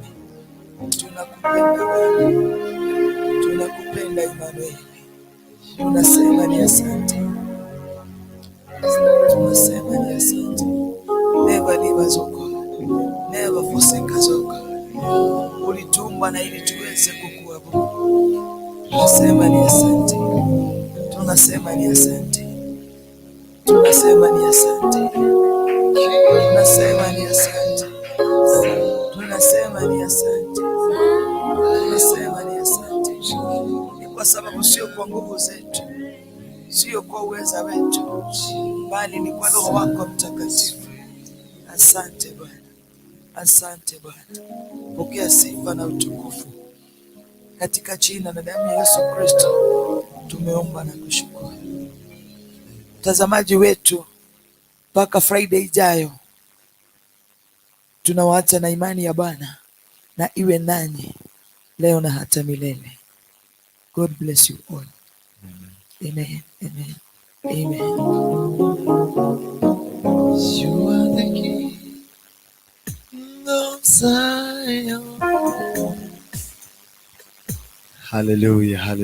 tunakupenda Bwana, tunakupenda Emmanuel. Tunasema ni asante, tunasema ni asante. Never leave us, O God. Never forsake us, O God. Ulitumba na ili tuweze kukuabudu. Tunasema ni asante, tunasema ni asante, tunasema ni asante, tunasema ni asante, tunasema ni asante, tunasema ni asante. Ni kwa sababu sio kwa nguvu zetu, sio kwa uweza wetu, bali ni kwa Roho wako Mtakatifu. Asante Bwana, asante Bwana. Pokea sifa na utukufu katika jina na damu ya Yesu Kristo tumeomba na kushukuru. Mtazamaji wetu, mpaka Friday ijayo tunawaacha na imani ya Bwana na iwe nanyi leo na hata milele. God bless you all. Amen. Amen. Amen. You are the King of Zion. Hallelujah. Hallelujah.